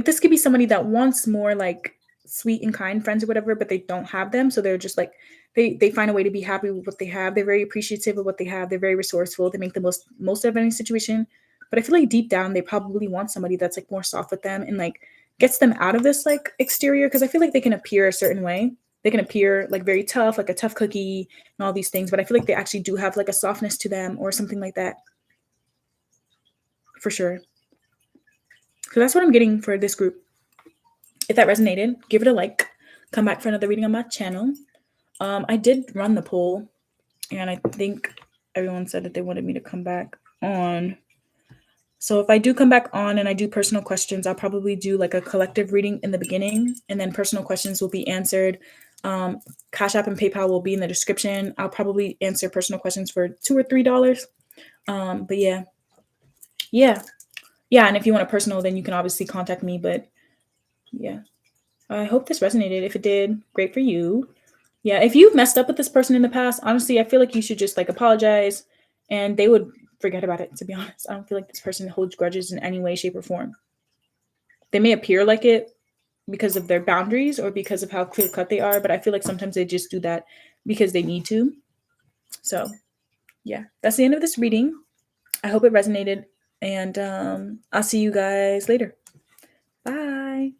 this could be somebody that wants more like sweet and kind friends or whatever, but they don't have them. So they're just like, they find a way to be happy with what they have. They're very appreciative of what they have. They're very resourceful. They make the most of any situation, but I feel like deep down they probably want somebody that's like more soft with them and like gets them out of this like exterior, because I feel like they can appear a certain way. They can appear like very tough, like a tough cookie and all these things, but I feel like they actually do have like a softness to them or something like that. For sure. So that's what I'm getting for this group. If that resonated, give it a like. Come back for another reading on my channel. I did run the poll, and I think everyone said that they wanted me to come back on. So if I do come back on and I do personal questions, I'll probably do like a collective reading in the beginning, and then personal questions will be answered. Cashapp and PayPal will be in the description. I'll probably answer personal questions for $2 or $3. But yeah. And if you want a personal, then you can obviously contact me. But yeah, I hope this resonated. If it did, great for you. Yeah, if you've messed up with this person in the past, honestly, I feel like you should just like apologize and they would forget about it, to be honest. I don't feel like this person holds grudges in any way, shape, or form. They may appear like it because of their boundaries or because of how clear cut they are, but I feel like sometimes they just do that because they need to. So yeah, that's the end of this reading. I hope it resonated, and I'll see you guys later. Bye.